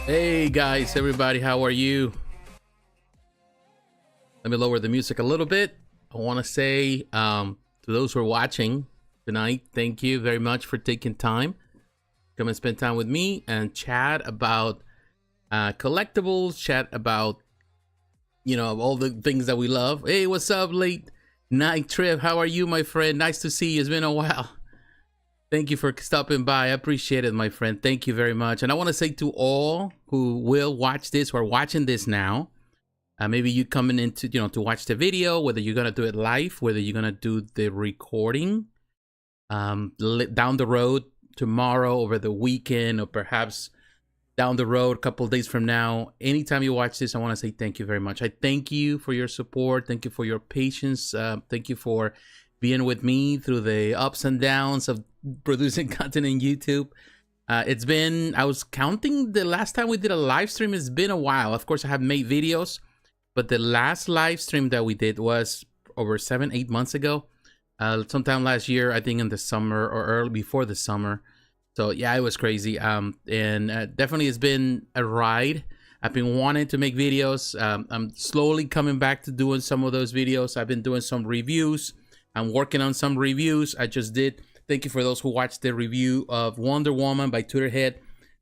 Hey guys, everybody, how are you? Let me lower the music a little bit. I want to say to those who are watching tonight, thank you very much for taking time. Come and spend time with me and chat about collectibles, chat about, you know, all the things that we love. Hey, what's up, late night trip? How are you, my friend? Nice to see you. It's been a while. Thank you for stopping by. I appreciate it, my friend. Thank you very much. And I want to say to all who will watch this or are watching this now, maybe you coming into, you know, to watch the video, whether you're going to do it live, whether you're going to do the recording down the road tomorrow, over the weekend, or perhaps down the road a couple of days from now. Anytime you watch this, I want to say thank you very much. I thank you for your support. Thank you for your patience. Thank you for being with me through the ups and downs of producing content in YouTube. It's been, I was counting the last time we did a live stream. It's been a while. Of course, I have made videos, but the last live stream that we did was over 7-8 months ago. Sometime last year, I think in the summer or early before the summer. So yeah, it was crazy. And definitely it's been a ride. I've been wanting to make videos. I'm slowly coming back to doing some of those videos. I've been doing some reviews. I'm working on some reviews. I just did. Thank you for those who watched the review of Wonder Woman by Twitterhead.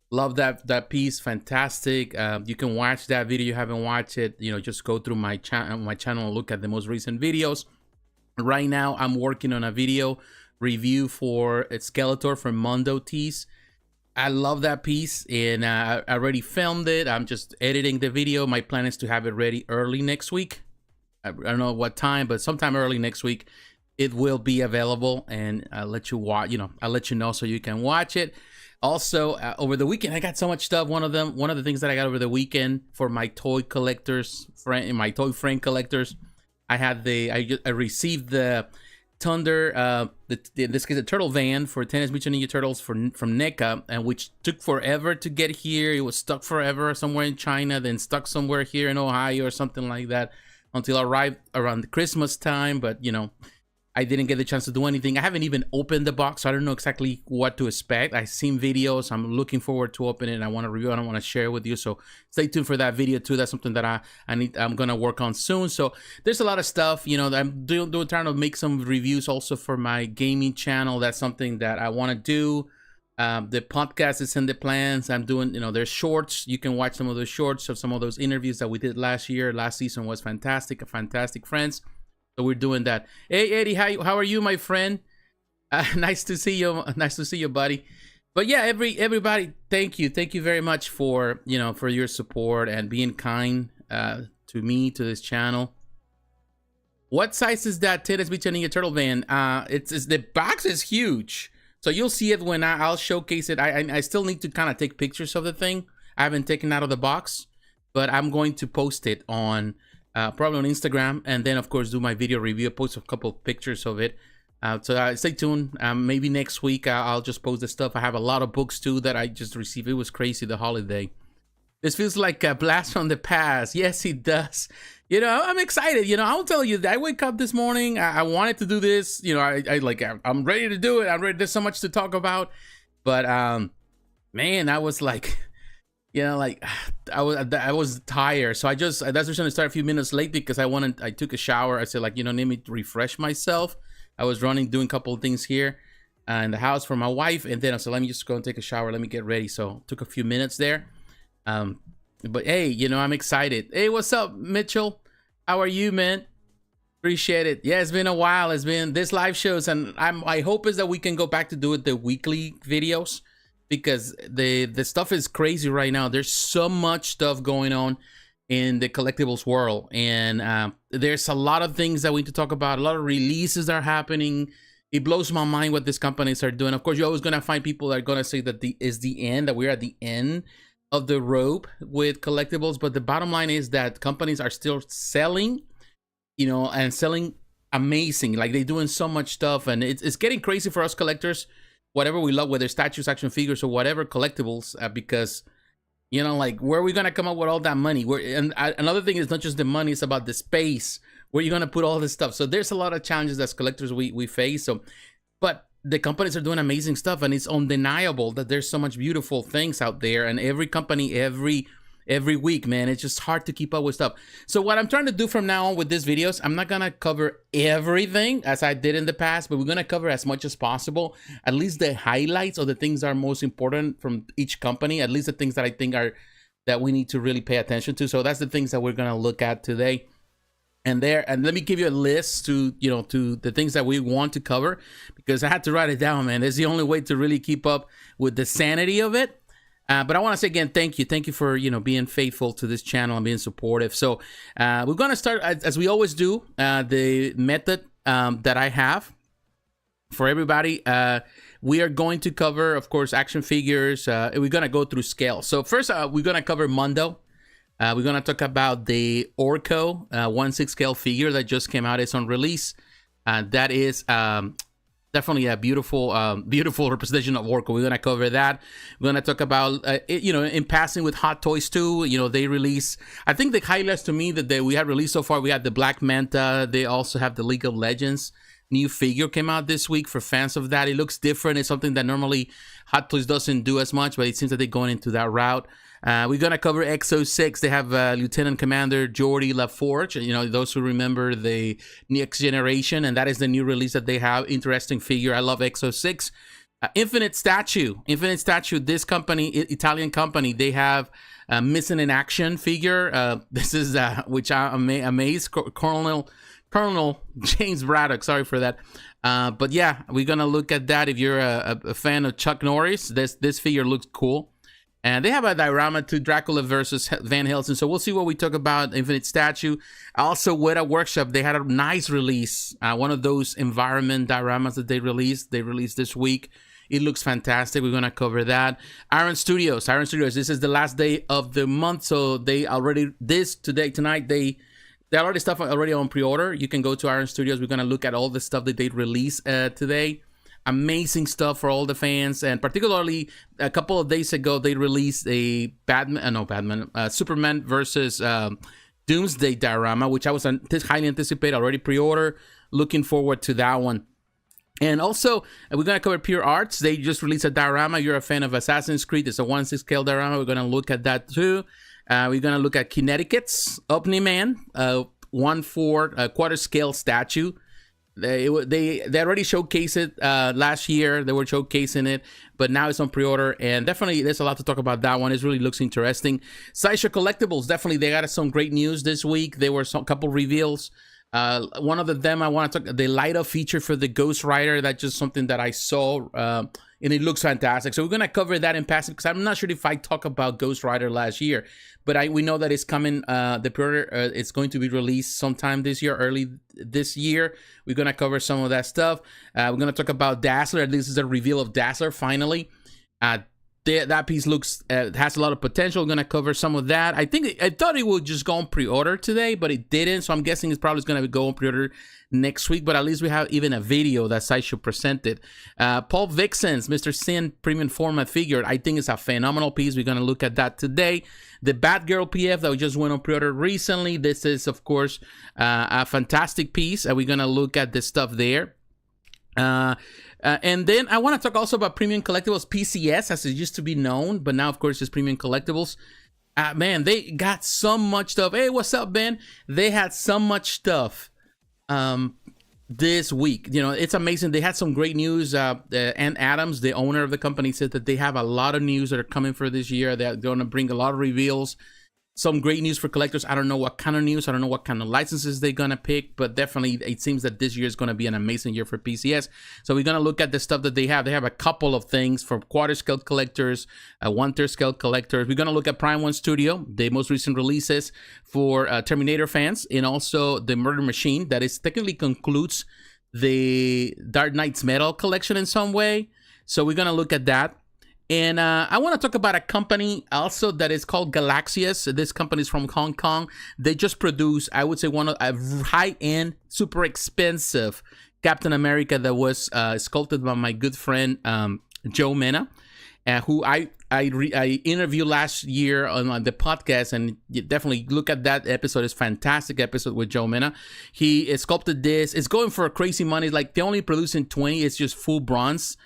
Love that piece. Fantastic. You can watch that video. You haven't watched it, you know, just go through my channel and look at the most recent videos. Right now, I'm working on a video review for Skeletor from Mondo Tees. I love that piece, and I already filmed it. I'm just editing the video. My plan is to have it ready early next week. I don't know what time, but sometime early next week it will be available, and I'll let you watch. You know, I'll let you know so you can watch it. Also, over the weekend, I got so much stuff. One of the things that I got over the weekend for my toy collectors, my toy frame collectors, I received the Thunder, in this case, a turtle van for Teenage Mutant Ninja Turtles from NECA, and which took forever to get here. It was stuck forever somewhere in China, then stuck somewhere here in Ohio or something like that until I arrived around the Christmas time. But, you know, I didn't get the chance to do anything. I haven't even opened the box, so I don't know exactly what to expect. I've seen videos. I'm looking forward to opening it. I want to review it. I want to share with you. So stay tuned for that video too. That's something that I'm gonna work on soon. So there's a lot of stuff. You know, I'm trying to make some reviews also for my gaming channel. That's something that I want to do. The podcast is in the plans. I'm doing, you know, there's shorts. You can watch some of those shorts of some of those interviews that we did last year. Last season was fantastic. Fantastic friends. So we're doing that. Hey Eddie, how are you, my friend? Nice to see you. Nice to see you, buddy. But yeah, everybody, thank you very much for, you know, for your support and being kind to me, to this channel. What size is that Teenage Mutant Ninja Turtle van? It's the box is huge, so you'll see it when I'll showcase it. I still need to kind of take pictures of the thing. I haven't taken it out of the box, but I'm going to post it on. Probably on Instagram, and then of course do my video review. Post a couple of pictures of it. So stay tuned. Maybe next week I'll just post the stuff. I have a lot of books too that I just received. It was crazy, the holiday. This feels like a blast from the past. Yes, it does. You know, I'm excited. You know, I'll tell you that I wake up this morning. I wanted to do this. You know, I'm ready to do it. I'm ready. There's so much to talk about. But man, I was like, you know, like I was tired, so that's just gonna start a few minutes late because I took a shower. I said, like, you know, let me refresh myself. I was doing a couple of things here in the house for my wife, and then I said, let me just go and take a shower. Let me get ready. So took a few minutes there. But hey, you know, I'm excited. Hey, what's up, Mitchell? How are you, man? Appreciate it. Yeah, it's been a while. It's been this live shows, and my hope is that we can go back to do it the weekly videos. Because the stuff is crazy right now. There's so much stuff going on in the collectibles world, and there's a lot of things that we need to talk about. A lot of releases are happening. It blows my mind what these companies are doing. Of course, you're always gonna find people that are gonna say that that we're at the end of the rope with collectibles. But the bottom line is that companies are still selling, you know, and selling amazing. Like they're doing so much stuff, and it's getting crazy for us collectors. Whatever we love, whether statues, action figures, or whatever collectibles, because, you know, like, where are we gonna come up with all that money? Another thing is not just the money; it's about the space where you're gonna put all this stuff. So there's a lot of challenges as collectors we face. So, but the companies are doing amazing stuff, and it's undeniable that there's so much beautiful things out there, and every company every week, man, it's just hard to keep up with stuff. So what I'm trying to do from now on with these videos, I'm not gonna cover everything as I did in the past, but we're gonna cover as much as possible, at least the highlights of the things that are most important from each company, at least the things that I think are that we need to really pay attention to. So that's the things that we're gonna look at today. And let me give you a list to the things that we want to cover, because I had to write it down, man. It's the only way to really keep up with the sanity of it. But I want to say again, thank you for being faithful to this channel and being supportive. So we're gonna start as we always do, the method that I have for everybody. We are going to cover, of course, action figures. We're gonna go through scale. So first, we're gonna cover Mondo. We're gonna talk about the Orko 1/6 scale figure that just came out. It's on release. That is definitely a beautiful representation of Orko. We're gonna cover that. We're gonna talk about in passing with Hot Toys too. They release. I think the highlights to me that we have released so far. We had the Black Manta. They also have the League of Legends new figure came out this week for fans of that. It looks different. It's something that normally Hot Toys doesn't do as much, but it seems that they're going into that route. We're gonna cover X06. They have Lieutenant Commander Geordi LaForge. Those who remember the Next Generation, and that is the new release that they have. Interesting figure. I love X06. Infinite Statue. This company, Italian company, they have Missing in Action figure. This is which I'm amazed. Colonel James Braddock. Sorry for that. But yeah, we're gonna look at that. If you're a fan of Chuck Norris, this figure looks cool. And they have a diorama to Dracula versus Van Helsing. So we'll see what we talk about. Infinite Statue. Also, Weta Workshop, they had a nice release. One of those environment dioramas that they released. They released this week. It looks fantastic. We're going to cover that. Iron Studios. This is the last day of the month. So they already, tonight, they already stuff already on pre-order. You can go to Iron Studios. We're going to look at all the stuff that they released today. Amazing stuff for all the fans, and particularly a couple of days ago they released a Superman versus Doomsday diorama, which I was highly anticipated, already pre-order. Looking forward to that one. And also we're gonna cover Pure Arts. They just released a diorama. You're a fan of Assassin's Creed. It's a 1/6 scale diorama. We're gonna look at that too. We're gonna look at Kinetiquettes Omni-Man 1/4 quarter scale statue. They already showcased it last year. They were showcasing it, but now it's on pre-order, and definitely there's a lot to talk about that one. It really looks interesting. Sideshow Collectibles, definitely they got some great news this week. There were some couple reveals. One of them I want to talk, the light up feature for the Ghost Rider. That's just something that I saw, and it looks fantastic. So we're gonna cover that in passing, because I'm not sure if I talked about Ghost Rider last year, but we know that it's coming. The pre-order it's going to be released sometime this year, early this year. We're gonna cover some of that stuff. We're gonna talk about Dazzler. This is a reveal of Dazzler finally. That piece looks has a lot of potential. We're gonna cover some of that. I thought it would just go on pre-order today, but it didn't. So I'm guessing it's probably gonna go on pre-order next week. But at least we have even a video that Sideshow presented. Pulp Vixens, Mr. Sin premium format figure. I think it's a phenomenal piece. We're gonna look at that today. The Batgirl PF that we just went on pre-order recently. This is of course a fantastic piece. We're gonna look at the stuff there. And then I want to talk also about Premium Collectibles, PCS, as it used to be known, but now, of course, it's Premium Collectibles. Man, they got so much stuff. Hey, what's up, Ben? They had so much stuff this week. It's amazing. They had some great news. Ann Adams, the owner of the company, said that they have a lot of news that are coming for this year. They're going to bring a lot of reveals. Some great news for collectors. I don't know what kind of news. I don't know what kind of licenses they're going to pick, but definitely it seems that this year is going to be an amazing year for PCS. So we're going to look at the stuff that they have. They have a couple of things for quarter scale collectors, 1/3 scale collectors. We're going to look at Prime 1 Studio, the most recent releases for Terminator fans, and also the Murder Machine that is technically concludes the Dark Knight's Metal collection in some way. So we're going to look at that. And I want to talk about a company also that is called Galaxias. This company is from Hong Kong. They just produced, I would say, one of a high-end, super expensive Captain America that was sculpted by my good friend Joe Mena. who I interviewed last year on the podcast, and you definitely look at that episode. It's a fantastic episode with Joe Mena. He sculpted this. It's going for crazy money. Like, they're only producing 20. It's just full bronze,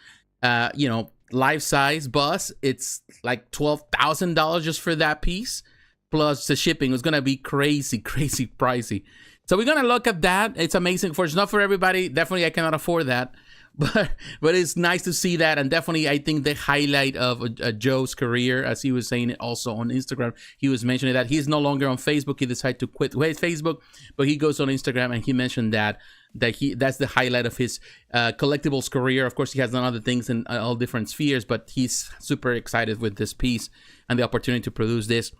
life size bust. It's like $12,000 just for that piece, plus the shipping. It's gonna be crazy pricey. So we're gonna look at that. It's amazing. It's not for everybody. Definitely, I cannot afford that. But it's nice to see that, and definitely I think the highlight of Joe's career, as he was saying it also on Instagram, he was mentioning that he's no longer on Facebook. He decided to quit Facebook, but he goes on Instagram, and he mentioned that's the highlight of his collectibles career. Of course, he has done other things in all different spheres, but he's super excited with this piece and the opportunity to produce this.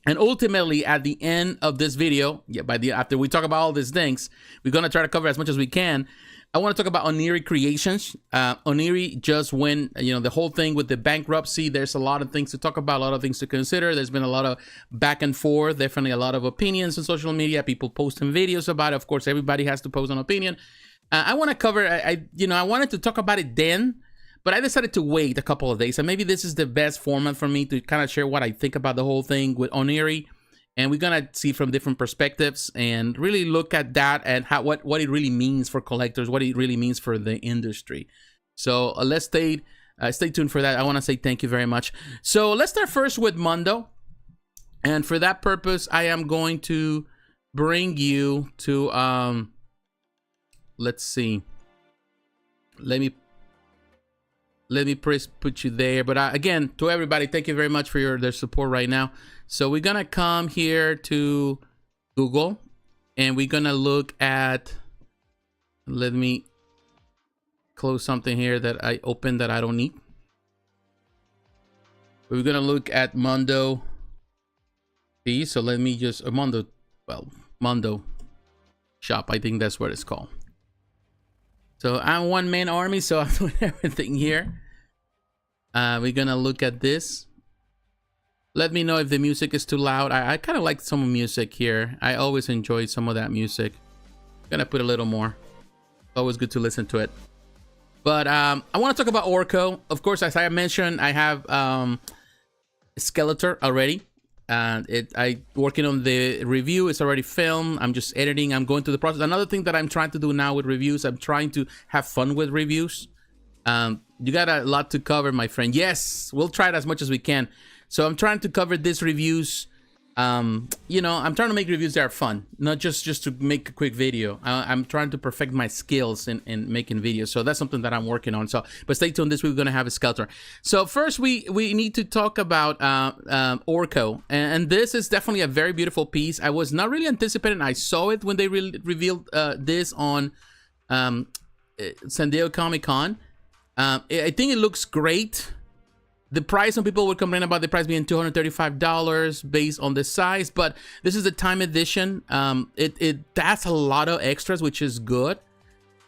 And ultimately, at the end of this video, after we talk about all these things, we're gonna try to cover as much as we can. I want to talk about Oniri Creations. Oniri just went, the whole thing with the bankruptcy. There's a lot of things to talk about, a lot of things to consider. There's been a lot of back and forth, definitely a lot of opinions on social media, people posting videos about it. Of course, everybody has to post an opinion. I want to cover, I wanted to talk about it then, but I decided to wait a couple of days. And maybe this is the best format for me to kind of share what I think about the whole thing with Oniri. And we're gonna see from different perspectives and really look at that and what it really means for collectors, what it really means for the industry. So let's stay tuned for that. I want to say thank you very much. So let's start first with Mondo, and for that purpose, I am going to bring you to let's see. Let me put you there. But again, to everybody, thank you very much for their support right now. So we're gonna come here to Google, and we're gonna look at, let me close something here that I opened that I don't need. We're gonna look at Mondo P. So let me just Mondo Shop. I think that's what it's called. So I'm one-man army, so I'm doing everything here. We're gonna look at this. Let me know if the music is too loud. I kind of like some music here. I always enjoy some of that music. Gonna put a little more. Always good to listen to it. But I want to talk about Orko. Of course, as I mentioned, I have Skeletor already. I working on the review. It's already filmed. I'm just editing. I'm going through the process. Another thing that I'm trying to do now with reviews, I'm trying to have fun with reviews. You got a lot to cover, my friend. Yes, we'll try it as much as we can. So I'm trying to cover these reviews. I'm trying to make reviews that are fun, not just to make a quick video. I'm trying to perfect my skills in making videos. So that's something that I'm working on. So, but stay tuned. This week we're gonna have a Skeletor. So first we need to talk about Orko, and this is definitely a very beautiful piece. I was not really anticipating. I saw it when they revealed this on San Diego Comic-Con. I think it looks great. The price, some people would complain about the price being $235 based on the size, but this is the time edition. That's a lot of extras, which is good.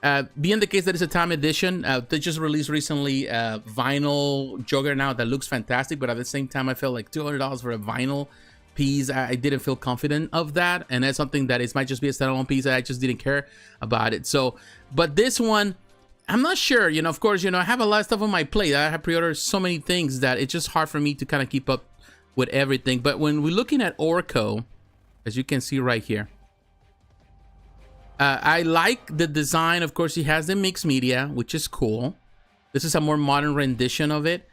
Being the case that it's a time edition, they just released recently vinyl Juggernaut that looks fantastic, but at the same time, I felt like $200 for a vinyl piece. I didn't feel confident of that, and that's something that it might just be a standalone piece. I just didn't care about it. So, but this one, I'm not sure, of course, I have a lot of stuff on my plate. I have pre-ordered so many things that it's just hard for me to kind of keep up with everything. But when we're looking at Orko, as you can see right here, I like the design. Of course, he has the mixed media, which is cool. This is a more modern rendition of it.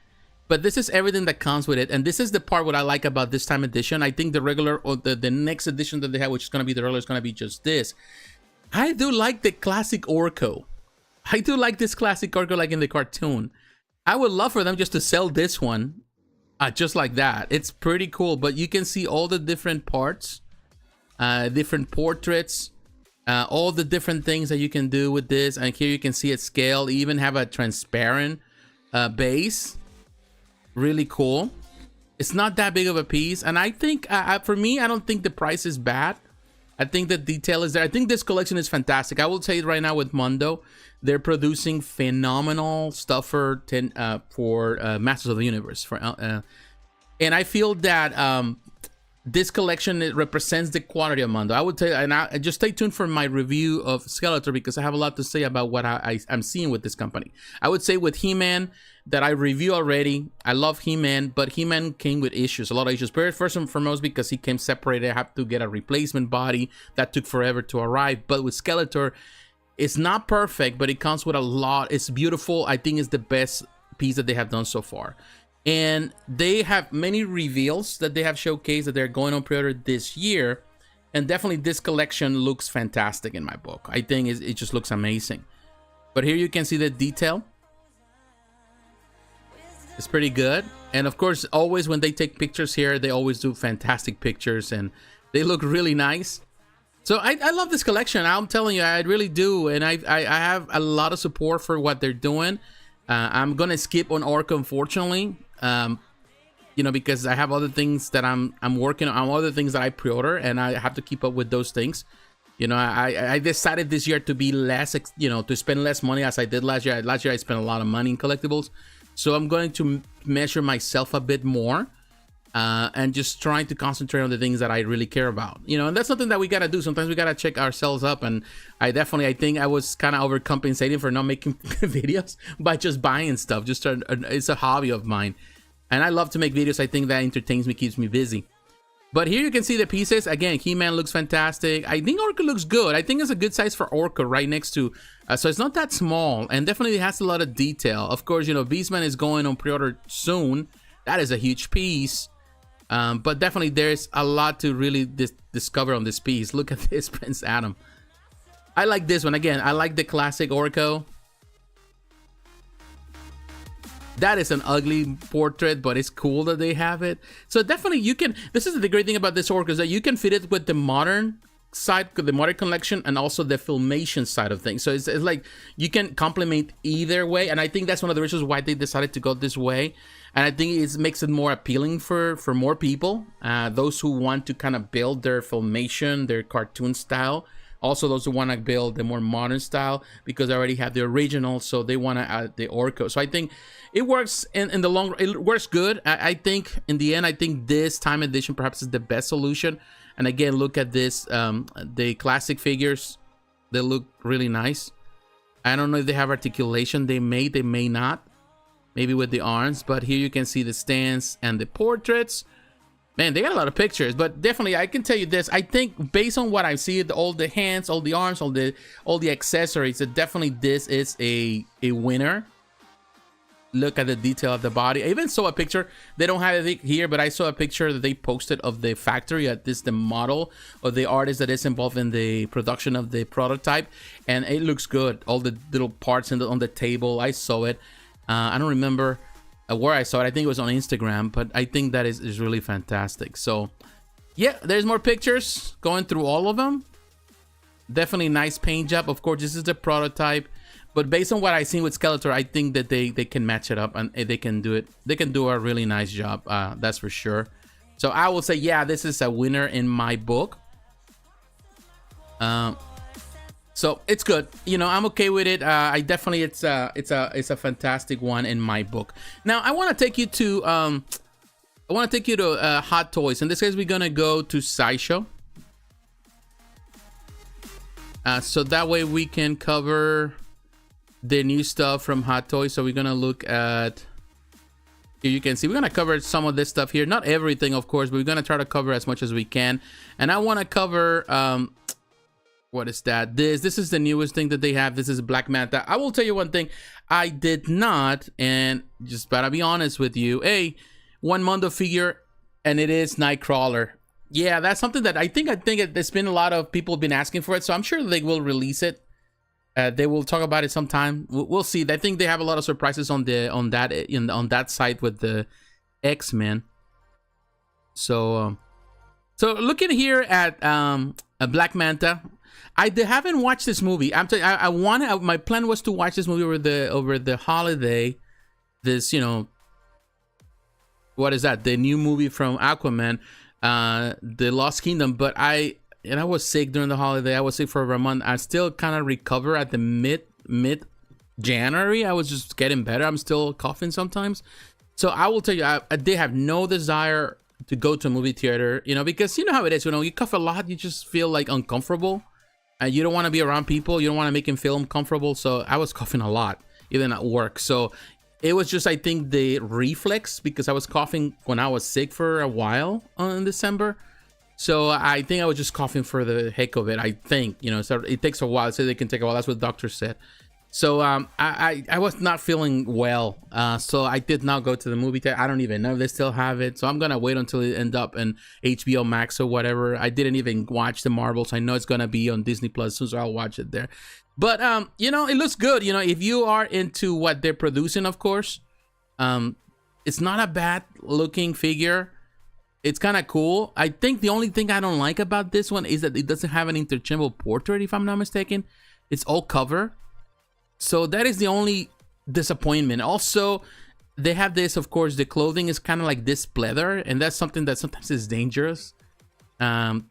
But this is everything that comes with it. And this is the part what I like about this time edition. I think the regular, or the next edition that they have, which is going to be the regular, is going to be just this. I do like the classic Orko. I do like this classic Orko like in the cartoon. I would love for them just to sell this one just like that. It's pretty cool, but you can see all the different parts, different portraits, all the different things that you can do with this. And here you can see it scale, even have a transparent base. Really cool. It's not that big of a piece. And I think, for me, I don't think the price is bad. I think the detail is there. I think this collection is fantastic. I will tell you right now with Mondo, they're producing phenomenal stuff for Masters of the Universe. And I feel that this collection, it represents the quality of Mondo. I would tell you, and I just stay tuned for my review of Skeletor, because I have a lot to say about what I'm seeing with this company. I would say with He-Man that I review already, I love He-Man, but He-Man came with issues, a lot of issues. First and foremost, because he came separated, I have to get a replacement body. That took forever to arrive. But with Skeletor, it's not perfect, but it comes with a lot. It's beautiful. I think it's the best piece that they have done so far. And they have many reveals that they have showcased that they're going on pre-order this year. And definitely this collection looks fantastic in my book. I think it just looks amazing. But here you can see the detail. It's pretty good. And of course, always when they take pictures here, they always do fantastic pictures and they look really nice. So I love this collection. I'm telling you, I really do. And I have a lot of support for what they're doing. I'm going to skip on Orko, unfortunately. You know, because I have other things that I'm working on, other things that I pre-order, and I have to keep up with those things. You know, I decided this year to be less, you know, to spend less money as I did last year. Last year I spent a lot of money in collectibles, so I'm going to measure myself a bit more, and just trying to concentrate on the things that I really care about. You know, and that's something that we gotta do. Sometimes we gotta check ourselves up, and I think I was kind of overcompensating for not making videos by just buying stuff. It's a hobby of mine. And I love to make videos. I think that entertains me, keeps me busy. But here you can see the pieces. Again, He-Man looks fantastic. I think Orko looks good. I think it's a good size for Orko right next to... so it's not that small. And definitely has a lot of detail. Of course, you know, Beastman is going on pre-order soon. That is a huge piece. But definitely there's a lot to really discover on this piece. Look at this, Prince Adam. I like this one. Again, I like the classic Orko. That is an ugly portrait, but it's cool that they have it. So definitely you can, this is the great thing about this Orko, is that you can fit it with the modern side, the modern collection, and also the filmation side of things. So it's like you can complement either way. And I think that's one of the reasons why they decided to go this way. And I think it makes it more appealing for more people. Those who want to kind of build their filmation, their cartoon style. Also, those who want to build the more modern style, because they already have the original, so they want to add the Orko. So I think it works in the long run. It works good. I think in the end, I think this time edition perhaps is the best solution. And again, look at this. The classic figures, they look really nice. I don't know if they have articulation. They may not. Maybe with the arms. But here you can see the stance and the portraits. Man, they got a lot of pictures, but definitely I can tell you this. I think based on what I see, all the hands, all the arms, all the accessories, that definitely this is a winner. Look at the detail of the body. I even saw a picture. They don't have it here, but I saw a picture that they posted of the factory. This the model of the artist that is involved in the production of the prototype, and it looks good. All the little parts on the table. I saw it. I don't remember where I saw it. I think it was on Instagram, but I think that is really fantastic. So yeah, there's more pictures going through all of them. Definitely nice paint job. Of course, this is the prototype, but based on what I've seen with Skeletor, I think that they can match it up and they can do it. They can do a really nice job. That's for sure. So I will say, yeah, this is a winner in my book. So it's good, you know, I'm okay with it. I definitely, it's a fantastic one in my book. Now I want to take you to Hot Toys. In this case, we're gonna go to Sideshow. So that way we can cover the new stuff from Hot Toys. So we're gonna look at, here you can see, we're gonna cover some of this stuff here. Not everything, of course, but we're gonna try to cover as much as we can. And I want to cover what is that? This is the newest thing that they have. This is Black Manta. I will tell you one thing. I did not, and just gotta be honest with you. One Mondo figure, and it is Nightcrawler. Yeah, that's something that I think there's been a lot of people been asking for it. So I'm sure they will release it. They will talk about it sometime. We'll see. I think they have a lot of surprises on that site with the X-Men. So looking here at a Black Manta. I haven't watched this movie. I'm telling you, my plan was to watch this movie over the holiday. This, you know, what is that? The new movie from Aquaman, The Lost Kingdom. But I was sick during the holiday. I was sick for over a month. I still kind of recover at the mid January. I was just getting better. I'm still coughing sometimes. So I will tell you, they have no desire to go to a movie theater, you know, because you know how it is. You know, you cough a lot, you just feel like uncomfortable, and you don't want to be around people. You don't want to make them feel uncomfortable. So I was coughing a lot, even at work. So it was just, I think, the reflex, because I was coughing when I was sick for a while in December. So I think I was just coughing for the heck of it. I think, you know, so it takes a while. So they can take a while. That's what the doctor said. So I was not feeling well. So I did not go to the movie theater. I don't even know if they still have it. So I'm going to wait until it end up in HBO Max or whatever. I didn't even watch the Marvels. I know it's going to be on Disney Plus soon, so I'll watch it there. But, you know, it looks good. You know, if you are into what they're producing, of course, it's not a bad looking figure. It's kind of cool. I think the only thing I don't like about this one is that it doesn't have an interchangeable portrait, if I'm not mistaken. It's all cover. So that is the only disappointment. Also, they have this, of course, the clothing is kind of like this pleather, and that's something that sometimes is dangerous,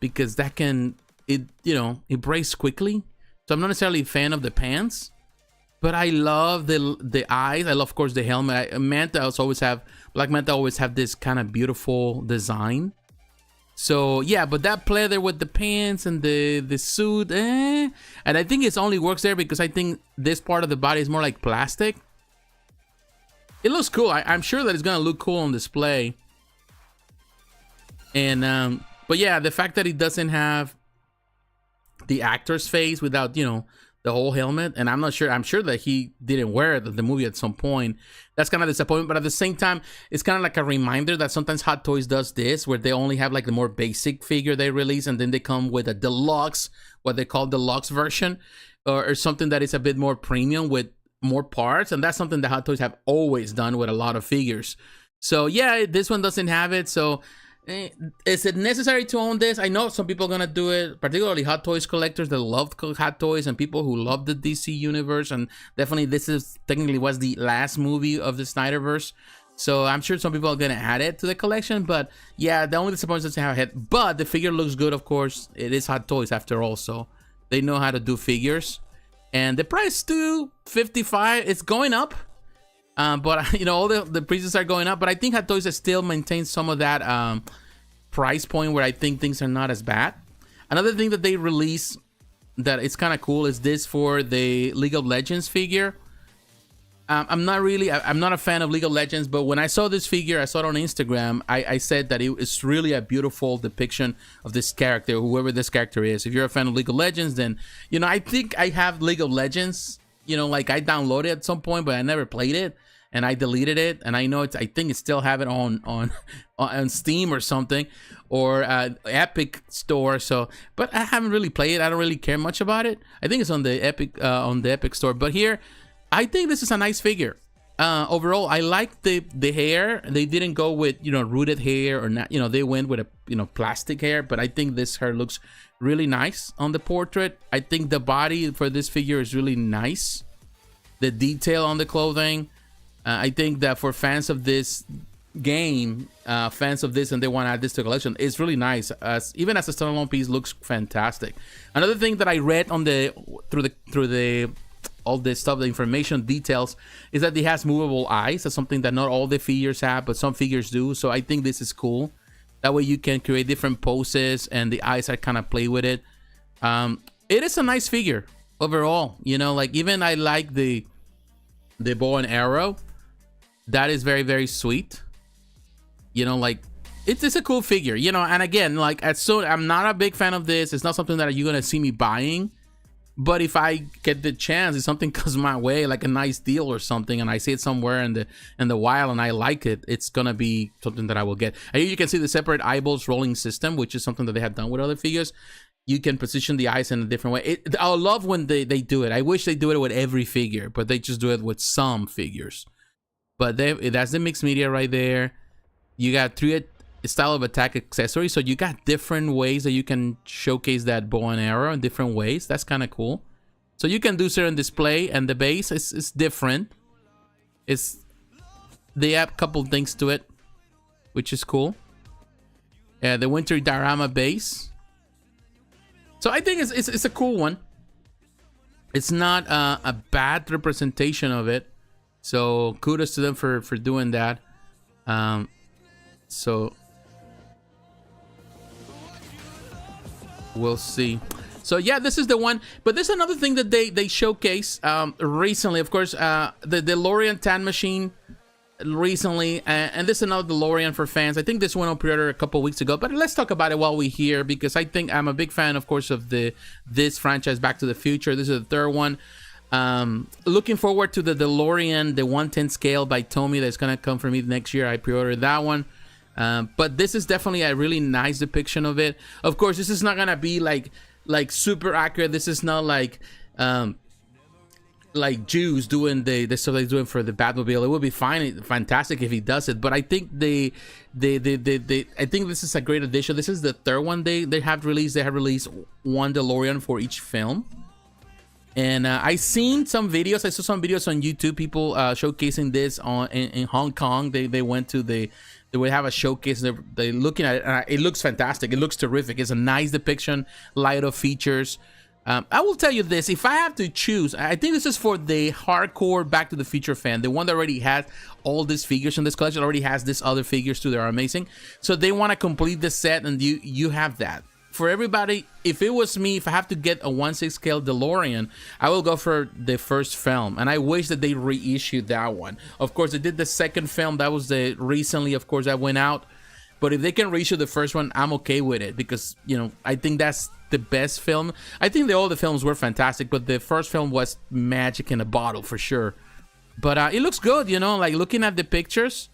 because that can, it breaks quickly. So I'm not necessarily a fan of the pants, but I love the eyes. I love, of course, the helmet. Manta always have, Black Manta always have this kind of beautiful design. So yeah, but that pleather with the pants and the suit, and I think it only works there because I think this part of the body is more like plastic. It looks cool. I'm sure that it's gonna look cool on display. And but yeah, the fact that it doesn't have the actor's face without, you know, the whole helmet, and I'm not sure. I'm sure that he didn't wear the movie at some point. That's kind of disappointing, but at the same time, it's kind of like a reminder that sometimes Hot Toys does this, where they only have like the more basic figure they release, and then they come with a deluxe, what they call deluxe version, or something that is a bit more premium with more parts, and that's something that Hot Toys have always done with a lot of figures. So yeah, this one doesn't have it. So is it necessary to own this? I know some people are gonna do it, particularly Hot Toys collectors that love Hot Toys and people who love the DC universe, and definitely this is technically was the last movie of the Snyderverse, so I'm sure some people are gonna add it to the collection. But yeah, the only disappointment is to have a head, but the figure looks good. Of course, it is Hot Toys after all, so they know how to do figures. And the price $255, it's going up. But you know, all the prices are going up, but I think Hot Toys still maintains some of that price point where I think things are not as bad. Another thing that they release that it's kind of cool is this for the League of Legends figure. I'm not a fan of League of Legends, but when I saw this figure, I saw it on Instagram, I said that it's really a beautiful depiction of this character, whoever this character is. If you're a fan of League of Legends, then, you know, I think I have League of Legends. You know, like I downloaded it at some point, but I never played it, and I deleted it. And I know I think it still have it on Steam or something, or Epic Store. So, but I haven't really played it. I don't really care much about it. I think it's on the Epic Store. But here, I think this is a nice figure. Overall, I like the hair. They didn't go with, you know, rooted hair or not. You know, they went with a, you know, plastic hair. But I think this hair looks really nice on the portrait. I think the body for this figure is really nice. The detail on the clothing, I think that for fans of this game, fans of this, and they want to add this to the collection, it's really nice. Even as a standalone piece, looks fantastic. Another thing that I read on through the all this stuff, the information details, is that it has movable eyes. That's something that not all the figures have, but some figures do. So I think this is cool. That way you can create different poses, and the eyes are kind of play with it. It is a nice figure overall. You know, like even I like the bow and arrow. That is very, very sweet. You know, like it's a cool figure. You know, and again, like I'm not a big fan of this. It's not something that you're gonna see me buying. But if I get the chance, if something comes my way, like a nice deal or something, and I see it somewhere in the wild and I like it, it's gonna be something that I will get. And here you can see the separate eyeballs rolling system, which is something that they have done with other figures. You can position the eyes in a different way. I love when they do it. I wish they do it with every figure, but they just do it with some figures. But that's the mixed media right there. You got 3 style of attack accessories, so you got different ways that you can showcase that bow and arrow in different ways. That's kind of cool. So you can do certain display, and the base is different. They have a couple things to it, which is cool. The winter diorama base. So I think it's a cool one. It's not a bad representation of it. So kudos to them for doing that. So we'll see. So yeah, this is the one. But there's another thing that they showcase recently. Of course, the DeLorean Tan Machine recently, and this is another DeLorean for fans. I think this went on pre-order a couple weeks ago, but let's talk about it while we're here, because I think I'm a big fan, of course, of this franchise, Back to the Future. This is the third one. Looking forward to the DeLorean, the 110 scale by Tomy that's gonna come for me next year. I pre-ordered that one. But this is definitely a really nice depiction of it. Of course, this is not gonna be like super accurate. This is not like Jews doing the stuff he's doing for the Batmobile. It would be fantastic if he does it. But I think I think this is a great addition. This is the third one they have released. They have released one DeLorean for each film. And I seen some videos. I saw some videos on YouTube. People showcasing this in Hong Kong. They went to they would have a showcase. They're looking at it. And it looks fantastic. It looks terrific. It's a nice depiction, light of features. I will tell you this, if I have to choose, I think this is for the hardcore Back to the Future fan, the one that already has all these figures in this collection, already has these other figures too that are amazing. So they want to complete the set, and you have that. For everybody, if it was me, if I have to get a 1/6 scale DeLorean, I will go for the first film, and I wish that they reissued that one. Of course, they did the second film, that was the recently, of course, that went out. But if they can reissue the first one, I'm okay with it, because, you know, I think that's the best film. I think all the films were fantastic, but the first film was magic in a bottle for sure. But it looks good, you know, like looking at the pictures,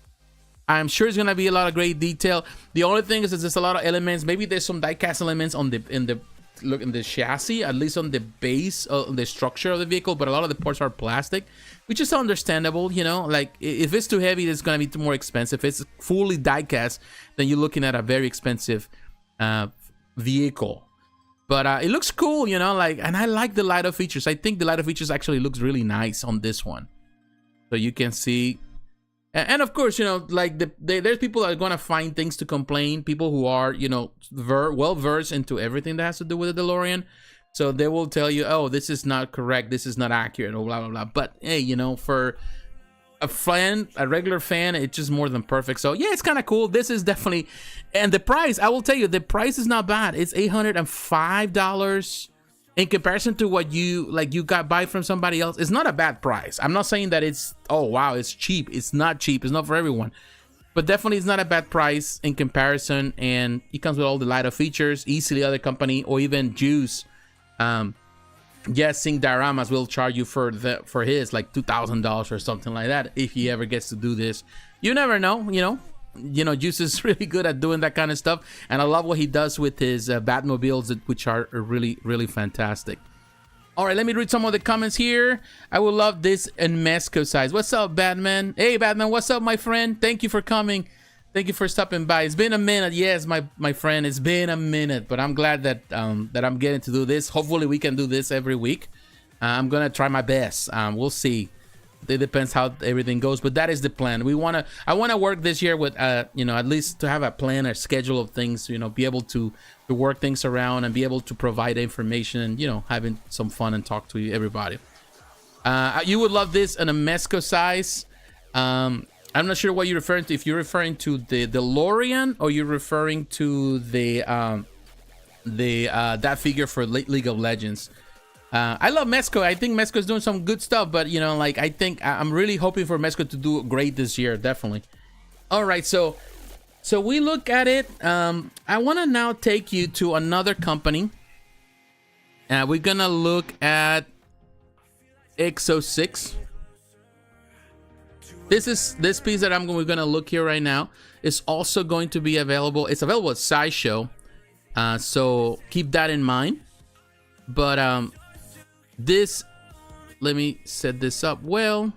I'm sure it's gonna be a lot of great detail. The only thing is there's a lot of elements. Maybe there's some die-cast elements on in the chassis, at least on the base, on the structure of the vehicle, but a lot of the parts are plastic, which is understandable, you know. Like, if it's too heavy, it's gonna be more expensive. If it's fully die-cast, then you're looking at a very expensive vehicle. But it looks cool, you know, like, and I like the light of features. I think the light of features actually looks really nice on this one. So you can see, and of course, you know, like there's people that are gonna find things to complain. People who are, you know, well versed into everything that has to do with the DeLorean. So they will tell you, oh, this is not correct, this is not accurate, or blah blah blah. But hey, you know, for a fan, a regular fan, it's just more than perfect. So yeah, it's kind of cool. This is definitely, and the price, I will tell you, the price is not bad. It's $805 in comparison to what you buy from somebody else. It's not a bad price. I'm not saying that it's, oh wow, it's cheap. It's not cheap. It's not for everyone, but definitely it's not a bad price in comparison. And it comes with all the lighter features. Easily other company or even Juice, yes, Sing Dioramas will charge you for his like $2,000 or something like that if he ever gets to do this. You never know, you know, Juice is really good at doing that kind of stuff, and I love what he does with his Batmobiles, which are really, really fantastic. All right, let me read some of the comments here. I would love this in Mesco size. What's up, Batman? Hey, Batman, what's up, my friend? Thank you for coming. Thank you for stopping by. It's been a minute. Yes, my friend, it's been a minute, but I'm glad that that I'm getting to do this. Hopefully we can do this every week. I'm gonna try my best. We'll see. It depends how everything goes, but that is the plan. I wanna work this year with you know, at least to have a plan, a schedule of things, you know, be able to work things around and be able to provide information and, you know, having some fun and talk to everybody. You would love this in a Mesco size. I'm not sure what you're referring to. If you're referring to the DeLorean or you're referring to the that figure for League of Legends. I love Mesco. I think Mesco is doing some good stuff, but you know, like, I think I'm really hoping for Mesco to do great this year, definitely. All right, so we look at it. I want to now take you to another company. We're gonna look at X06. This piece that we're gonna look here right now is also going to be available. It's available at Sideshow, so keep that in mind. But this, let me set this up well.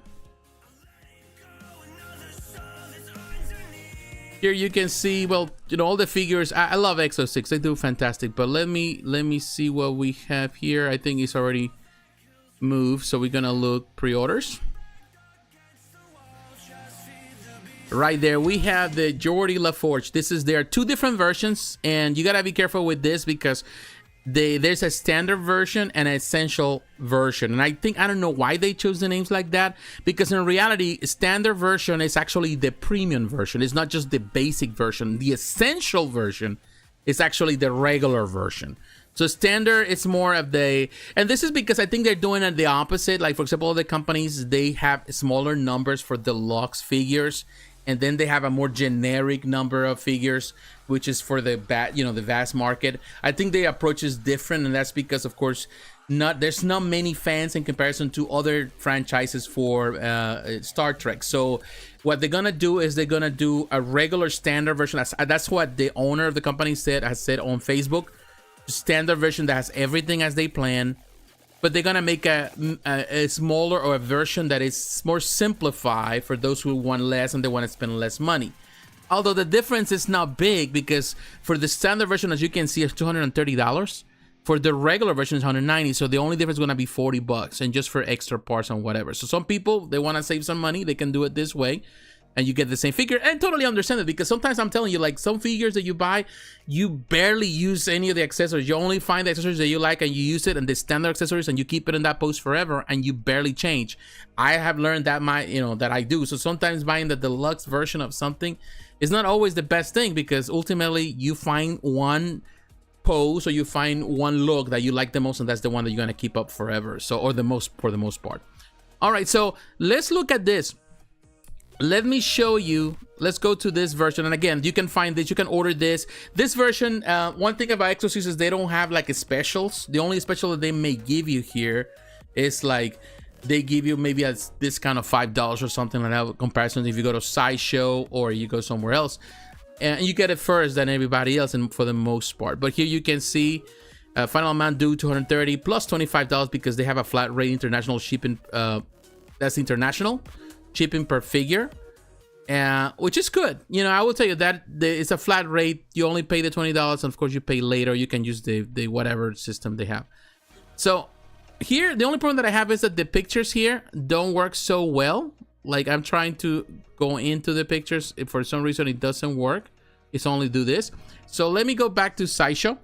Here you can see, well, you know, all the figures. I love X06. They do fantastic. But let me see what we have here. I think it's already moved, so we're gonna look pre-orders. Right there, we have the Geordi LaForge. There are two different versions, and you gotta be careful with this because there's a standard version and an essential version. And I don't know why they chose the names like that, because in reality, standard version is actually the premium version. It's not just the basic version. The essential version is actually the regular version. So standard, it's more of the, and this is because I think they're doing it the opposite. Like, for example, other companies, they have smaller numbers for deluxe figures, and then they have a more generic number of figures, which is for the the vast market. I think the approach is different, and that's because, of course, there's not many fans in comparison to other franchises for Star Trek. So what they're gonna do is they're gonna do a regular standard version. That's what the owner of the company has said on Facebook. Standard version that has everything as they plan, but they're gonna make a smaller or a version that is more simplified for those who want less and they want to spend less money. Although the difference is not big, because for the standard version, as you can see, is $230. For the regular version is $190. So the only difference is gonna be $40, and just for extra parts and whatever. So some people, they want to save some money, they can do it this way, and you get the same figure. And totally understand it, because sometimes I'm telling you, like, some figures that you buy, you barely use any of the accessories. You only find the accessories that you like and you use it, and the standard accessories, and you keep it in that pose forever, and you barely change. I have learned that that I do. So sometimes buying the deluxe version of something is not always the best thing, because ultimately you find one pose, or you find one look that you like the most, and that's the one that you're gonna keep up forever. So, or for the most part. All right, so let's look at this. Let me show you. Let's go to this version, and again, you can find this, you can order this version. One thing about Exorcist is they don't have like specials. The only special that they may give you here is like they give you maybe a discount of $5 or something like that, comparison if you go to Sideshow or you go somewhere else, and you get it first than everybody else, and for the most part. But here you can see final amount due $230 plus $25 because they have a flat rate international shipping. That's international shipping per figure, which is good. I will tell you that it's a flat rate. You only pay the $20, and of course you pay later. You can use the whatever system they have. So here, the only problem that I have is that the pictures here don't work so well. Like, I'm trying to go into the pictures. If for some reason it doesn't work, it's only do this. So let me go back to Sideshow,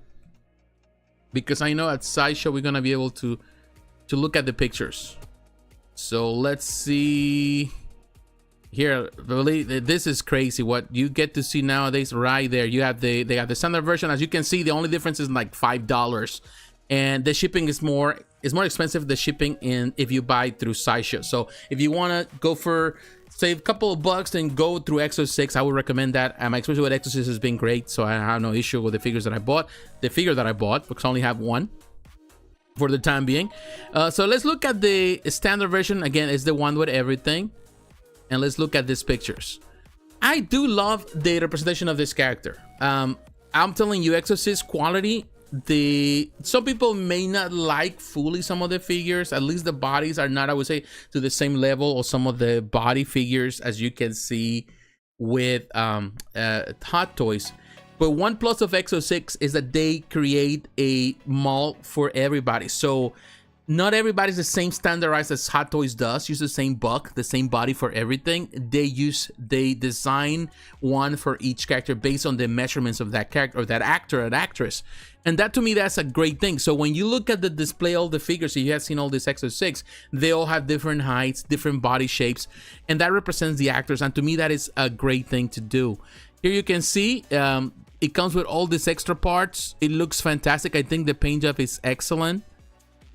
because I know at Sideshow we're gonna be able to look at the pictures. So let's see here. Really, this is crazy what you get to see nowadays. Right there, you have they have the standard version. As you can see, the only difference is like $5, and the shipping is more expensive, the shipping if you buy through Sideshow. So if you want to go for save a couple of bucks and go through Exo6, I would recommend that. My experience with Exo6 has been great, so I have no issue with the figures that I bought. The figure that I bought, because I only have one for the time being. So let's look at the standard version. Again, it's the one with everything, and let's look at these pictures. I do love the representation of this character. I'm telling you, Exorcist quality. Some people may not like fully some of the figures. At least the bodies are not, I would say, to the same level or some of the body figures as you can see with Hot Toys. But one plus of Exo6 is that they create a mold for everybody. So not everybody's the same standardized as Hot Toys does. Use the same buck, the same body for everything. They design one for each character based on the measurements of that character or that actor or actress. And that, to me, that's a great thing. So when you look at the display, all the figures, so you have seen all this Exo6, they all have different heights, different body shapes, and that represents the actors. And to me, that is a great thing to do. Here you can see it comes with all these extra parts. It looks fantastic. I think the paint job is excellent.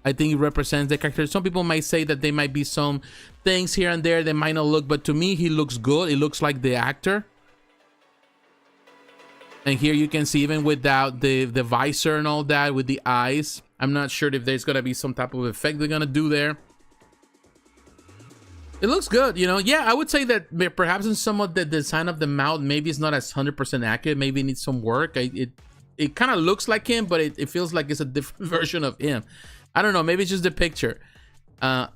I think it represents the character. Some people might say that there might be some things here and there that might not look, but to me, he looks good. It looks like the actor. And here you can see, even without the visor and all that, with the eyes, I'm not sure if there's gonna be some type of effect they're gonna do there. It looks good, Yeah, I would say that perhaps in some of the design of the mouth, maybe it's not as 100% accurate. Maybe it needs some work. It kind of looks like him, but it feels like it's a different version of him. I don't know. Maybe it's just the picture. But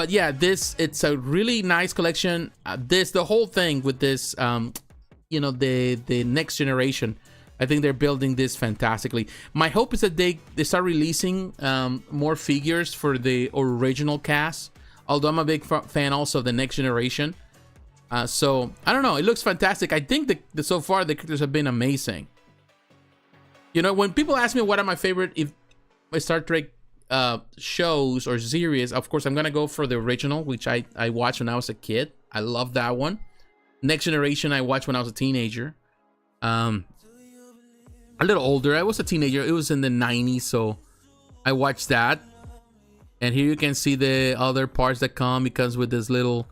yeah, it's a really nice collection. The whole thing with this, the next generation, I think they're building this fantastically. My hope is that they start releasing more figures for the original cast. Although I'm a big fan also of the next generation. So I don't know. It looks fantastic. I think so far the characters have been amazing. When people ask me what are my favorite Star Trek shows or series, of course I'm gonna go for the original, which I watched when I was a kid. I love that one. Next Generation I watched when I was a teenager. I a little older. I was a teenager. It was in the 90s, so I watched that. And here you can see the other parts that come. It comes with this little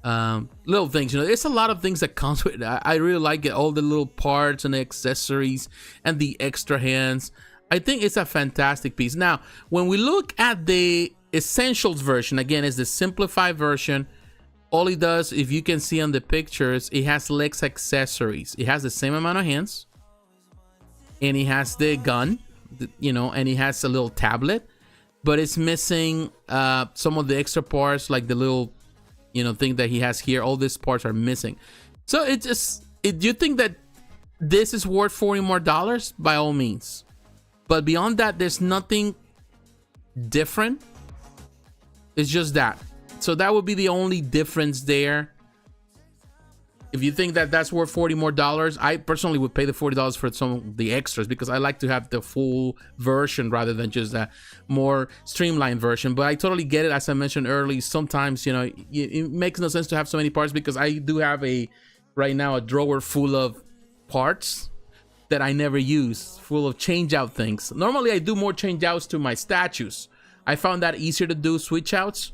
things. You know, there's a lot of things that comes with it. I really like it. All the little parts and the accessories and the extra hands. I think it's a fantastic piece. Now, when we look at the Essentials version, again, it's the simplified version. All it does, if you can see on the pictures, it has less accessories. It has the same amount of hands. And it has the gun, you know, and it has a little tablet. But it's missing some of the extra parts, like the little, you know, thing that he has here. All these parts are missing. So it just, do you think that this is worth $40 more? By all means. But beyond that, there's nothing different. It's just that. So that would be the only difference there. If you think that that's worth $40 more, I personally would pay the $40 for some of the extras, because I like to have the full version rather than just a more streamlined version. But I totally get it. As I mentioned earlier, sometimes, you know, it makes no sense to have so many parts, because I do have right now a drawer full of parts that I never use, full of change out things. Normally I do more change outs to my statues. I found that easier to do switch outs,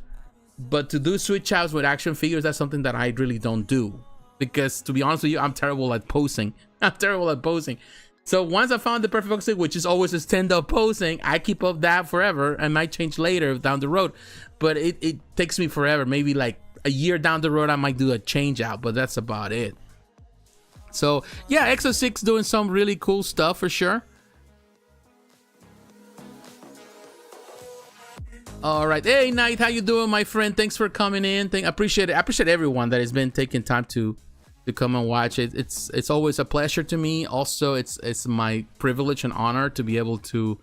but to do switch outs with action figures, that's something that I really don't do. Because to be honest with you, I'm terrible at posing. So once I found the perfect focusing, which is always a stand-up posing, I keep up that forever. I might change later down the road, but it takes me forever. Maybe like a year down the road, I might do a change out, but that's about it. So yeah, Exo6 doing some really cool stuff for sure. All right, hey Knight, how you doing, my friend? Thanks for coming in. I appreciate it. I appreciate everyone that has been taking time to come and watch it. It's always a pleasure to me. Also, it's my privilege and honor to be able to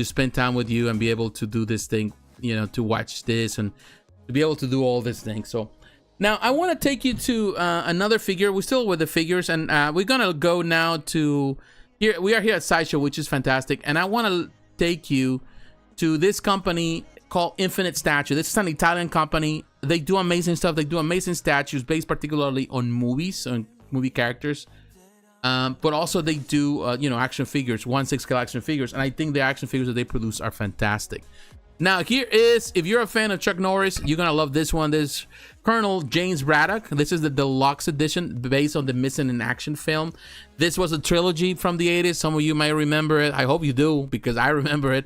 spend time with you and be able to do this thing, you know, to watch this and to be able to do all this thing. So now I want to take you to another figure. We're still with the figures, and we're gonna go now to here. We are here at Sideshow, which is fantastic, and I want to take you to this company called Infinite Statue. This is an Italian company. They do amazing stuff. They do amazing statues based particularly on movies, on movie characters. But also they do, you know, action figures, 1/6 scale action figures. And I think the action figures that they produce are fantastic. Now, here is, if you're a fan of Chuck Norris, you're going to love this one. This Colonel James Braddock. This is the deluxe edition based on the Missing in Action film. This was a trilogy from the 80s. Some of you might remember it. I hope you do, because I remember it.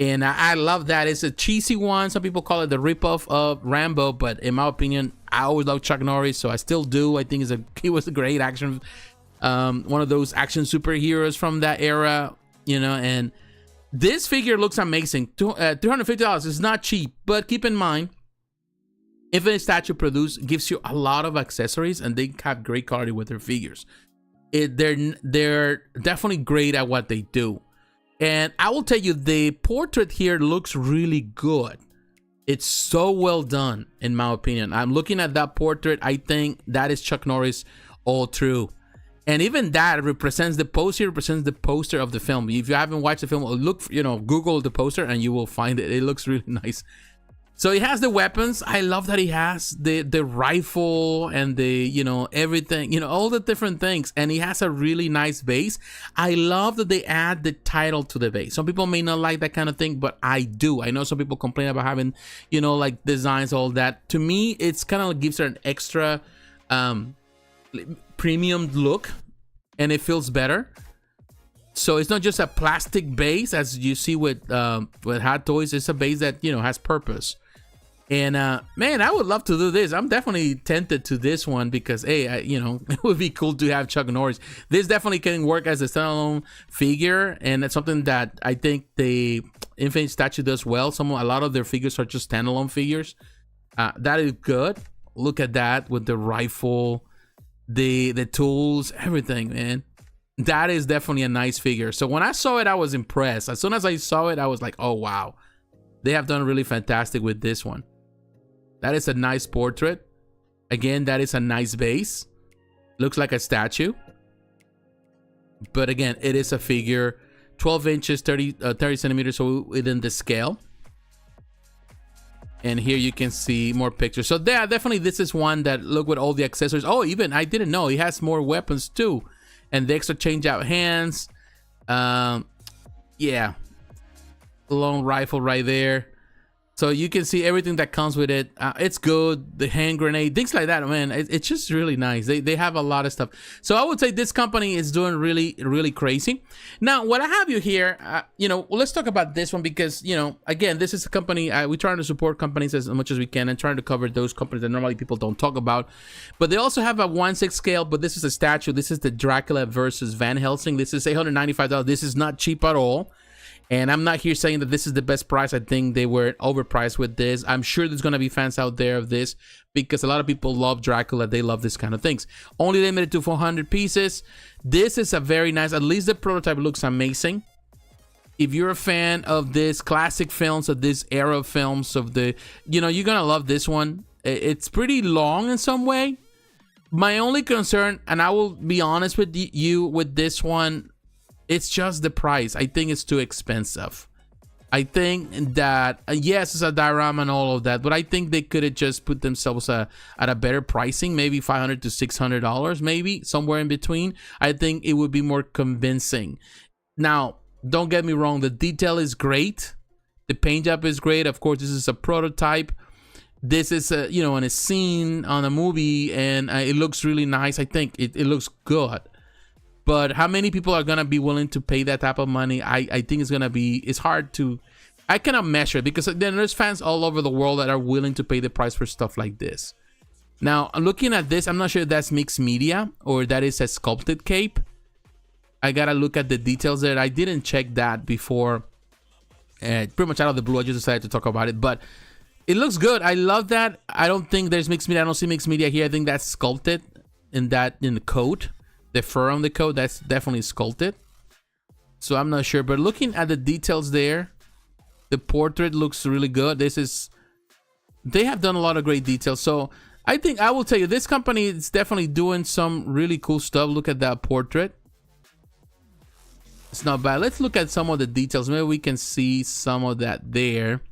And I love that. It's a cheesy one. Some people call it the ripoff of Rambo, but in my opinion, I always love Chuck Norris, so I still do. I think he was a great action, one of those action superheroes from that era, you know. And this figure looks amazing. $350 is not cheap, but keep in mind, Infinite Statue gives you a lot of accessories, and they have great quality with their figures. They're definitely great at what they do. And I will tell you, the portrait here looks really good. It's so well done, in my opinion. I'm looking at that portrait. I think that is Chuck Norris all through. And even that represents the poster, represents the poster of the film. If you haven't watched the film, look, you know, Google the poster and you will find it. It looks really nice. So he has the weapons. I love that he has the rifle and the, you know, everything, you know, all the different things. And he has a really nice base. I love that they add the title to the base. Some people may not like that kind of thing, but I do. I know some people complain about having, you know, like designs, all that. To me, it's kind of gives her an extra premium look, and it feels better. So it's not just a plastic base as you see with Hot Toys. It's a base that, you know, has purpose. And man, I would love to do this. I'm definitely tempted to this one because, hey, you know, it would be cool to have Chuck Norris. This definitely can work as a standalone figure, and it's something that I think the Infinite Statue does well. A lot of their figures are just standalone figures. That is good. Look at that with the rifle, the tools, everything, man. That is definitely a nice figure. So when I saw it, I was impressed. As soon as I saw it, I was like, oh wow, they have done really fantastic with this one. That is a nice portrait. Again, that is a nice base. Looks like a statue. But again, it is a figure, 12 inches, 30 centimeters, so within the scale. And here you can see more pictures. So yeah, definitely this is one that look with all the accessories. Oh, even I didn't know he has more weapons too. And the extra change out hands. Yeah, long rifle right there. So you can see everything that comes with it. It's good. The hand grenade, things like that, man. It's just really nice. They have a lot of stuff. So I would say this company is doing really, really crazy. Now, what I have you here, let's talk about this one because, again, this is a company. We're trying to support companies as much as we can and trying to cover those companies that normally people don't talk about. But they also have a 1/6 scale, but this is a statue. This is the Dracula versus Van Helsing. This is $895. This is not cheap at all. And I'm not here saying that this is the best price. I think they were overpriced with this. I'm sure there's going to be fans out there of this because a lot of people love Dracula. They love this kind of things. Only limited to 400 pieces. This is a very nice, at least the prototype looks amazing. If you're a fan of this classic films, of this era of films, of the, you're going to love this one. It's pretty long in some way. My only concern, and I will be honest with you with this one, it's just the price. I think it's too expensive. I think that, yes, it's a diorama and all of that, but I think they could have just put themselves at a better pricing, maybe $500 to $600, maybe somewhere in between. I think it would be more convincing. Now, don't get me wrong. The detail is great. The paint job is great. Of course, this is a prototype. This is, in a scene on a movie, and it looks really nice. I think it looks good. But how many people are going to be willing to pay that type of money? I think it's hard to, I cannot measure it because then there's fans all over the world that are willing to pay the price for stuff like this. Now, looking at this, I'm not sure if that's mixed media or that is a sculpted cape. I got to look at the details there. I didn't check that before. Pretty much out of the blue, I just decided to talk about it. But it looks good. I love that. I don't think there's mixed media. I don't see mixed media here. I think that's sculpted in the coat. The fur on the coat, that's definitely sculpted. So I'm not sure. But looking at the details there, the portrait looks really good. They have done a lot of great details. So I think I will tell you, this company is definitely doing some really cool stuff. Look at that portrait. It's not bad. Let's look at some of the details. Maybe we can see some of that there.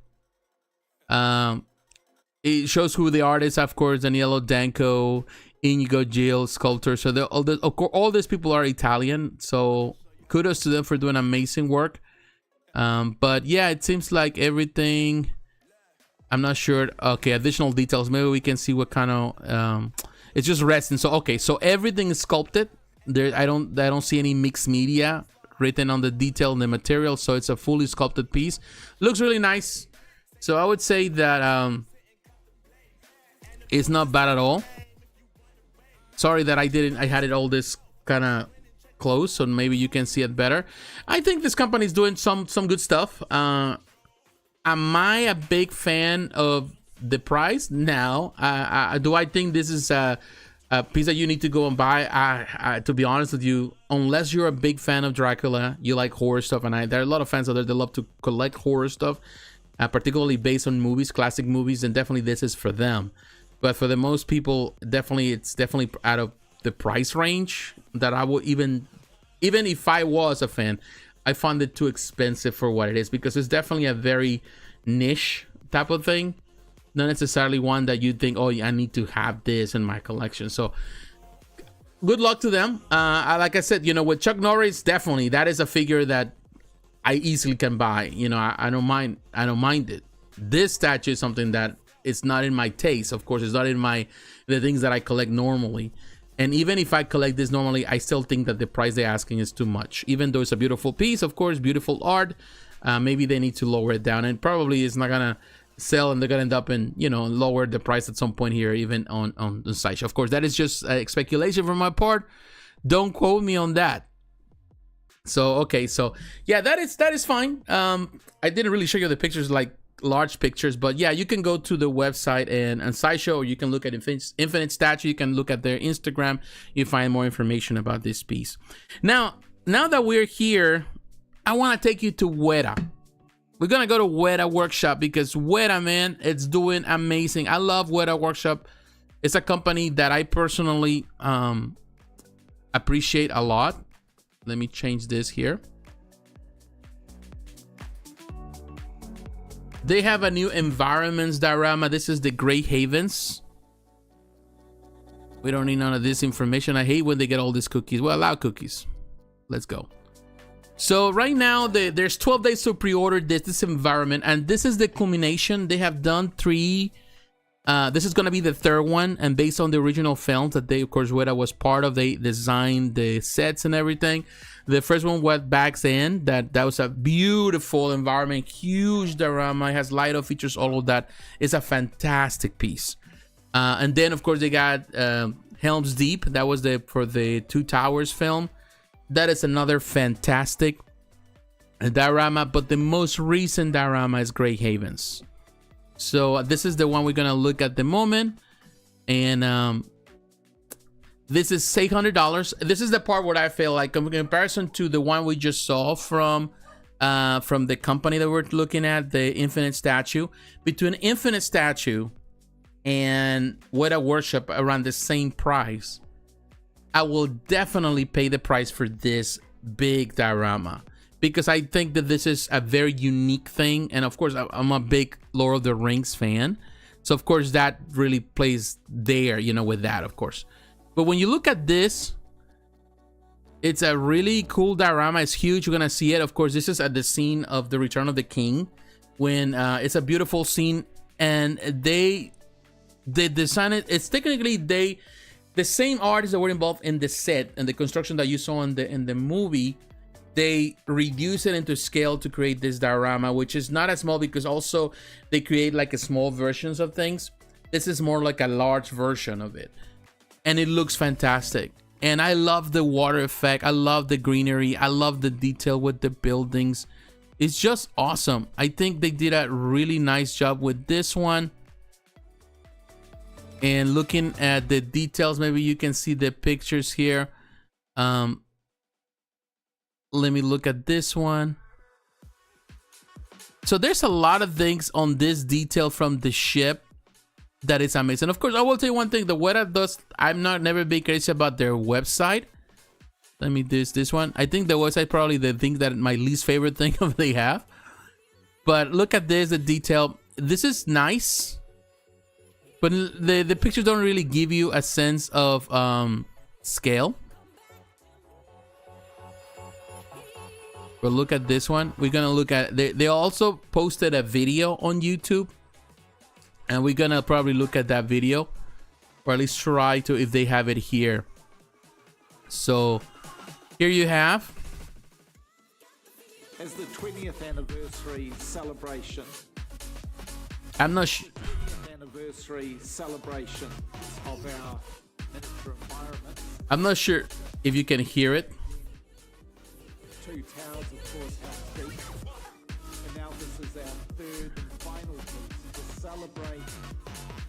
It shows who the artists, of course, Daniele Danco, Inigo Gil, sculptor. So all these people are Italian. So kudos to them for doing amazing work. But yeah, it seems like everything. I'm not sure. Okay, additional details. Maybe we can see what kind of. It's just resting. So okay, so everything is sculpted. There, I don't see any mixed media written on the detail and the material. So it's a fully sculpted piece. Looks really nice. So I would say that it's not bad at all. Sorry that I had it all this kind of close, so maybe you can see it better. I think this company is doing some good stuff. Am I a big fan of the price? No. Do I think this is a piece that you need to go and buy? To be honest with you, unless you're a big fan of Dracula, you like horror stuff, and there are a lot of fans out there that love to collect horror stuff, particularly based on movies, classic movies, and definitely this is for them. But for the most people, it's definitely out of the price range that I would even if I was a fan, I found it too expensive for what it is, because it's definitely a very niche type of thing. Not necessarily one that you think, oh, I need to have this in my collection. So good luck to them. Like I said, with Chuck Norris, definitely that is a figure that I easily can buy. I don't mind it. This statue is something that it's not in my taste. Of course, it's not in the things that I collect normally. And even if I collect this normally, I still think that the price they're asking is too much. Even though it's a beautiful piece, of course, beautiful art, maybe they need to lower it down. And probably it's not gonna sell, and they're gonna end up in lower the price at some point here, even on the Sideshow. Of course, that is just speculation from my part. Don't quote me on that. So okay, so yeah, that is fine. I didn't really show you the pictures, like large pictures, but yeah, you can go to the website and Sideshow, or you can look at Infinite Statue. You can look at their Instagram. You find more information about this piece. Now that we're here, I want to take you to Weta. We're gonna go to Weta Workshop because Weta, man, it's doing amazing. I love Weta Workshop. It's a company that I personally appreciate a lot. Let me change this here. They have a new environments diorama. This is the Great Havens. We don't need none of this information. I hate when they get all these cookies. Well, allow cookies. Let's go. So right now, there's 12 days to pre-order this environment, and this is the culmination. They have done 3. This is going to be the 3rd one, and based on the original films that they, of course, Weta was part of, they designed the sets and everything. The first one was back then. That was a beautiful environment, huge diorama. It has light-up features, all of that. It's a fantastic piece. And then, of course, they got Helm's Deep. That was for the Two Towers film. That is another fantastic diorama, but the most recent diorama is Grey Havens. So this is the one we're gonna look at the moment, and this is $600. This is the part where I feel like, in comparison to the one we just saw from the company that we're looking at, the Infinite Statue, between Infinite Statue and Weta Workshop around the same price, I will definitely pay the price for this big diorama, because I think that this is a very unique thing. And of course, I'm a big Lord of the Rings fan, so of course that really plays there, you know, with that, of course. But when you look at this, it's a really cool diorama. It's huge. You're gonna see it. Of course, this is at the scene of the Return of the King, when it's a beautiful scene, and they designed it. It's technically the same artists that were involved in the set and the construction that you saw in the movie. They reduce it into scale to create this diorama, which is not as small, because also they create like a small versions of things. This is more like a large version of it, and it looks fantastic. And I love the water effect. I love the greenery. I love the detail with the buildings. It's just awesome. I think they did a really nice job with this one. And looking at the details, maybe you can see the pictures here. Let me look at this one. So there's a lot of things on this detail from the ship that is amazing. Of course, I will tell you one thing. The Weta does, I'm not never been crazy about their website. Let me do this one. I think the website probably the thing that my least favorite thing of they have. But look at this, the detail. This is nice. But the pictures don't really give you a sense of scale. But look at this one. We're gonna look at, they also posted a video on YouTube, and we're gonna probably look at that video, or at least try to, if they have it here. So here you have, as the 20th anniversary celebration. I'm not sure. Anniversary celebration of our miniature environment. I'm not sure if you can hear it. Two towers, of course, Hell's Deep. And now this is our 3rd and final piece to celebrate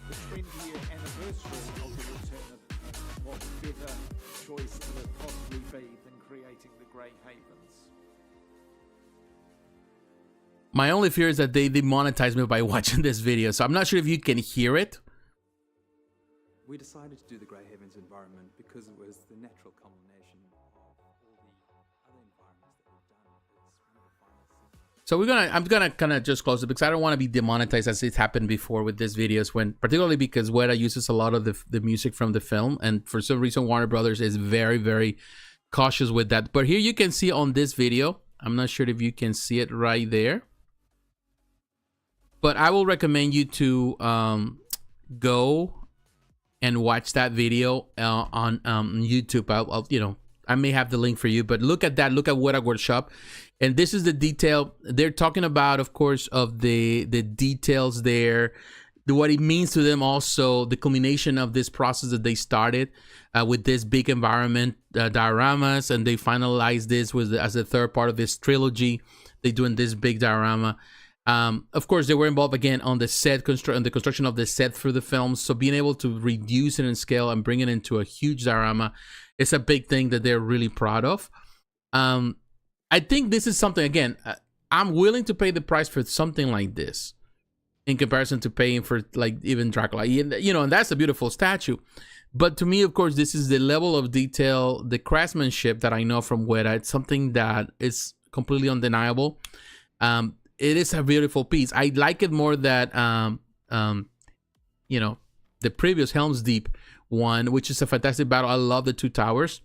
the 20-year anniversary of the return of the king. What better choice could it possibly be than creating the Grey Havens? My only fear is that they demonetize me by watching this video, so I'm not sure if you can hear it. We decided to do the Grey Havens environment because it was the natural culmination of all the other environments that we've done. It's one of the finest. So I'm gonna kind of just close it, because I don't want to be demonetized as it's happened before with these videos, when particularly because Weta uses a lot of the music from the film, and for some reason Warner Brothers is very, very cautious with that. But here you can see on this video, I'm not sure if you can see it right there, but I will recommend you to go and watch that video on YouTube. I'll you know, I may have the link for you, but look at that. Look at Weta Workshop, and this is the detail they're talking about, of course, of the details there, what it means to them. Also, the culmination of this process that they started with this big environment dioramas, and they finalized this as the 3rd part of this trilogy. They're doing this big diorama. Of course, they were involved again on the set the construction of the set for the films. So being able to reduce it in scale and bring it into a huge diorama is a big thing that they're really proud of. I think this is something, again, I'm willing to pay the price for something like this in comparison to paying for like even Dracula, you know, and that's a beautiful statue. But to me, of course, this is the level of detail, the craftsmanship that I know from Weta. It's something that is completely undeniable. It is a beautiful piece. I like it more that, you know, the previous Helm's Deep one, which is a fantastic battle. I love the Two Towers.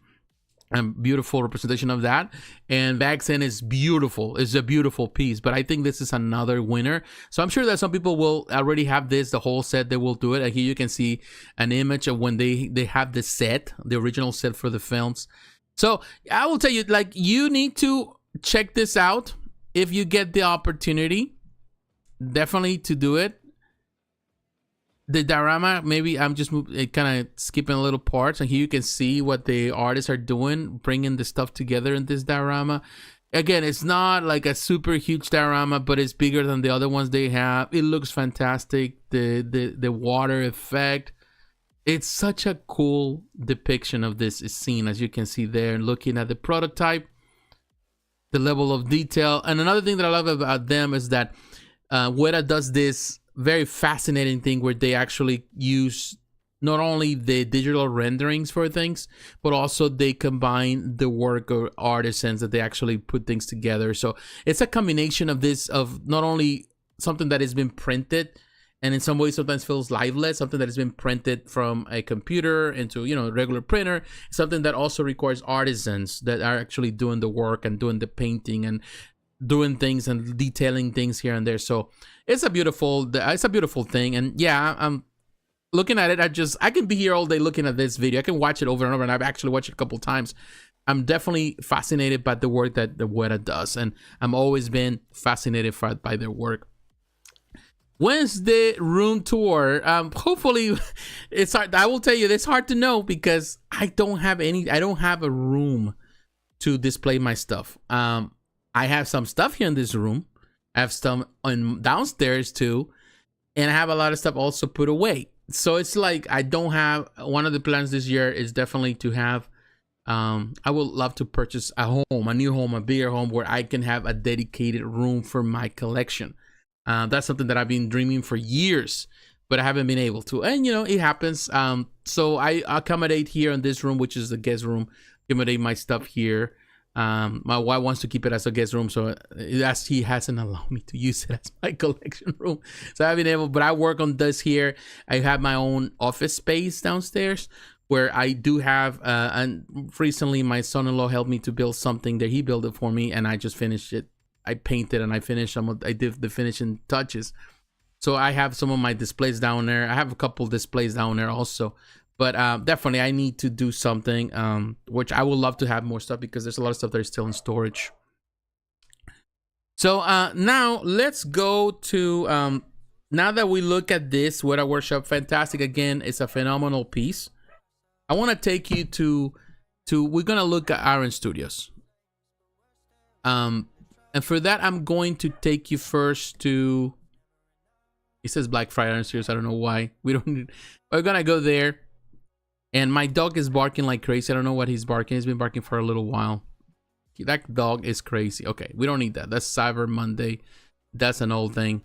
beautiful representation of that. And Vixen is beautiful. It's a beautiful piece, but I think this is another winner. So I'm sure that some people will already have this, the whole set. They will do it. And here you can see an image of when they have the set, the original set for the films. So I will tell you, like, you need to check this out if you get the opportunity. Definitely to do it. The diorama, maybe I'm just kind of skipping a little parts, and here you can see what the artists are doing, bringing the stuff together in this diorama. Again, it's not like a super huge diorama, but it's bigger than the other ones they have. It looks fantastic. The water effect. It's such a cool depiction of this scene, as you can see there, looking at the prototype, the level of detail. And another thing that I love about them is that Weta does this very fascinating thing where they actually use not only the digital renderings for things, but also they combine the work of artisans that they actually put things together. So it's a combination of this, of not only something that has been printed and in some ways sometimes feels lifeless, something that has been printed from a computer into, you know, regular printer, something that also requires artisans that are actually doing the work and doing the painting and doing things and detailing things here and there. So it's a beautiful thing. And yeah, I'm looking at it. I can be here all day looking at this video. I can watch it over and over, and I've actually watched it a couple times. I'm definitely fascinated by the work that the Weta does, and I'm always been fascinated by their work. When's the room tour? Hopefully it's hard. I will tell you, it's hard to know because I don't have a room to display my stuff. I have some stuff here in this room. I have some downstairs too. And I have a lot of stuff also put away. So it's like I don't have, one of the plans this year is definitely to have, I would love to purchase a new home, a bigger home where I can have a dedicated room for my collection. That's something that I've been dreaming for years, but I haven't been able to. And, you know, it happens. So I accommodate here in this room, which is the guest room, accommodate my stuff here. My wife wants to keep it as a guest room, so he hasn't allowed me to use it as my collection room. So I've been able, but I work on this here. I have my own office space downstairs where I do have, and recently my son-in-law helped me to build something that he built it for me, and I just finished it. I painted and I finished I did the finishing touches. So I have some of my displays down there. I have a couple displays down there also. But definitely, I need to do something, which I would love to have more stuff because there's a lot of stuff that is still in storage. So now let's go to, now that we look at this Weta Workshop, fantastic. Again, it's a phenomenal piece. I want to take you to we're going to look at Iron Studios. And for that, I'm going to take you first to, it says Black Friday Iron Studios. I don't know why. We're going to go there. And my dog is barking like crazy. I don't know what he's barking. He's been barking for a little while. That dog is crazy. Okay, we don't need that. That's Cyber Monday. That's an old thing.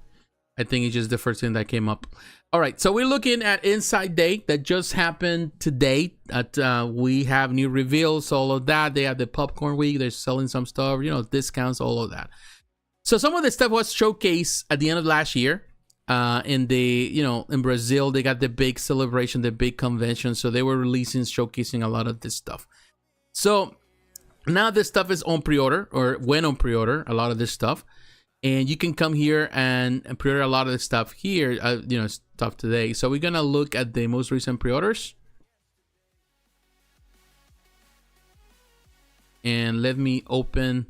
I think it's just the first thing that came up. All right, so we're looking at Inside Day that just happened today. We have new reveals, all of that. They have the Popcorn Week. They're selling some stuff, you know, discounts, all of that. So some of the stuff was showcased at the end of last year. In Brazil, they got the big celebration, the big convention. So they were showcasing a lot of this stuff. So now this stuff is on pre-order, or went on pre-order, a lot of this stuff. And you can come here and pre-order a lot of the stuff here, stuff today. So we're going to look at the most recent pre-orders. And let me open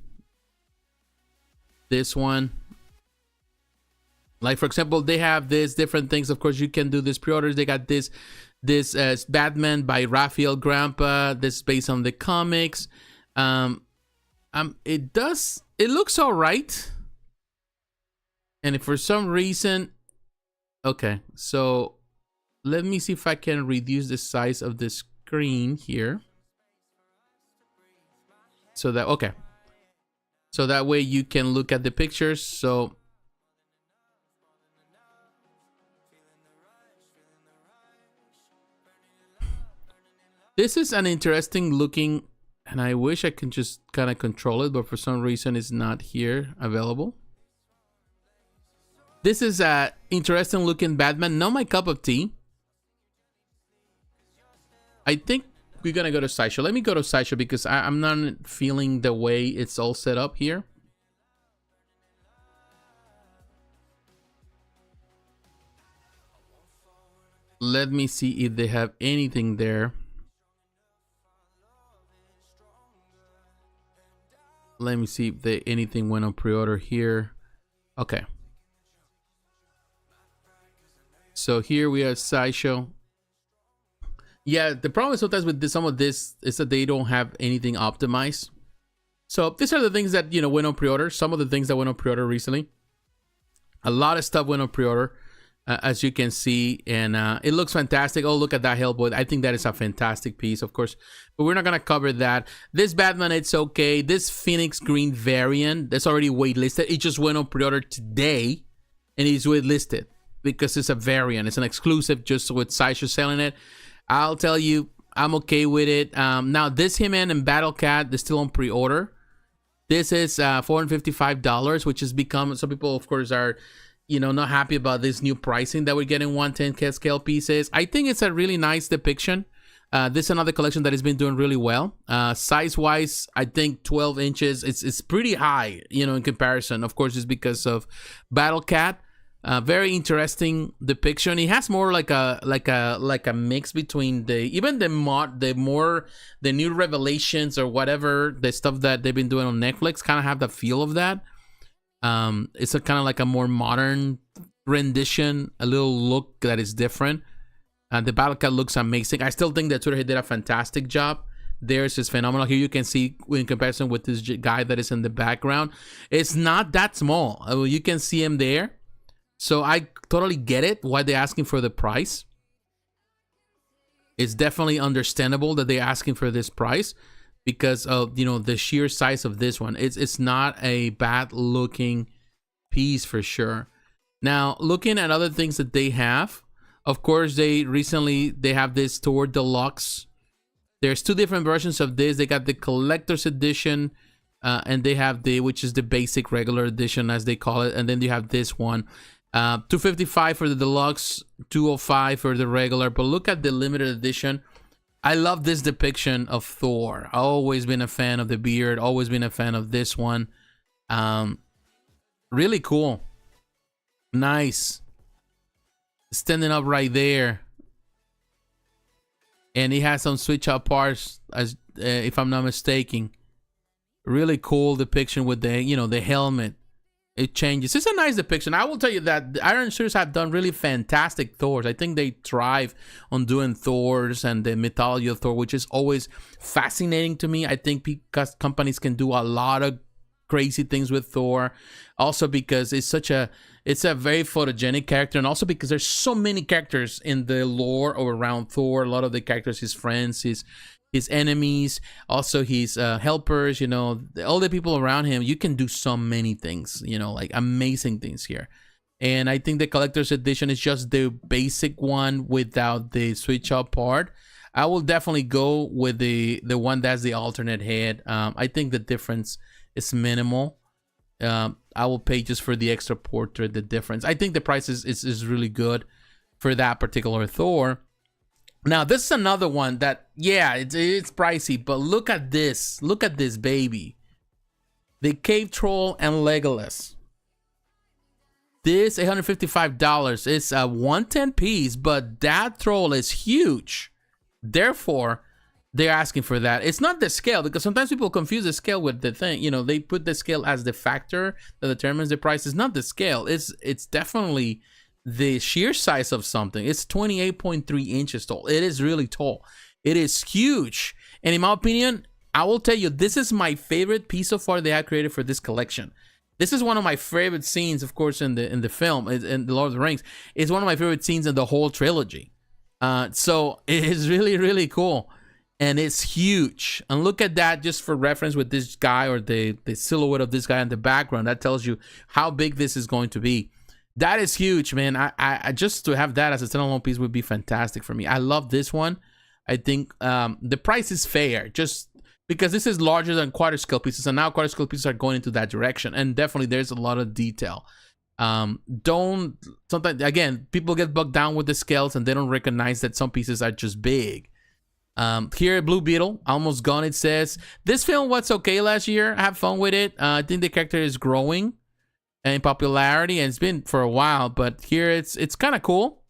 this one. Like, for example, they have this different things. Of course, you can do this pre-orders. They got this Batman by Raphael Grandpa. This is based on the comics. It looks all right. And if for some reason, okay, so let me see if I can reduce the size of the screen here. So that way you can look at the pictures. So this is an interesting looking, and I wish I can just kind of control it, but for some reason it's not here available. This is a interesting looking Batman. Not my cup of tea. I think we're gonna go to Sideshow. Let me go to Sideshow because I'm not feeling the way it's all set up here. Let me see if they have anything there. Let me see if anything went on pre-order here. Okay. So here we have Sideshow. Yeah, the problem sometimes with some of this is that they don't have anything optimized. So these are the things that, you know, went on pre-order. Some of the things that went on pre-order recently. A lot of stuff went on pre-order, as you can see, and it looks fantastic. Oh, look at that Hellboy. I think that is a fantastic piece, of course, but we're not gonna cover that. This Batman, it's okay. This Phoenix Green variant, that's already waitlisted. It just went on pre-order today, and it's waitlisted because it's a variant. It's an exclusive, just with Sideshow selling it. I'll tell you, I'm okay with it. Now, this He-Man and Battle Cat, they're still on pre-order. This is $455, which has become, some people, of course, are, you know, not happy about this new pricing that we're getting 110 scale pieces. I think it's a really nice depiction. This is another collection that has been doing really well. Size-wise, I think 12 inches, it's pretty high, you know, in comparison. Of course, it's because of Battle Cat. Very interesting depiction. It has more like a mix between the new revelations or whatever, the stuff that they've been doing on Netflix, kind of have the feel of that. It's a kind of like a more modern rendition, a little look that is different. The Battle Cat looks amazing. I still think that Twitter did a fantastic job. Theirs is phenomenal. Here you can see in comparison with this guy that is in the background, it's not that small. You can see him there. So I totally get it, why they're asking for the price. It's definitely understandable that they're asking for this price because of, you know, the sheer size of this one. It's not a bad looking piece for sure. Now, looking at other things that they have, of course, they have this Thor Deluxe. There's two different versions of this. They got the collector's edition, and they have which is the basic regular edition, as they call it. And then you have this one. $255 for the deluxe, $205 for the regular. But look at the limited edition. I love this depiction of Thor. I've always been a fan of the beard. Always been a fan of this one. Really cool. Nice. Standing up right there. And he has some switch out parts, as if I'm not mistaken. Really cool depiction with the, you know, the helmet. It changes. It's a nice depiction. I will tell you that the Iron Series have done really fantastic Thors. I think they thrive on doing Thors and the mythology of Thor, which is always fascinating to me. I think because companies can do a lot of crazy things with Thor. Also because it's a very photogenic character, and also because there's so many characters in the lore around Thor. A lot of the characters, his friends, his enemies, also his helpers, you know, all the people around him. You can do so many things, you know, like amazing things here. And I think the collector's edition is just the basic one without the switch up part. I will definitely go with the one that's the alternate head. I think the difference is minimal. I will pay just for the extra portrait, the difference. I think the price is really good for that particular Thor. Now, this is another one that, yeah, it's pricey, but look at this. Look at this baby. The Cave Troll and Legolas. This $855 is a 110 piece, but that troll is huge. Therefore, they're asking for that. It's not the scale, because sometimes people confuse the scale with the thing. You know, they put the scale as the factor that determines the price. It's not the scale. It's definitely the sheer size of something. It's 28.3 inches tall. It is really tall. It is huge. And in my opinion, I will tell you, this is my favorite piece so far they have created for this collection. This is one of my favorite scenes, of course, in the film, in The Lord of the Rings. It's one of my favorite scenes in the whole trilogy. So it is really, really cool. And it's huge. And look at that, just for reference, with this guy, or the silhouette of this guy in the background. That tells you how big this is going to be. That is huge, man. I just to have that as a standalone piece would be fantastic for me. I love this one. I think the price is fair, just because this is larger than quarter scale pieces, and now quarter scale pieces are going into that direction, and definitely there's a lot of detail. Sometimes, again, people get bogged down with the scales and they don't recognize that some pieces are just big. Here, Blue Beetle, almost gone. It says this film was okay last year. I have fun with it. I think the character is growing in popularity, and it's been for a while. But here, it's kind of cool,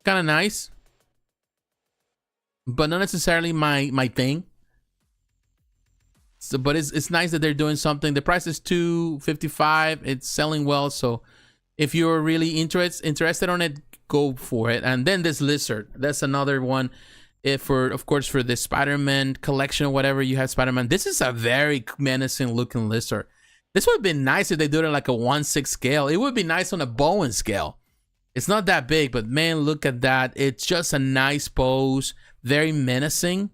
kind of nice, but not necessarily my thing. So, but it's nice that they're doing something. The price is $255. It's selling well, so if you're really interested on it, go for it. And then this lizard, that's another one. Of course, for the Spider-Man collection or whatever, you have Spider-Man. This is a very menacing looking lizard. This would have been nice if they do it in like a 1/6 scale. It would be nice on a Bowen scale. It's not that big, but man, look at that. It's just a nice pose, very menacing.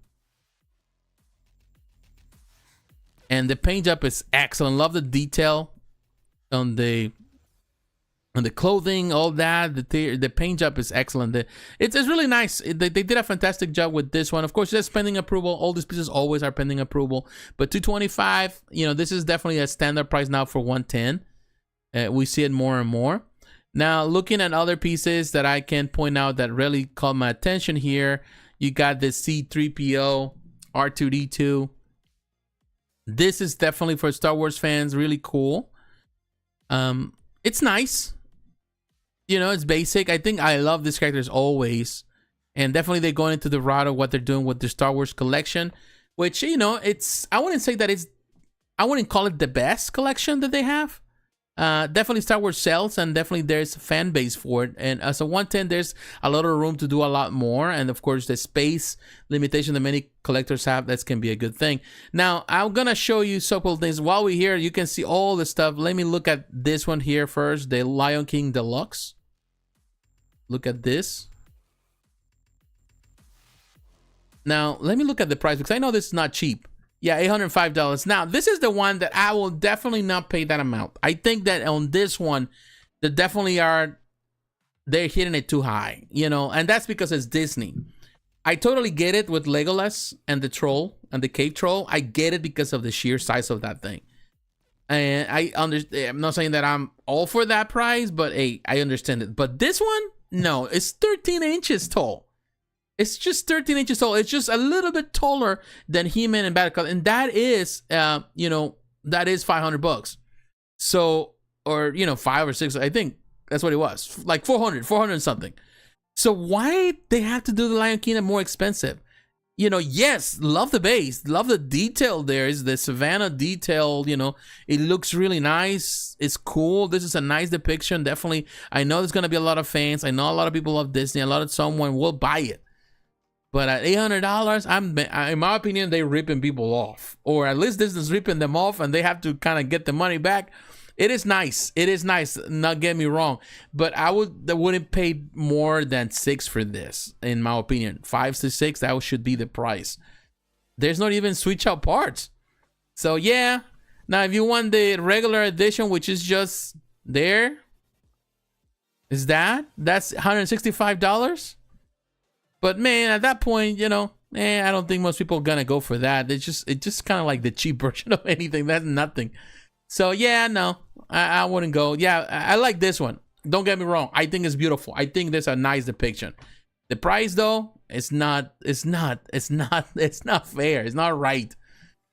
And the paint job is excellent. Love the detail on the clothing, all that. The paint job is excellent. It's really nice. They did a fantastic job with this one. Of course, that's pending approval. All these pieces always are pending approval. But $225, you know, this is definitely a standard price now for $110. We see it more and more. Now, looking at other pieces that I can point out that really caught my attention here, you got the C-3PO, R2-D2. This is definitely for Star Wars fans, really cool. It's nice. You know, it's basic. I think I love these characters always. And definitely they're going into the route of what they're doing with the Star Wars collection. Which, you know, I wouldn't say that I wouldn't call it the best collection that they have. Definitely Star Wars sells, and definitely there's a fan base for it. And as a 110, there's a lot of room to do a lot more. And of course, the space limitation that many collectors have, that can be a good thing. Now, I'm gonna show you several things. While we're here, you can see all the stuff. Let me look at this one here first, the Lion King Deluxe. Look at this. Now, let me look at the price, because I know this is not cheap. Yeah, $805. Now, this is the one that I will definitely not pay that amount. I think that on this one, they're hitting it too high, you know, and that's because it's Disney. I totally get it with Legolas and the troll and the cave troll. I get it because of the sheer size of that thing. And I understand. I'm not saying that I'm all for that price, but hey, I understand it. But this one, no, it's 13 inches tall. It's just 13 inches tall. It's just a little bit taller than He-Man and Braddock, and that is, you know, that is $500. So, or you know, 5 or 6. I think that's what it was, like 400 something. So why they have to do the Lion King more expensive? You know, yes, love the base, love the detail. There is the Savannah detail. You know, it looks really nice. It's cool. This is a nice depiction. Definitely, I know there's gonna be a lot of fans. I know a lot of people love Disney. A lot of someone will buy it. But at $800, in my opinion, they're ripping people off. Or at least Disney's ripping them off, and they have to kind of get the money back. It is nice. It is nice. Not get me wrong. But I wouldn't pay more than $6 for this, in my opinion. $5 to $6, that should be the price. There's not even switch out parts. So yeah. Now, if you want the regular edition, which is just there, that's $165. But man, at that point, you know, I don't think most people are gonna go for that. It's just kind of like the cheap version of anything. That's nothing. So yeah, no, I wouldn't go. Yeah, I like this one. Don't get me wrong. I think it's beautiful. I think there's a nice depiction. The price though, it's not fair. It's not right.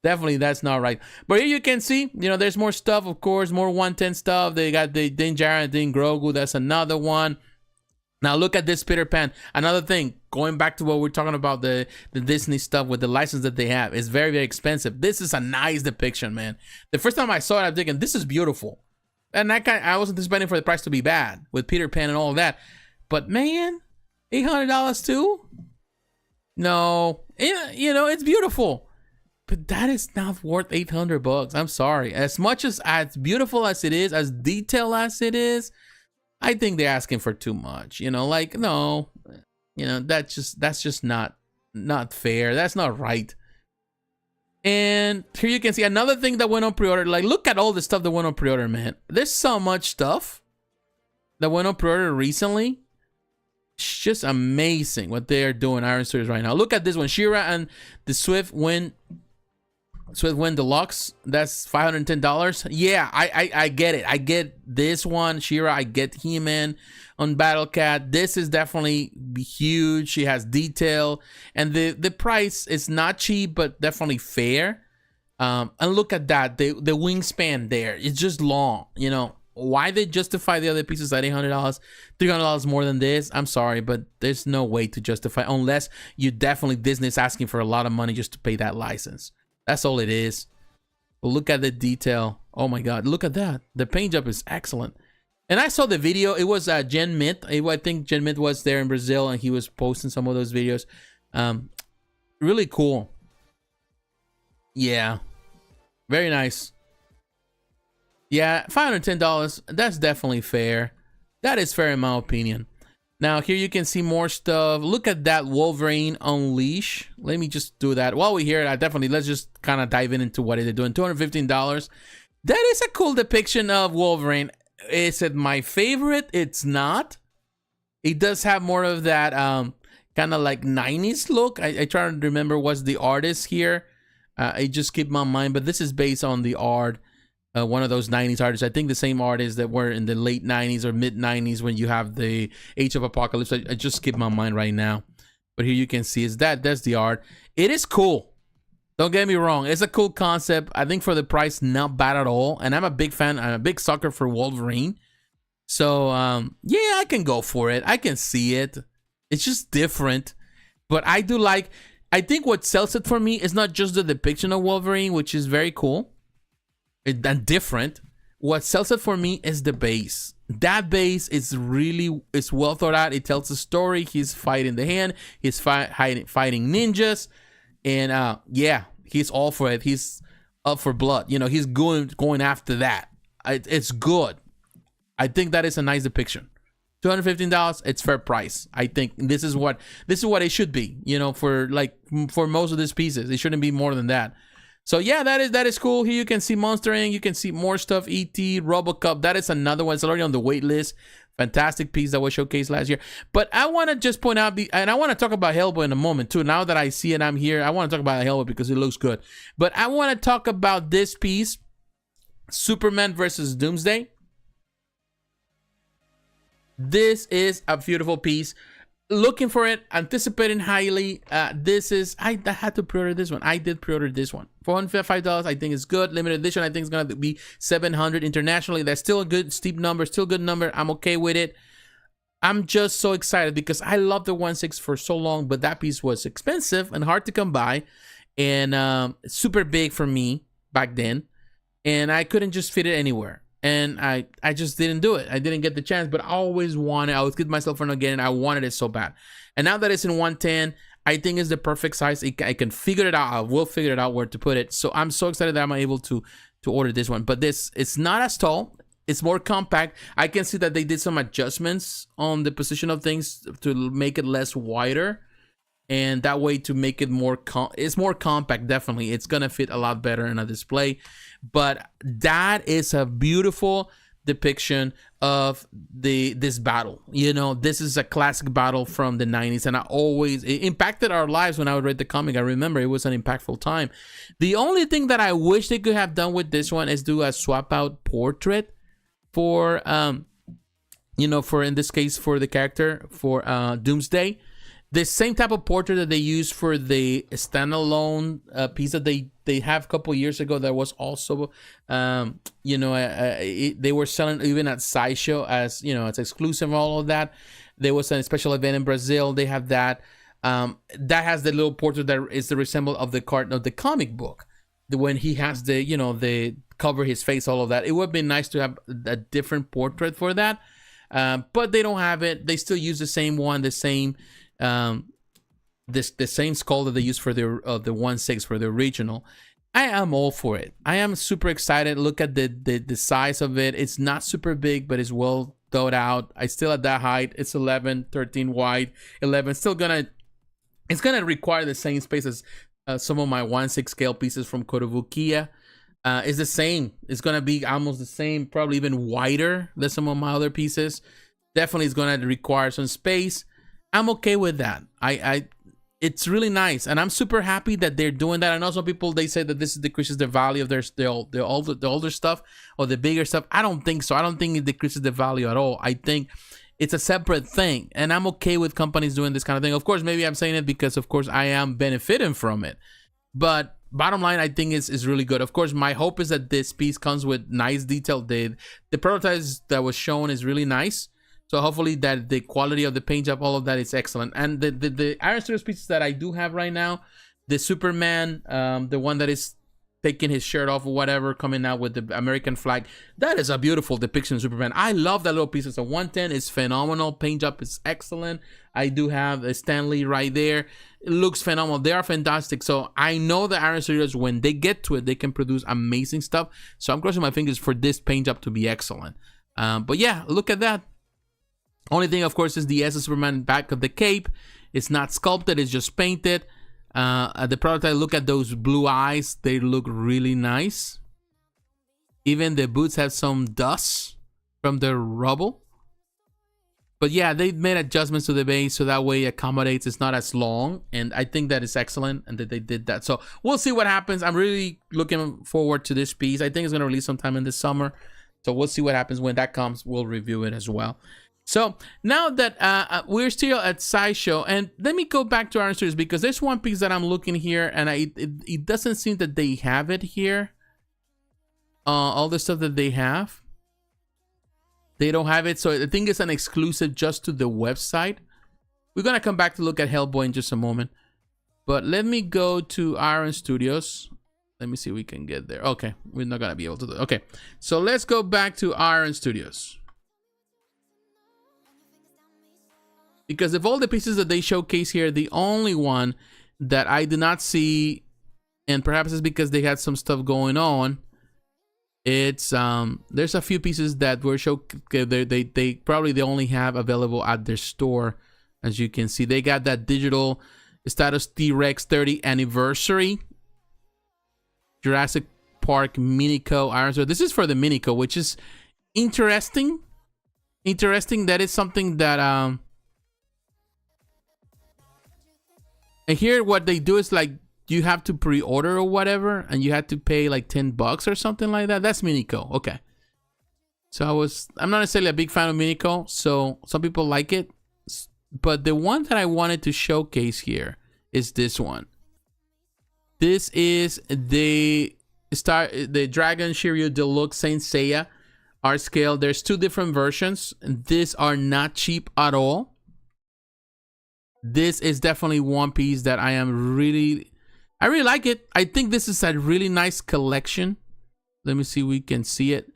Definitely, that's not right. But here you can see, you know, there's more stuff, of course, more 110 stuff. They got the Din Djarin and Din Grogu. That's another one. Now look at this Peter Pan. Another thing, going back to what we're talking about, the Disney stuff with the license that they have, is very, very expensive. This is a nice depiction, man. The first time I saw it, I'm thinking, this is beautiful. And I wasn't anticipating for the price to be bad with Peter Pan and all of that. But man, $800 too? No, you know, it's beautiful. But that is not worth $800. I'm sorry. As much as beautiful as it is, as detailed as it is, I think they're asking for too much, you know, like, no, you know, that's just not fair. That's not right. And here you can see another thing that went on pre-order. Like, look at all the stuff that went on pre-order, man. There's so much stuff that went on pre-order recently. It's just amazing what they're doing, Iron Studios, right now. Look at this one, She-Ra and the Swift Wind Swift Wind Deluxe, that's $510. Yeah, I get it. I get this one, She-Ra. I get He-Man on Battle Cat. This is definitely huge. She has detail, and the price is not cheap, but definitely fair. And look at that, the wingspan there. It's just long. You know, why they justify the other pieces at $800, $300 more than this? I'm sorry, but there's no way to justify, unless you definitely, Disney's asking for a lot of money just to pay that license. That's all it is. But look at the detail. Oh my God, look at that. The paint job is excellent. And I saw the video. It was Gen Mint. I think Gen Mint was there in Brazil, and he was posting some of those videos. Really cool. Yeah, very nice. Yeah, $510. That's definitely fair. That is fair in my opinion. Now here you can see more stuff. Look at that Wolverine Unleash. Let me just do that while we're here. Let's just kind of dive into what they're doing. $215. That is a cool depiction of Wolverine. Is it my favorite? It's not. It does have more of that kind of like 90s look. I try to remember what's the artist here. I just keep my mind, but this is based on the art. One of those 90s artists. I think the same artists that were in the late 90s or mid 90s when you have the Age of Apocalypse. I just skip my mind right now. But here you can see that's the art. It is cool. Don't get me wrong. It's a cool concept. I think for the price, not bad at all. And I'm a big fan. I'm a big sucker for Wolverine. So, yeah, I can go for it. I can see it. It's just different. But I do like, I think what sells it for me is not just the depiction of Wolverine, which is very cool and different. What sells it for me is the base. That base is well thought out. It tells a story. He's fighting the Hand. He's fighting ninjas, and yeah, he's all for it. He's up for blood. You know, he's going after that. It's good. I think that is a nice depiction. $215. It's fair price. I think this is what it should be. You know, for most of these pieces, it shouldn't be more than that. So yeah, that is cool. Here you can see Monster Inc. You can see more stuff. E.T., RoboCop. That is another one. It's already on the wait list. Fantastic piece that was showcased last year. But I want to just point out, and I want to talk about Hellboy in a moment too. Now that I see it, I'm here. I want to talk about Hellboy because it looks good. But I want to talk about this piece, Superman versus Doomsday. This is a beautiful piece. Looking for it, anticipating highly. I had to pre-order this one. I did pre-order this one. $405, I think it's good. Limited edition, I think it's gonna be $700 internationally. That's still a good steep number, still a good number. I'm okay with it. I'm just so excited because I loved the 1/6 for so long, but that piece was expensive and hard to come by, and super big for me back then, and I couldn't just fit it anywhere. And I just didn't do it. I didn't get the chance, but I always wanted. I was good myself for not getting it. I wanted it so bad. And now that it's in 110, I think it's the perfect size. I can figure it out. I will figure it out where to put it. So I'm so excited that I'm able to order this one. But it's not as tall. It's more compact. I can see that they did some adjustments on the position of things to make it less wider. And that way to make it more, it's more compact, definitely. It's going to fit a lot better in a display. But that is a beautiful depiction of this battle. You know, this is a classic battle from the 90s. And it impacted our lives when I would read the comic. I remember it was an impactful time. The only thing that I wish they could have done with this one is do a swap out portrait for, you know, in this case, for the character, for Doomsday. The same type of portrait that they used for the standalone piece that they have a couple years ago that was also, you know, they were selling even at Sideshow as, you know, it's exclusive, all of that. There was a special event in Brazil. They have that. That has the little portrait that is the resemble of the card of the comic book. When he has the, you know, the cover his face, all of that. It would be nice to have a different portrait for that. But they don't have it. They still use the same one, the same... the same skull that they use for the 1/6 for the original. I am all for it. I am super excited. Look at the size of it. It's not super big, but it's well thought out. I still at that height. It's 11, 13 wide, 11. It's gonna require the same space as some of my 1/6 scale pieces from Kotobukiya. It's the same. It's gonna be almost the same, probably even wider than some of my other pieces. Definitely, it's gonna require some space. I'm okay with that. it's really nice, and I'm super happy that they're doing that. I know some people, they say that this decreases the value of the older stuff or the bigger stuff. I don't think so. I don't think it decreases the value at all. I think it's a separate thing, and I'm okay with companies doing this kind of thing. Of course, maybe I'm saying it because, of course, I am benefiting from it, but bottom line, I think is really good. Of course, my hope is that this piece comes with nice detail. The prototypes that was shown is really nice. So hopefully that the quality of the paint job, all of that is excellent. And the Iron Studios pieces that I do have right now, the Superman, the one that is taking his shirt off or whatever, coming out with the American flag, that is a beautiful depiction of Superman. I love that little piece. It's a 110. It's phenomenal. Paint job is excellent. I do have a Stan Lee right there. It looks phenomenal. They are fantastic. So I know the Iron Studios, when they get to it, they can produce amazing stuff. So I'm crossing my fingers for this paint job to be excellent. But yeah, look at that. Only thing, of course, is the S of Superman back of the cape. It's not sculpted, it's just painted. The prototype, look at those blue eyes. They look really nice. Even the boots have some dust from the rubble. But yeah, they made adjustments to the base so that way it accommodates. It's not as long. And I think that is excellent and that they did that. So we'll see what happens. I'm really looking forward to this piece. I think it's going to release sometime in the summer. So we'll see what happens when that comes. We'll review it as well. So now that we're still at Sideshow, and let me go back to Iron Studios because there's one piece that I'm looking here, and it doesn't seem that they have it here. All the stuff that they have, they don't have it. So I think it's an exclusive just to the website. We're gonna come back to look at Hellboy in just a moment, but let me go to Iron Studios. Let me see if we can get there. Okay, we're not gonna be able to do it. Okay, so let's go back to Iron Studios. Because of all the pieces that they showcase here, the only one that I did not see, and perhaps it's because they had some stuff going on, it's there's a few pieces that were they probably only have available at their store. As you can see, they got that digital Status T-Rex 30th anniversary Jurassic Park Minico Iron Studios. This is for the Minico, which is interesting. That is something that and here what they do is like you have to pre-order or whatever, and you had to pay like $10 or something like that. That's Minico. Okay. So I'm not necessarily a big fan of Minico, so some people like it. But the one that I wanted to showcase here is this one. This is the Dragon Shiryu Deluxe Saint Seiya art scale. There's two different versions. These are not cheap at all. This is definitely one piece that I really like it. I think this is a really nice collection. Let me see if we can see it.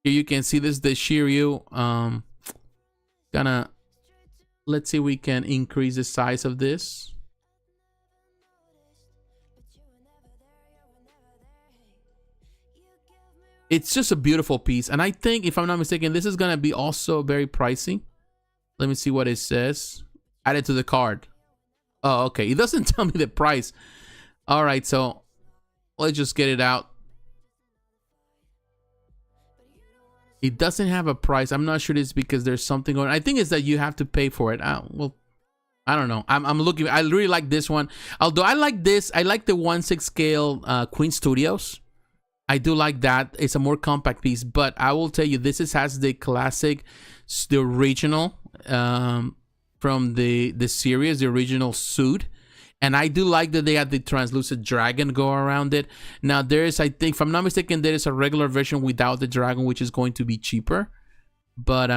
Here you can see this, the Shiryu. Let's see if we can increase the size of this. It's just a beautiful piece. And I think, if I'm not mistaken, this is gonna be also very pricey. Let me see what it says. Added to the card. Oh, okay. It doesn't tell me the price. All right, so let's just get it out. It doesn't have a price. I'm not sure it's because there's something going on. I think it's that you have to pay for it. Well, I don't know. I'm looking. I really like this one. Although I like this. I like the 1/6 scale Queen Studios. I do like that. It's a more compact piece. But I will tell you, this has the classic, the original. From the series, the original suit, and I do like that they had the translucent dragon go around it. Now there is, I think, if I'm not mistaken, there is a regular version without the dragon, which is going to be cheaper, but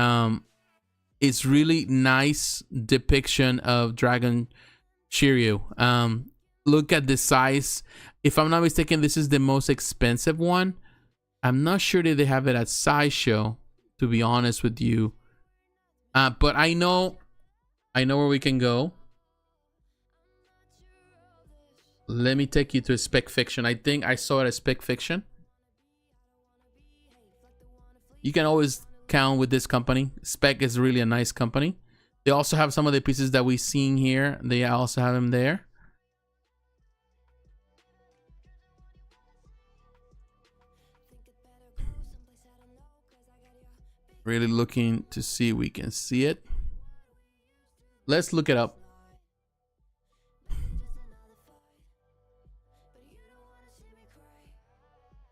it's really nice depiction of Dragon Shiryu. Look at the size. If I'm not mistaken, this is the most expensive one. I'm not sure that they have it at Sideshow, to be honest with you, but I know where we can go. Let me take you to Spec Fiction. I think I saw it at Spec Fiction. You can always count with this company. Spec is really a nice company. They also have some of the pieces that we've seen here. They also have them there. Really looking to see if we can see it. Let's look it up.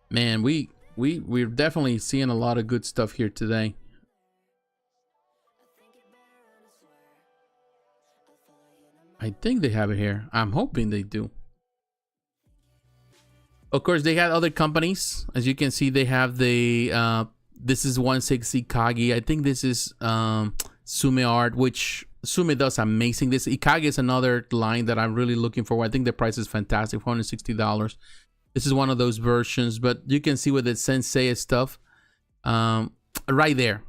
Man, we're definitely seeing a lot of good stuff here today. I think they have it here. I'm hoping they do. Of course, they had other companies. As you can see, they have the this is 160 Kagi. I think this is Sume Art, which Sume does amazing. This Ikage is another line that I'm really looking for. I think the price is fantastic, $460. This is one of those versions, but you can see with the Sensei stuff right there.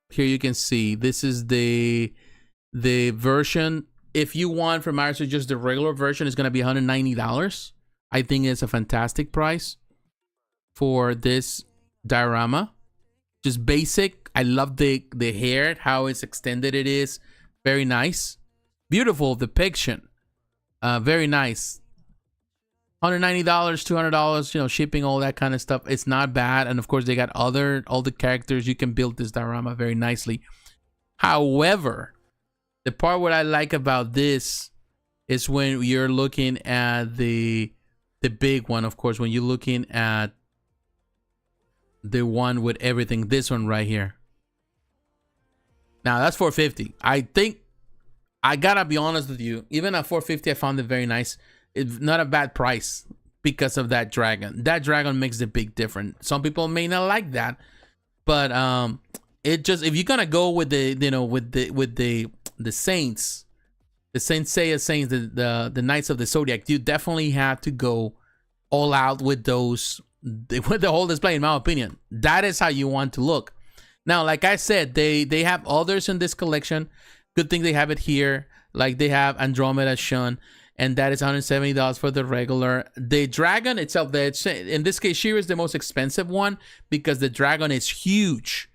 Here you can see this is the version. If you want from ours, just the regular version is going to be $190. I think it's a fantastic price for this diorama. Just basic. I love the hair, how it's extended it is. Very nice. Beautiful depiction. Very nice. $190, $200, you know, shipping, all that kind of stuff. It's not bad. And of course, they got all the characters. You can build this diorama very nicely. However, the part what I like about this is when you're looking at the big one, of course, when you're looking at the one with everything, this one right here. Now that's $450. I think I gotta be honest with you, even at $450 I found it very nice. It's not a bad price because of that dragon. That dragon makes the big difference. Some people may not like that, but it just, if you're gonna go with the, you know, with the saints, the Saint Seiya saints, the Knights of the Zodiac, you definitely have to go all out with those, with the whole display, in my opinion. That is how you want to look. Now, like I said, they have others in this collection. Good thing they have it here. Like they have Andromeda Shun, and that is $170 for the regular. The dragon itself, in this case, Shiryu is the most expensive one because the dragon is huge.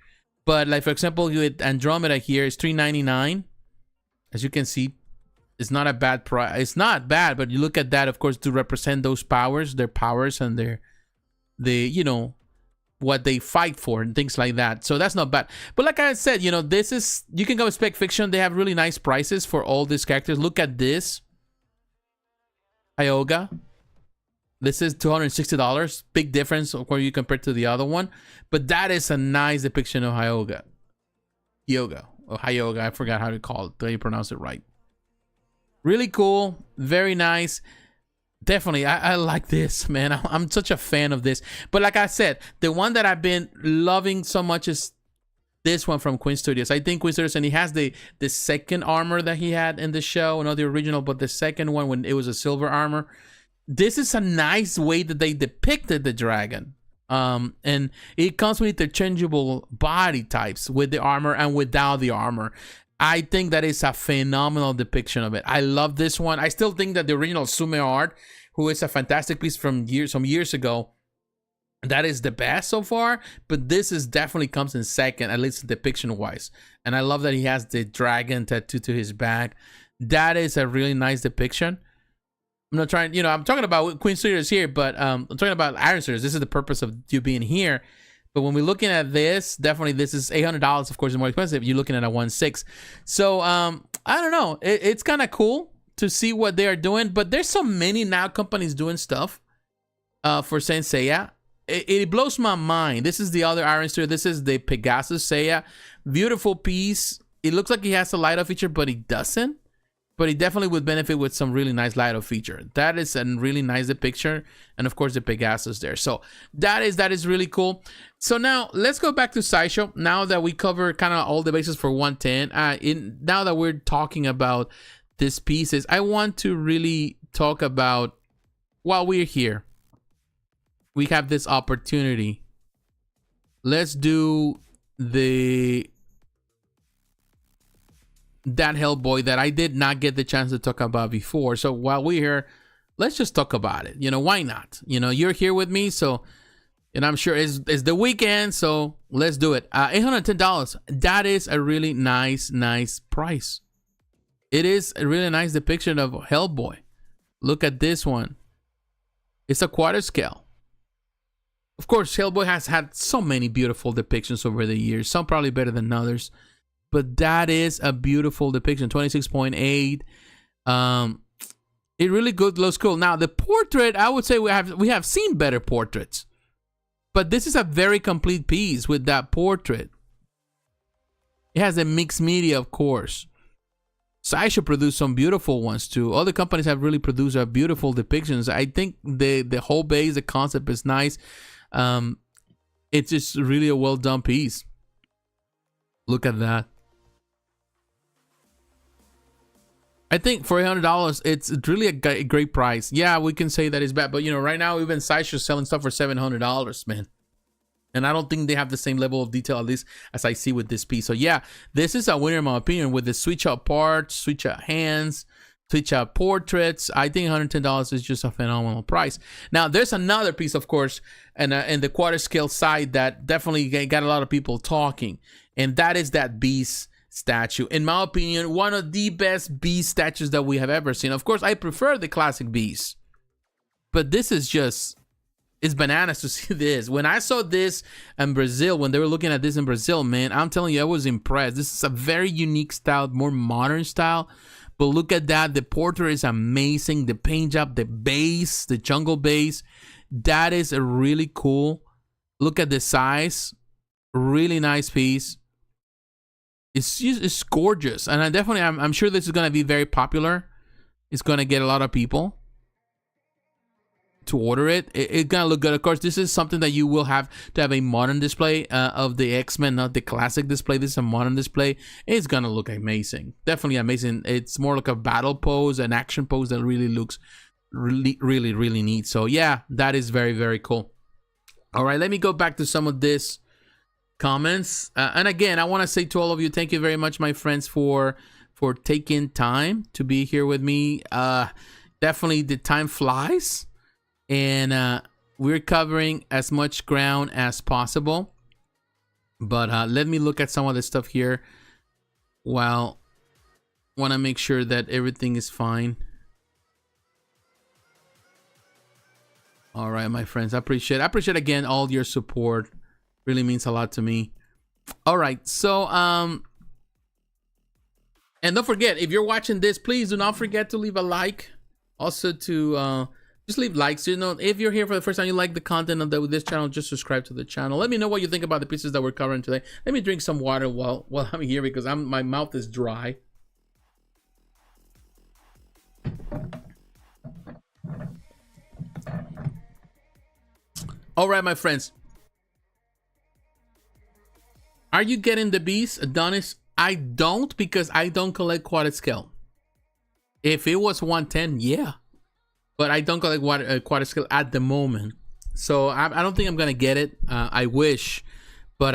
But like, for example, with Andromeda here, it's $399. As you can see, it's not a bad price. It's not bad, but you look at that, of course, to represent those powers, their powers and you know, what they fight for and things like that. So that's not bad. But like I said, you know, this is, you can go Spec Fiction. They have really nice prices for all these characters. Look at this. Hyoga. This is $260. Big difference where you compare to the other one. But that is a nice depiction of Hyoga. Hyoga. I forgot how to call it. How you pronounce it right. Really cool. Very nice. Definitely, I like this, man. I'm such a fan of this. But like I said, the one that I've been loving so much is this one from Queen Studios. I think Queen Studios, and he has the second armor that he had in the show, not the original, but the second one when it was a silver armor. This is a nice way that they depicted the dragon. And it comes with interchangeable body types with the armor and without the armor. I think that is a phenomenal depiction of it. I love this one. I still think that the original Sume Art, who is a fantastic piece from some years ago, that is the best so far. But this is definitely comes in second, at least depiction wise. And I love that he has the dragon tattoo to his back. That is a really nice depiction. I'm not trying, you know, I'm talking about Queen Studios here, but I'm talking about Iron Studios. This is the purpose of you being here. But when we're looking at this, definitely this is $800. Of course, it's more expensive. You're looking at a 1.6. So I don't know. It's kind of cool to see what they are doing. But there's so many now companies doing stuff for Saint Seiya. It blows my mind. This is the other Iron Studio. This is the Pegasus Seiya. Beautiful piece. It looks like he has a light-up feature, but he doesn't. But he definitely would benefit with some really nice light-up feature. That is a really nice depiction. And of course, the Pegasus there. So that is really cool. So now let's go back to Sideshow. Now that we cover kind of all the bases for 110, now that we're talking about these pieces, I want to really talk about, while we're here, we have this opportunity. Let's do that Hellboy that I did not get the chance to talk about before. So while we're here, let's just talk about it. You know, why not? You know, you're here with me, so, and I'm sure it's the weekend, so let's do it. $810. That is a really nice price. It is a really nice depiction of Hellboy. Look at this one. It's a quarter scale. Of course, Hellboy has had so many beautiful depictions over the years. Some probably better than others. But that is a beautiful depiction, 26.8. It really looks cool. Now the portrait, I would say we have seen better portraits But this is a very complete piece with that portrait. It has a mixed media, of course. Sideshow produced some beautiful ones too. All the companies have really produced beautiful depictions. I think the whole base, the concept is nice. It's just really a well done piece. Look at that. I think for $800, it's really a great price. Yeah, we can say that it's bad, but you know, right now even Sideshow's selling stuff for $700, man. And I don't think they have the same level of detail, at least as I see with this piece. So yeah, this is a winner in my opinion, with the switch out parts, switch out hands, switch out portraits. I think $110 is just a phenomenal price. Now there's another piece, of course, and in the quarter scale side that definitely got a lot of people talking, and that is that Beast statue. In my opinion, one of the best Beast statues that we have ever seen. Of course, I prefer the classic Beast, but this is just, it's bananas to see this. When I saw this in Brazil, when they were looking at this in Brazil, man, I'm telling you, I was impressed. This is a very unique style, more modern style. But look at that. The portrait is amazing. The paint job, the base, the jungle base, that is a really cool. Look at the size. Really nice piece. It's gorgeous. And I'm sure this is going to be very popular. It's going to get a lot of people to order it. It's gonna look good. Of course, this is something that you will have to have a modern display of the X-Men, not the classic display. This is a modern display. It's gonna look amazing. Definitely amazing. It's more like a battle pose, an action pose that really looks really neat. So yeah, that is very, very cool. All right, let me go back to some of this comments. And again, I want to say to all of you, thank you very much, my friends, for taking time to be here with me. Definitely the time flies. And we're covering as much ground as possible. But let me look at some of the stuff here. While want to make sure that everything is fine. All right, my friends, I appreciate again all your support. Really means a lot to me. All right, so and don't forget, if you're watching this, please do not forget to leave a like. Also to just leave likes. You know, if you're here for the first time, you like the content of this channel, just subscribe to the channel. Let me know what you think about the pieces that we're covering today. Let me drink some water while I'm here, because my mouth is dry. All right, my friends. Are you getting the Beast, Adonis? I don't, because I don't collect quarter scale. If it was 110, yeah. But I don't collect quarter scale at the moment. So I don't think I'm going to get it. I wish. But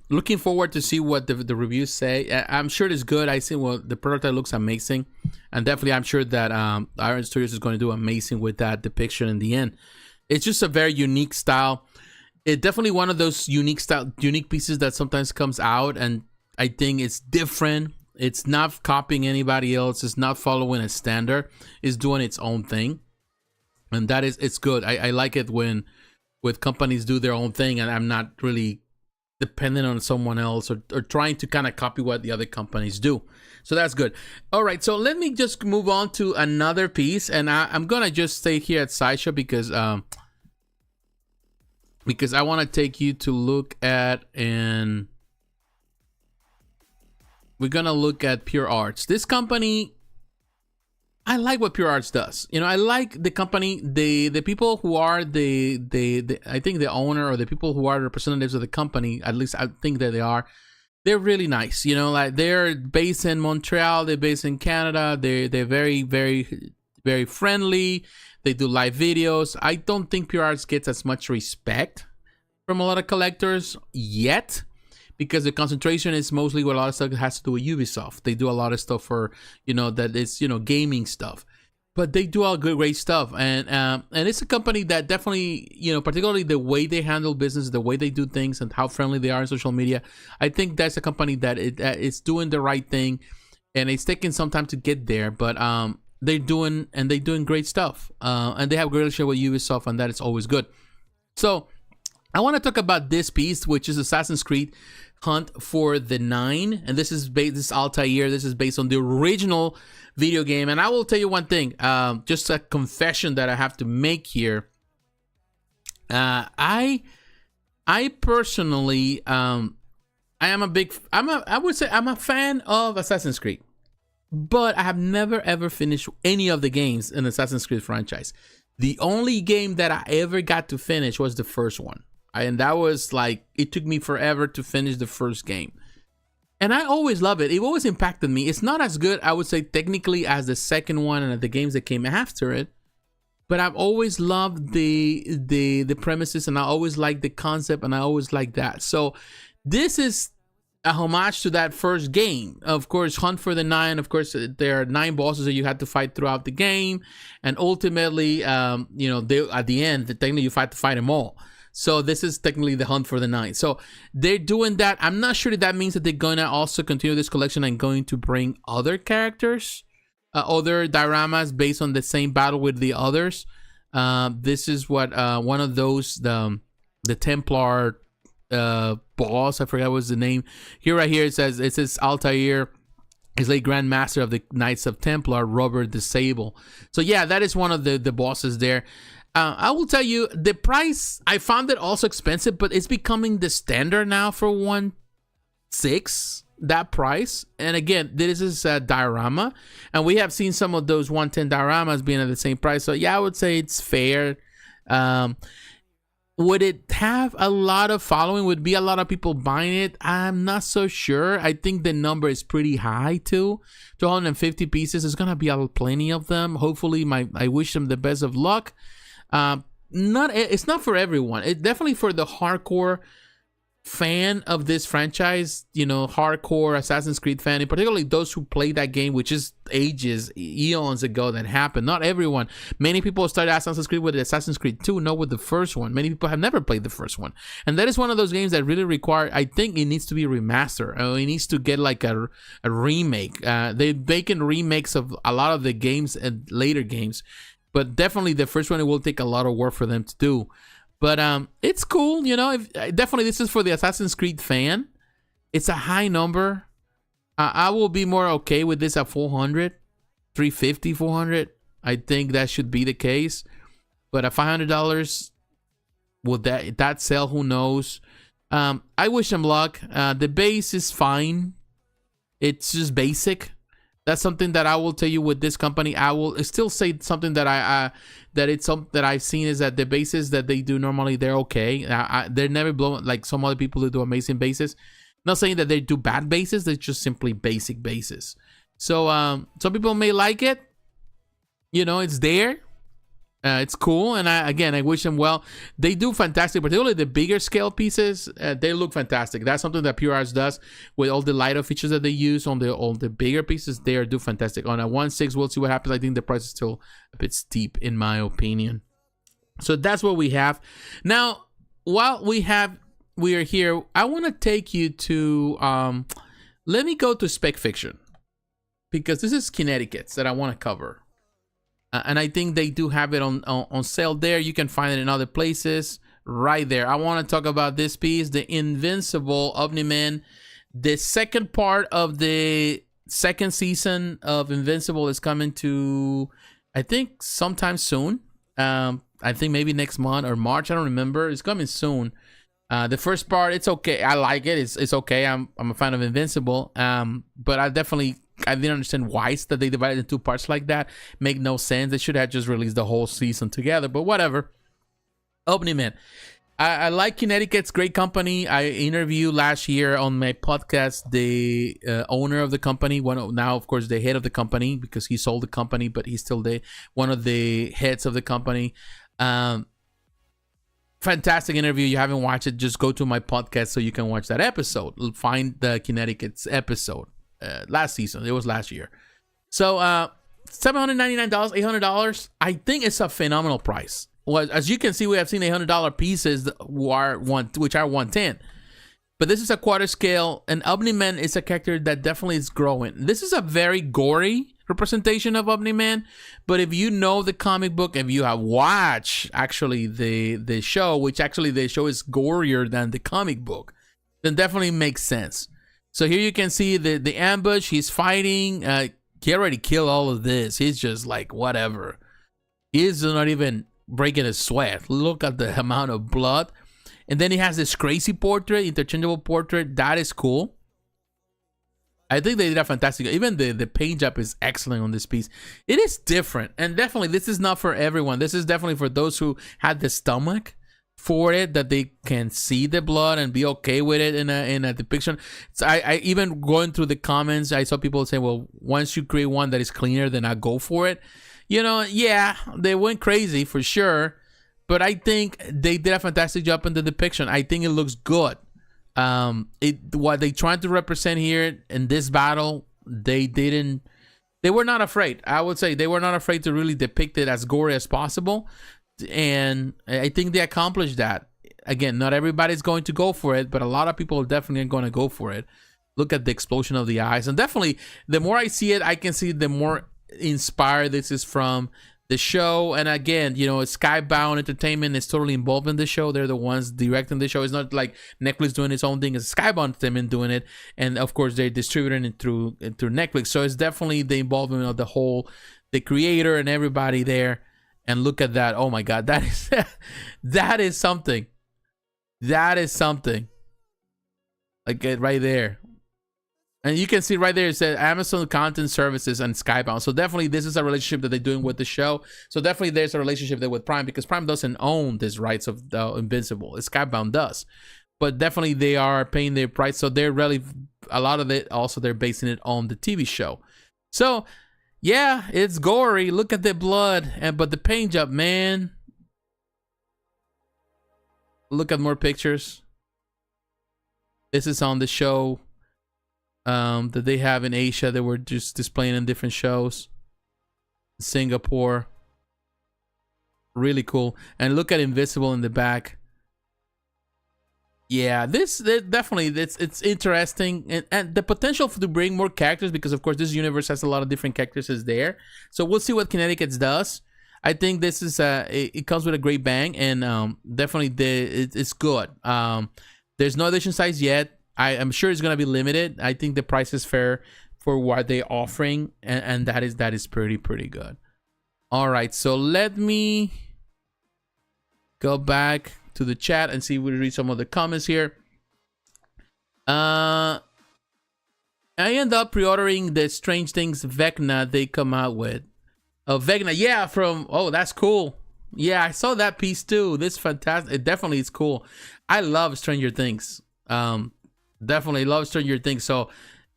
looking forward to see what the reviews say. I'm sure it's good. I see, well, the prototype looks amazing. And definitely I'm sure that Iron Studios is going to do amazing with that depiction in the end. It's just a very unique style. It's definitely one of those unique pieces that sometimes comes out. And I think it's different. It's not copying anybody else. It's not following a standard. It's doing its own thing. And that is, it's good. I like it when companies do their own thing, and I'm not really dependent on someone else or trying to kind of copy what the other companies do. So that's good. All right, so let me just move on to another piece, and I'm gonna just stay here at Sideshow because I want to take you to look at, and we're gonna look at Pure Arts. This company, I like what Pure Arts does. You know, I like the company, the people who are the I think the owner, or the people who are the representatives of the company, at least I think that they are. They're really nice. You know, like they're based in Montreal, they're based in Canada. They're very, very, very friendly. They do live videos. I don't think Pure Arts gets as much respect from a lot of collectors yet, because the concentration is mostly what a lot of stuff has to do with Ubisoft. They do a lot of stuff for, you know, that is, you know, gaming stuff. But they do all great stuff. And it's a company that definitely, you know, particularly the way they handle business, the way they do things, and how friendly they are on social media. I think that's a company that it's doing the right thing. And it's taking some time to get there. But they're doing great stuff. And they have a great relationship with Ubisoft, and that is always good. So I want to talk about this piece, which is Assassin's Creed Hunt for the Nine, and this is Altair. This is based on the original video game. And I will tell you one thing, just a confession that I have to make here. I I personally, I would say I'm a fan of Assassin's Creed, but I have never ever finished any of the games in Assassin's Creed franchise. The only game that I ever got to finish was the first one. And that was like, it took me forever to finish the first game. And I always love it. It always impacted me. It's not as good, I would say, technically as the second one and the games that came after it. But I've always loved the premises, and I always liked the concept, and I always liked that. So this is a homage to that first game. Of course, Hunt for the Nine. Of course, there are 9 bosses that you had to fight throughout the game, and ultimately, you know, at the end, technically you fight them all. So this is technically the Hunt for the Nine. So they're doing that. I'm not sure that means that they're gonna also continue this collection and going to bring other characters, other dioramas based on the same battle with the others. This is what one of those, the Templar boss, I forgot what's the name. Right here it says Altair is like Grand Master of the Knights of Templar, Robert the Sable. So yeah, that is one of the bosses there. I will tell you, the price, I found it also expensive, but it's becoming the standard now for 1.6, that price. And again, this is a diorama, and we have seen some of those 110 dioramas being at the same price. So yeah, I would say it's fair. Would it have a lot of following? Would be a lot of people buying it? I'm not so sure. I think the number is pretty high too. 250 pieces. There's gonna be plenty of them. Hopefully, I wish them the best of luck. It's not for everyone. It's definitely for the hardcore fan of this franchise, you know, hardcore Assassin's Creed fan, and particularly those who played that game, which is eons ago that happened. Not everyone. Many people started Assassin's Creed with Assassin's Creed 2, not with the first one. Many people have never played the first one, and that is one of those games that really require, I think it needs to be remastered. It needs to get like a remake. They're making remakes of a lot of the games and later games, but definitely the first one, it will take a lot of work for them to do. But it's cool, you know. Definitely this is for the Assassin's Creed fan. It's a high number. I will be more okay with this at 400, 350, 400. I think that should be the case. But at $500, will that sell? Who knows? I wish them luck. The base is fine. It's just basic. That's something that I will tell you with this company. I will still say something that that I've seen is that the bases that they do normally, they're okay. They're never blown like some other people who do amazing bases. Not saying that they do bad bases. They're just simply basic bases. So some people may like it. You know, it's there. It's cool, and I wish them well. They do fantastic, particularly the bigger scale pieces. They look fantastic. That's something that Pure Arts does with all the lighter features that they use on the bigger pieces. They do fantastic. On a 1.6, we'll see what happens. I think the price is still a bit steep, in my opinion. So that's what we have now. While we are here, I want to take you to let me go to Spec Fiction, because this is Kinetiquettes that I want to cover. And I think they do have it on sale there. You can find it in other places right there. I want to talk about this piece, the Invincible Omni-Man. The second part of the second season of Invincible is coming to, I think, sometime soon. I think maybe next month or March. I don't remember. It's coming soon. The first part, it's okay. I like it. It's okay. I'm a fan of Invincible. But I didn't understand why that they divided it into 2 parts like that. Make no sense. They should have just released the whole season together, but whatever. Omni-Man. I like Kinetiquettes, great company. I interviewed last year on my podcast the owner of the company. Now, of course, the head of the company, because he sold the company, but he's still one of the heads of the company. Fantastic interview. You haven't watched it, just go to my podcast so you can watch that episode. Find the Kinetiquettes episode. Last season, it was last year. So $799, $800. I think it's a phenomenal price. Well, as you can see, we have seen $800 pieces which are 110, but this is a quarter scale, and Omni-Man is a character that definitely is growing. This is a very gory representation of Omni-Man, but if you know the comic book, if you have watched actually the show, which actually the show is gorier than the comic book, then definitely makes sense. So here you can see the ambush. He's fighting. He already killed all of this. He's just like, whatever. He's not even breaking a sweat. Look at the amount of blood. And then he has this crazy portrait, interchangeable portrait. That is cool. I think they did a fantastic. Even the paint job is excellent on this piece. It is different, and definitely this is not for everyone. This is definitely for those who had the stomach for it, that they can see the blood and be okay with it in a depiction. So I even going through the comments, I saw people say, well, once you create one that is cleaner, then I go for it. You know, yeah, they went crazy for sure, but I think they did a fantastic job in the depiction. I think it looks good. What they trying to represent here in this battle, they were not afraid. I would say they were not afraid to really depict it as gory as possible, and I think they accomplished that. Again, not everybody's going to go for it, but a lot of people are definitely going to go for it. Look at the explosion of the eyes, and definitely the more I see it, I can see the more inspired this is from the show. And again, you know, Skybound Entertainment is totally involved in the show. They're the ones directing the show. It's not like Netflix doing its own thing. It's Skybound Entertainment doing it, and of course they're distributing it through Netflix. So it's definitely the involvement of the creator and everybody there. And look at that! Oh my God, that is that is something. That is something. Like it right there. And you can see right there, it says Amazon Content Services and Skybound. So definitely this is a relationship that they're doing with the show. So definitely there's a relationship there with Prime, because Prime doesn't own these rights of the Invincible. Skybound does. But definitely they are paying their price. So they're really, a lot of it, also they're basing it on the TV show. So yeah, it's gory. Look at the blood. But the paint job, man. Look at more pictures. This is on the show that they have in Asia that were just displaying in different shows. Singapore. Really cool. And look at Invisible in the back. Yeah, this definitely, it's interesting, and the potential to bring more characters, because of course this universe has a lot of different characters is there. So we'll see what Kinetiquettes does. I think this is it comes with a great bang, and definitely it's good. There's no edition size yet. I'm sure it's gonna be limited. I think the price is fair for what they're offering, and that is pretty good. All right, so let me go back to the chat and see if we read some of the comments here. I end up pre-ordering the Strange Things Vecna they come out with. Oh, Vecna, yeah, that's cool. Yeah, I saw that piece too. This is fantastic. It definitely is cool. I love Stranger Things. Definitely love Stranger Things. So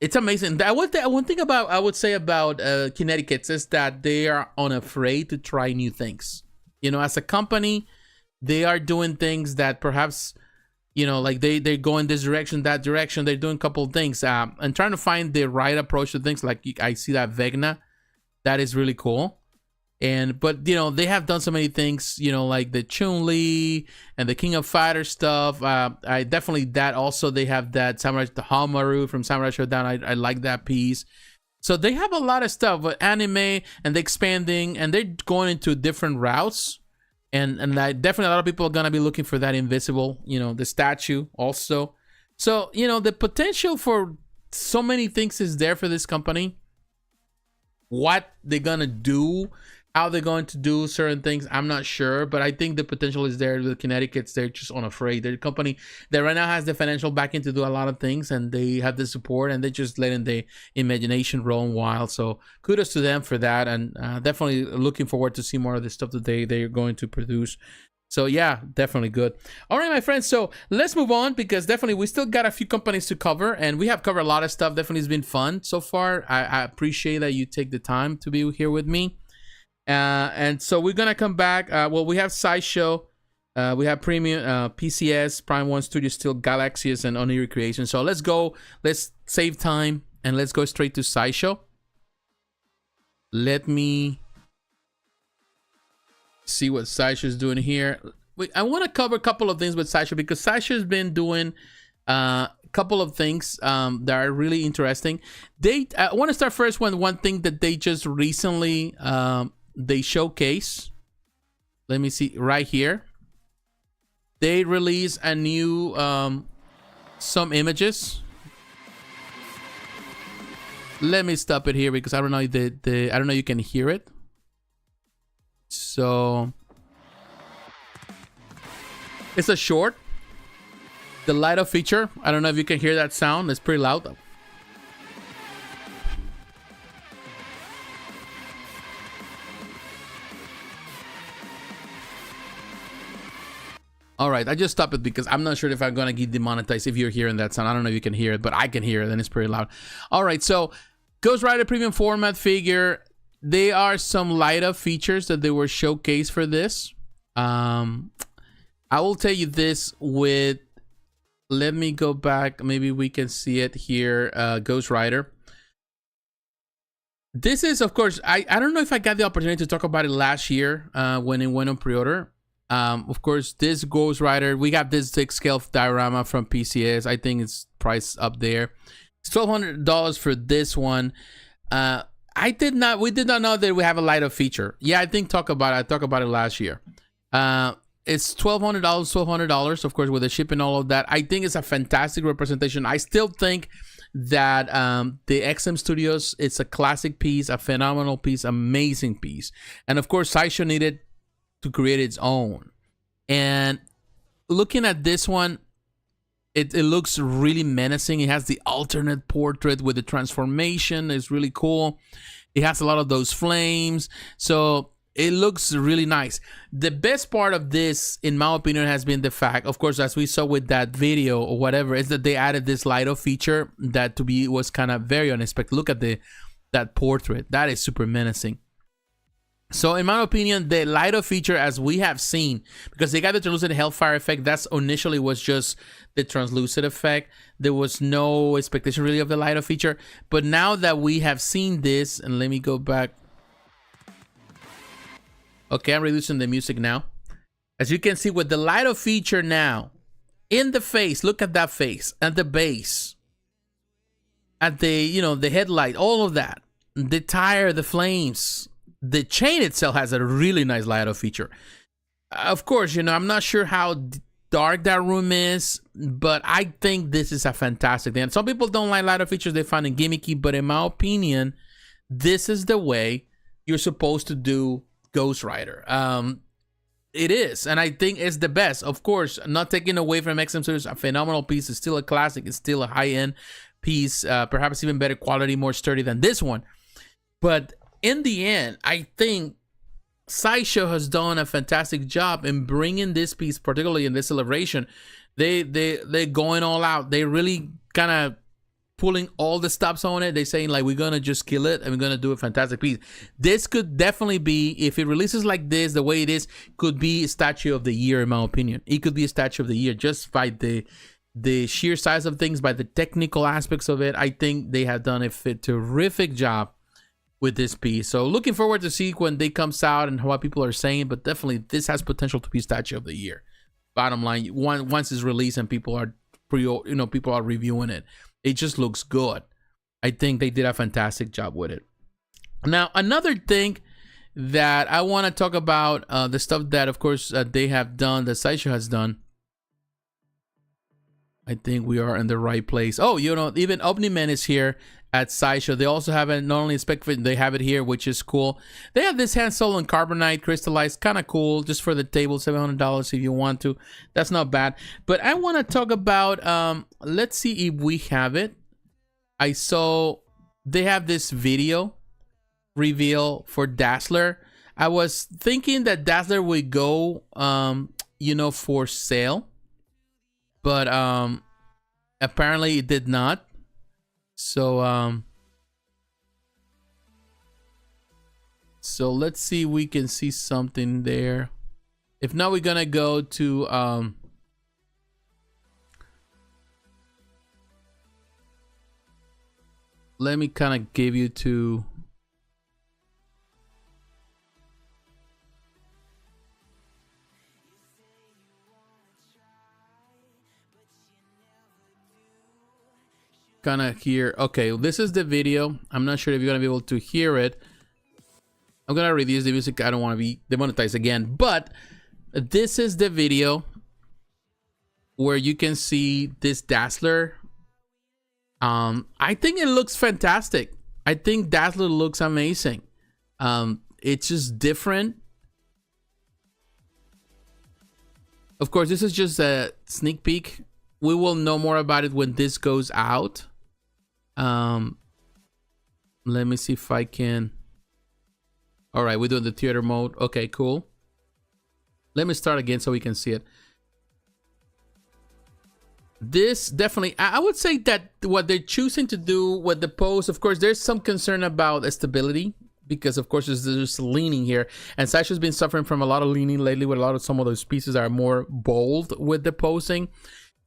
it's amazing. One thing I would say about Kinetiquettes is that they are unafraid to try new things. You know, as a company, they are doing things that perhaps, you know, like they go in this direction, that direction. They're doing a couple of things and trying to find the right approach to things. Like I see that Vecna, that is really cool. But you know, they have done so many things, you know, like the Chun-Li and the King of Fighters stuff. I definitely, that also, they have that Samurai, the Hamaru from Samurai Shodown. I like that piece. So they have a lot of stuff with anime, and they're expanding, and they're going into different routes. And definitely a lot of people are gonna be looking for that Invisible, you know, the statue also. So, you know, the potential for so many things is there for this company. What they're gonna do, how they're going to do certain things, I'm not sure, but I think the potential is there with Kinetiquettes. They're just unafraid. They're a company that right now has the financial backing to do a lot of things, and they have the support, and they're just letting the imagination roam wild. So kudos to them for that, and definitely looking forward to see more of the stuff that they're going to produce. So yeah, definitely good. All right, my friends, so let's move on, because definitely we still got a few companies to cover, and we have covered a lot of stuff. Definitely has been fun so far. I appreciate that you take the time to be here with me. And so we're gonna come back. Well, we have Sideshow, we have Premium, PCS, Prime 1 Studio Steel, Galaxias, and Oniri Creation. So let's go. Let's save time and let's go straight to Sideshow. Let me see what Sideshow's doing here. I want to cover a couple of things with Sideshow, because Sideshow's been doing a couple of things that are really interesting. I want to start first with one thing that they just recently they showcase. Let me see right here. They release a new some images. Let me stop it here, because I don't know I don't know you can hear it. So it's a short. the light up feature. I don't know if you can hear that sound. It's pretty loud though. All right, I just stopped it because I'm not sure if I'm gonna get demonetized if you're hearing that sound. I don't know if you can hear it, but I can hear it, and it's pretty loud. All right, so Ghost Rider premium format figure. There are some light up features that they were showcased for this. I will tell you this with. Let me go back. Maybe we can see it here. Ghost Rider. This is, of course, I don't know if I got the opportunity to talk about it last year when it went on pre-order. Of course, this Ghost Rider, we got this 6 scale diorama from PCS. I think it's priced up there. It's $1,200 for this one. We did not know that we have a light up feature. Yeah, I talked about it last year. It's $1,200, of course, with the ship and all of that. I think it's a fantastic representation. I still think that the XM Studios, it's a classic piece, a phenomenal piece, amazing piece. And of course, Sideshow needed to create its own. And looking at this one, it looks really menacing. It has the alternate portrait with the transformation. It's really cool. It has a lot of those flames. So it looks really nice. The best part of this, in my opinion, has been the fact, of course, as we saw with that video or whatever, is that they added this light up feature that was kind of very unexpected. Look at that portrait. That is super menacing. So in my opinion, the light up feature, as we have seen, because they got the translucent hellfire effect, that's initially was just the translucent effect. There was no expectation really of the light up feature. But now that we have seen this, and let me go back. Okay, I'm reducing the music now. As you can see with the light up feature now, in the face, look at that face, at the base, at the, the headlight, all of that, the tire, the flames. The chain itself has a really nice light up feature. Of course, I'm not sure how dark that room is, but I think this is a fantastic thing. And some people don't like light up features, they find it gimmicky, but in my opinion, this is the way you're supposed to do Ghost Rider. It is, and I think it's the best. Of course, not taking away from XM Studios, a phenomenal piece. It's still a classic. It's still a high-end piece, perhaps even better quality, more sturdy than this one. But in the end, I think Sideshow has done a fantastic job in bringing this piece, particularly in this celebration. They're going all out. They really kind of pulling all the stops on it. They're saying like, we're gonna just kill it and we're gonna do a fantastic piece. This could definitely be, if it releases like this, the way it is, could be a statue of the year, in my opinion. It could be a statue of the year just by the sheer size of things, by the technical aspects of it. I think they have done a terrific job with this piece. So looking forward to see when they comes out and what people are saying, but definitely this has potential to be statue of the year. Bottom line, once it's released and people are people are reviewing it, it just looks good. I think they did a fantastic job with it. Now, another thing that I want to talk about, the stuff that of course they have done, that Sideshow has done. I think we are in the right place. Oh, even Omni-Man is here at Sideshow. They also have it, not only spec fit, they have it here, which is cool. They have this hand solo and carbonite crystallized, kind of cool, just for the table, $700 if you want to. That's not bad. But I want to talk about, let's see if we have it. I saw they have this video reveal for Dazzler. I was thinking that Dazzler would go, for sale, but apparently it did not. So so let's see if we can see something there. If not, we're gonna go to let me kind of give you to kind of hear. Okay, this is the video. I'm not sure if you're gonna be able to hear it. I'm gonna reduce the music. I don't want to be demonetized again, but this is the video where you can see this Dazzler. I think it looks fantastic. I think Dazzler looks amazing. It's just different. Of course, this is just a sneak peek. we will know more about it when this goes out. Let me see if I can. All right, we're doing the theater mode. Okay, cool. Let me start again so we can see it. This definitely, I would say that what they're choosing to do with the pose, of course, there's some concern about stability, because of course there's leaning here, and Sasha's been suffering from a lot of leaning lately with a lot of some of those pieces that are more bold with the posing.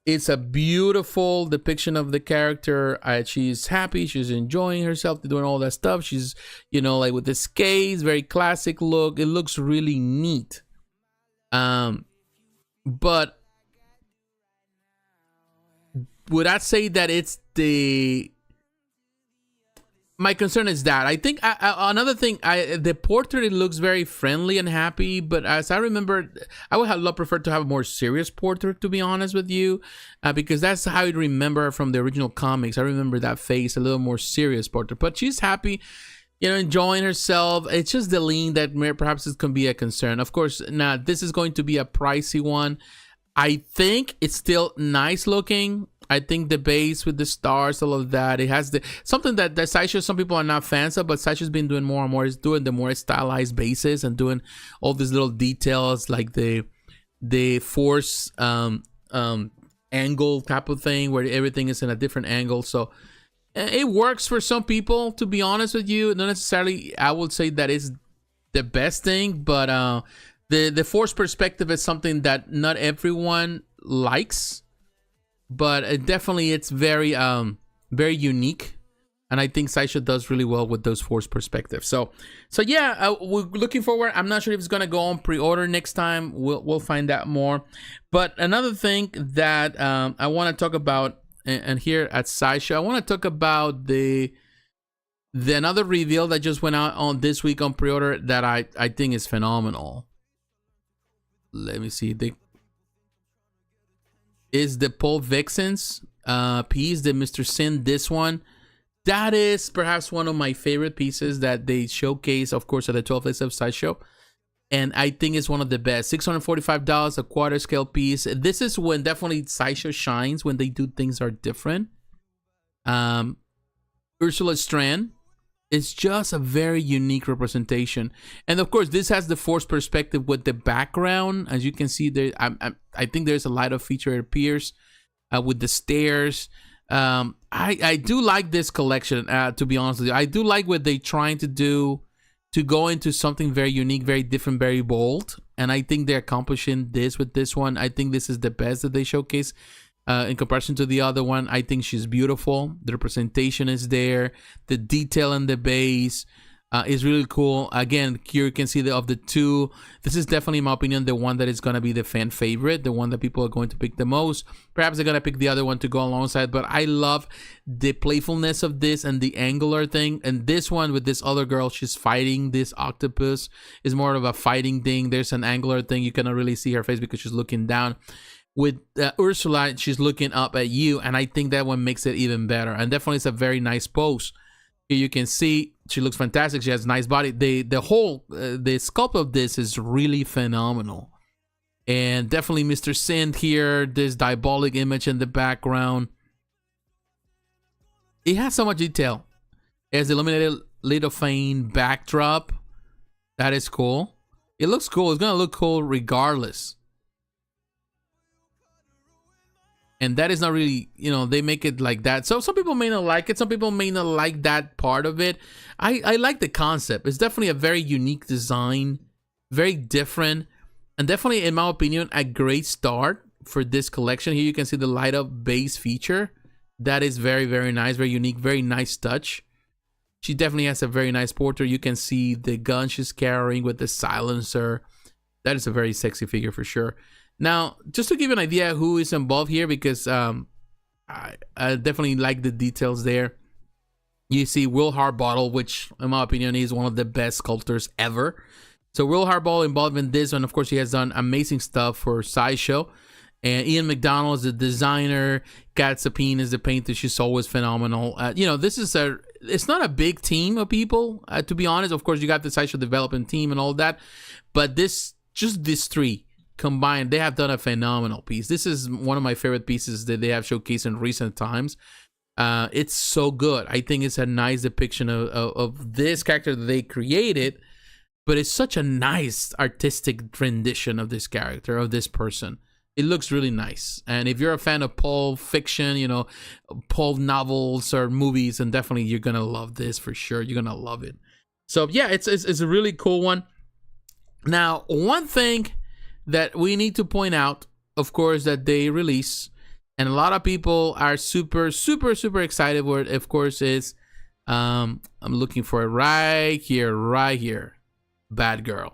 It's a beautiful depiction of the character. She's happy, she's enjoying herself, doing all that stuff. She's, you know, like with the skates, very classic look. It looks really neat. But would I say that it's my concern is that I think another thing, the portrait, it looks very friendly and happy, but as I remember, I would have preferred to have a more serious portrait, to be honest with you, because that's how I remember from the original comics. I remember that face, a little more serious portrait, but she's happy, you know, enjoying herself. It's just the lean that perhaps it can be a concern. Of course, now this is going to be a pricey one. I think it's still nice looking. I think the base with the stars, all of that, it has something that Sideshow, some people are not fans of, but Sideshow's been doing more and more. Is doing the more stylized bases and doing all these little details like the force angle type of thing where everything is in a different angle. So it works for some people, to be honest with you. Not necessarily, I would say that is the best thing, but the force perspective is something that not everyone likes. But it's very very unique, and I think Sideshow does really well with those force perspectives. So yeah, we're looking forward. I'm not sure if it's gonna go on pre-order next time. We'll find out more. But another thing that I want to talk about, and here at Sideshow, I want to talk about the another reveal that just went out on this week on pre-order that I think is phenomenal. Let me see. Is the Pulp Vixens piece, the Mr. Sin, this one. That is perhaps one of my favorite pieces that they showcase, of course, at the 12 Days of Sideshow. And I think it's one of the best. $645, a quarter scale piece. This is when definitely Sideshow shines, when they do things are different. Ursula Strand. It's just a very unique representation. And of course, this has the force perspective with the background. As you can see there, I think there's a light of feature. It appears with the stairs. I do like this collection, to be honest with you. I do like what they're trying to do to go into something very unique, very different, very bold. And I think they're accomplishing this with this one. I think this is the best that they showcase. In comparison to the other one, I think she's beautiful. The representation is there. The detail in the base is really cool. Again, here you can see of the two, this is definitely, in my opinion, the one that is going to be the fan favorite, the one that people are going to pick the most. Perhaps they're going to pick the other one to go alongside, but I love the playfulness of this and the angular thing. And this one with this other girl, she's fighting this octopus, is more of a fighting thing. There's an angular thing. You cannot really see her face because she's looking down. With Ursula, she's looking up at you, and I think that one makes it even better. And definitely it's a very nice pose. Here you can see she looks fantastic. She has a nice body. The whole the sculpt of this is really phenomenal. And definitely Mr. Sin here, this diabolic image in the background. It has so much detail. It has illuminated lithophane backdrop. That is cool. It looks cool. It's gonna look cool regardless. And that is not really, you know, they make it like that. So some people may not like it. Some people may not like that part of it. I like the concept. It's definitely a very unique design, very different, and definitely, in my opinion, a great start for this collection. Here you can see the light up base feature. That is very, very nice, very unique, very nice touch. She definitely has a very nice portrait. You can see the gun she's carrying with the silencer. That is a very sexy figure for sure. Now, just to give you an idea who is involved here, because I definitely like the details there. You see Will Harbottle, which in my opinion is one of the best sculptors ever. So Will Harbottle involved in this one. Of course, he has done amazing stuff for Sideshow. And Ian McDonald is the designer. Kat Sapine is the painter. She's always phenomenal. You know, this is it's not a big team of people, to be honest. Of course, you got the Sideshow development team and all that. But just these three combined, they have done a phenomenal piece. This is one of my favorite pieces that they have showcased in recent times. It's so good. I think it's a nice depiction of this character that they created, but it's such a nice artistic rendition of this character, of this person. It looks really nice. And if you're a fan of Pulp fiction, you know, Pulp novels or movies, then definitely you're going to love this for sure. You're going to love it. So yeah, it's a really cool one. Now, one thing that we need to point out, of course, that they release, and a lot of people are super excited for it, of course, is, I'm looking for it right here, Batgirl.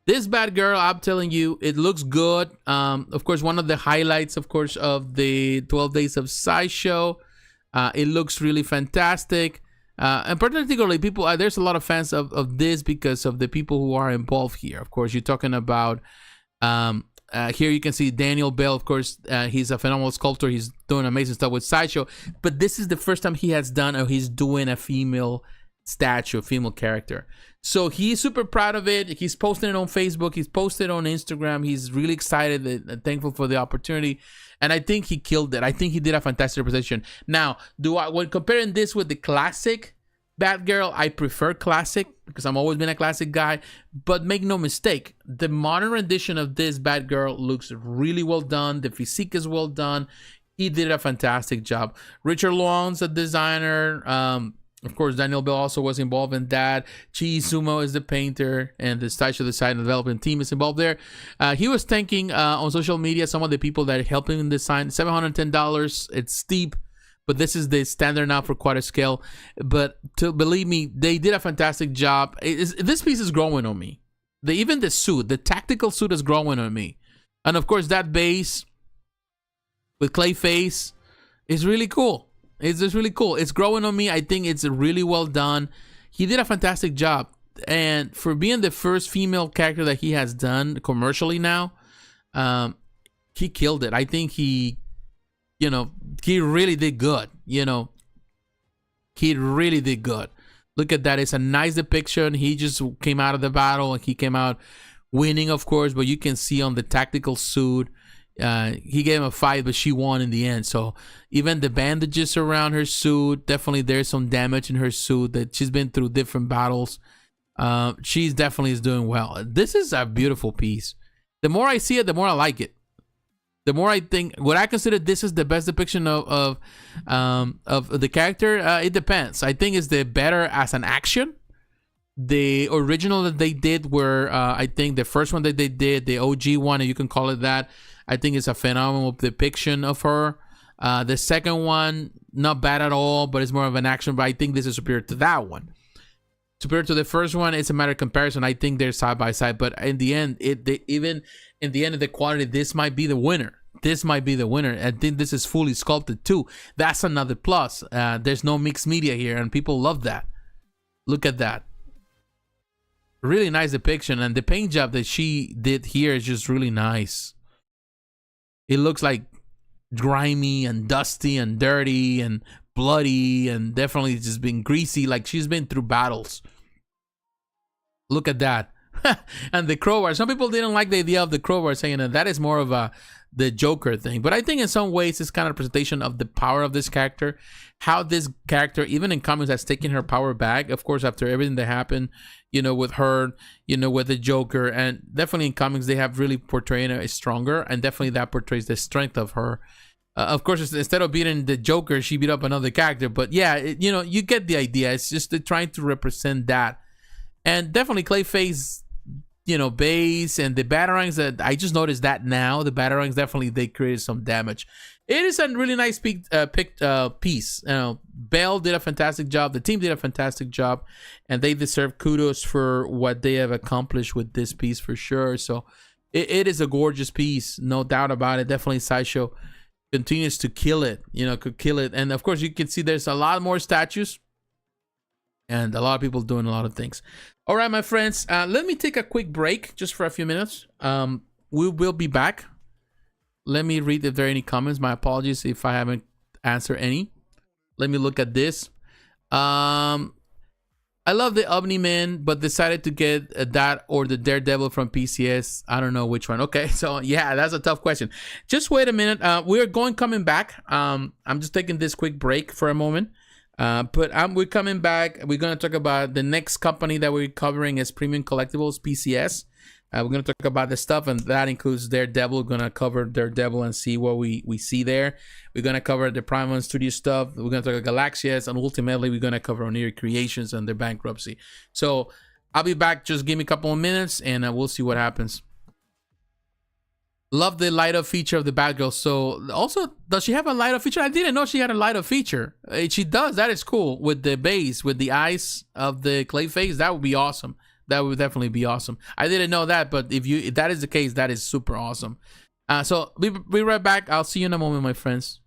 This Batgirl, I'm telling you, it looks good. Of course, one of the highlights, of course, of the 12 Days of Sideshow. It looks really fantastic. And particularly, people, there's a lot of fans of this because of the people who are involved here. Of course, you're talking about, here you can see Daniel Bell. Of course, he's a phenomenal sculptor. He's doing amazing stuff with Sideshow. But this is the first time he has done, or he's doing a female statue, a female character. So he's super proud of it. He's posting it on Facebook. He's posted on Instagram. He's really excited and thankful for the opportunity. And I think he killed it. I think he did a fantastic representation. Now, when comparing this with the classic Batgirl, I prefer classic because I've always been a classic guy. But make no mistake, the modern rendition of this Batgirl looks really well done. The physique is well done. He did a fantastic job. Richard Long's a designer. Of course, Daniel Bell also was involved in that. Chi Sumo is the painter, and the Sideshow Design and Development team is involved there. He was thanking on social media some of the people that helped him design. $710. It's steep, but this is the standard now for quite a scale. But to believe me, they did a fantastic job. This piece is growing on me. Even the suit, the tactical suit, is growing on me. And of course, that base with Clayface is really cool. It's just really cool. It's growing on me. I think it's really well done. He did a fantastic job. And for being the first female character that he has done commercially now, he killed it. I think he really did good. He really did good. Look at that. It's a nice depiction. He just came out of the battle and he came out winning, of course. But you can see on the tactical suit, he gave him a fight, but she won in the end. So even the bandages around her suit, definitely there's some damage in her suit that she's been through different battles. She's definitely is doing well. This is a beautiful piece. The more I see it, the more I like it. The more I think, would I consider this is the best depiction of the character? It depends. I think it's the better as an action. The original that they did were, I think the first one that they did, the OG one, and you can call it that, I think it's a phenomenal depiction of her. The second one, not bad at all, but it's more of an action. But I think this is superior to that one. Superior to the first one, it's a matter of comparison. I think they're side by side. But in the end, even in the end of the quality, this might be the winner. This might be the winner. I think this is fully sculpted too. That's another plus. There's no mixed media here, and people love that. Look at that. Really nice depiction, and the paint job that she did here is just really nice. It looks like grimy and dusty and dirty and bloody and definitely just been greasy, like she's been through battles. Look at that. And the crowbar. Some people didn't like the idea of the crowbar, saying that is more of the Joker thing. But I think in some ways it's kind of a presentation of the power of this character. How this character, even in comics, has taken her power back. Of course, after everything that happened, with her, with the Joker. And definitely in comics, they have really portrayed her stronger. And definitely that portrays the strength of her. Of course, instead of beating the Joker, she beat up another character. But yeah, you get the idea. It's just trying to represent that. And definitely Clayface, base and the batarangs, that I just noticed that now. The batarangs, definitely, they created some damage. It is a really nice picked piece. Bell did a fantastic job. The team did a fantastic job. And they deserve kudos for what they have accomplished with this piece for sure. So it is a gorgeous piece. No doubt about it. Definitely Sideshow continues to kill it. Could kill it. And of course, you can see there's a lot more statues. And a lot of people doing a lot of things. All right, my friends. Let me take a quick break just for a few minutes. We will be back. Let me read if there are any comments. My apologies if I haven't answered any. Let me look at this. I love the Omni-Man, but decided to get that or the Daredevil from PCS. I don't know which one. Okay, so yeah, that's a tough question. Just wait a minute. We're coming back. I'm just taking this quick break for a moment. But we're coming back. We're going to talk about the next company that we're covering is Premium Collectibles, PCS. We're going to talk about the stuff, and that includes Daredevil. We're going to cover Daredevil and see what we see there. We're going to cover the Prime One Studio stuff. We're going to talk about Galaxias, and ultimately, we're going to cover Oniri Creations and their bankruptcy. So I'll be back. Just give me a couple of minutes, and we'll see what happens. Love the light up feature of the Batgirl. So also, does she have a light up feature? I didn't know she had a light up feature. She does. That is cool. With the base, with the eyes of the clay face, that would be awesome. That would definitely be awesome. I didn't know that, but if that is the case, that is super awesome. So we'll be right back. I'll see you in a moment, my friends.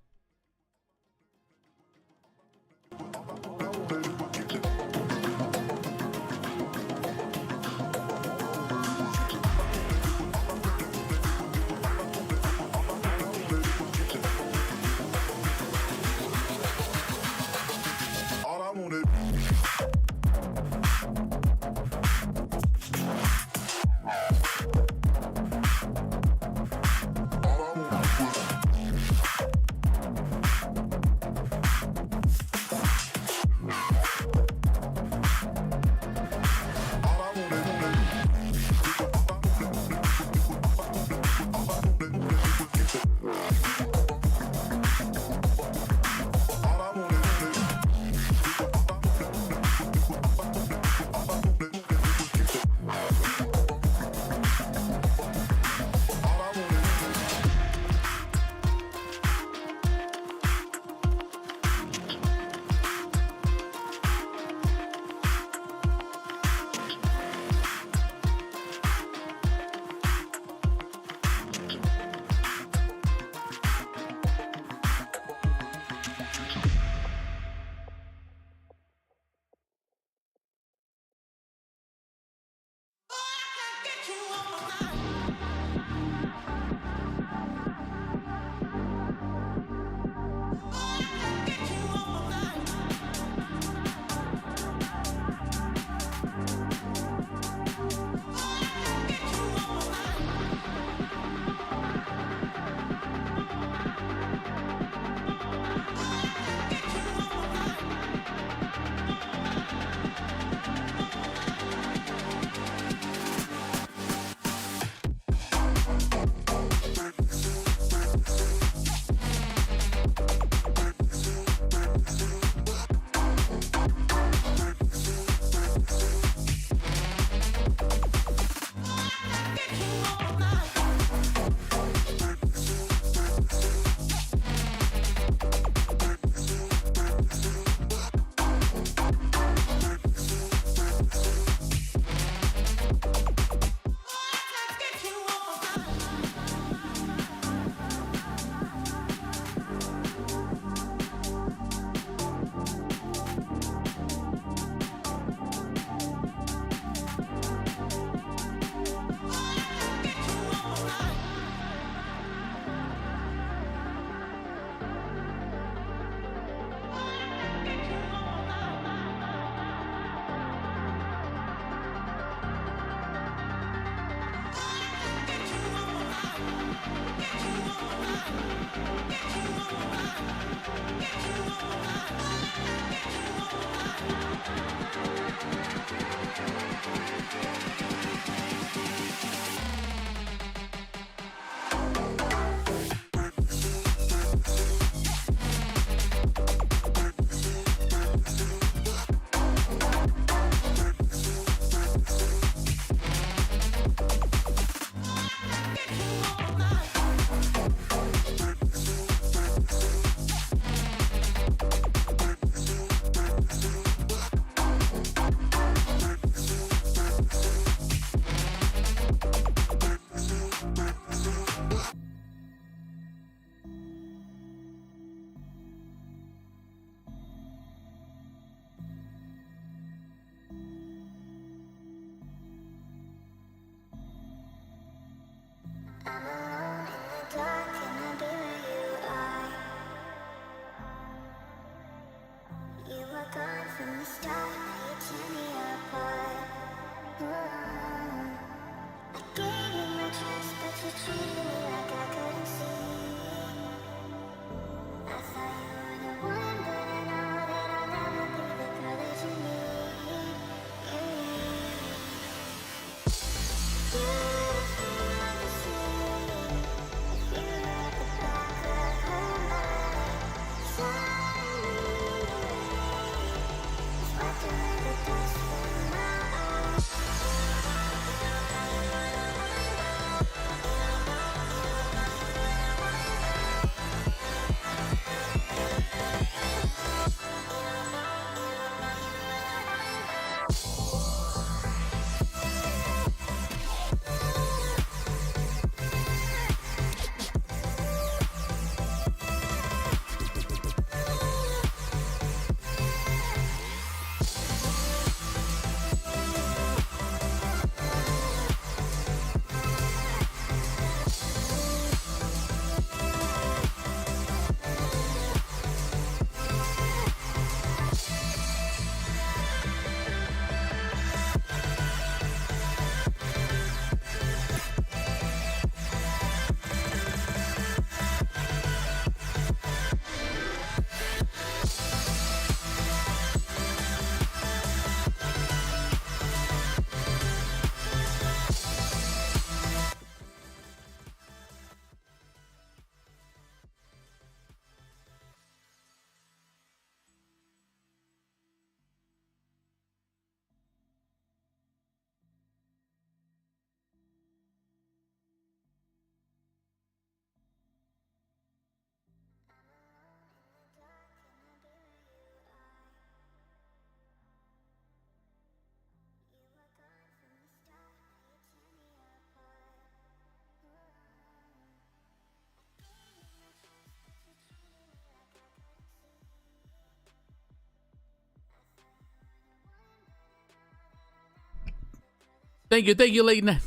Thank you, late night.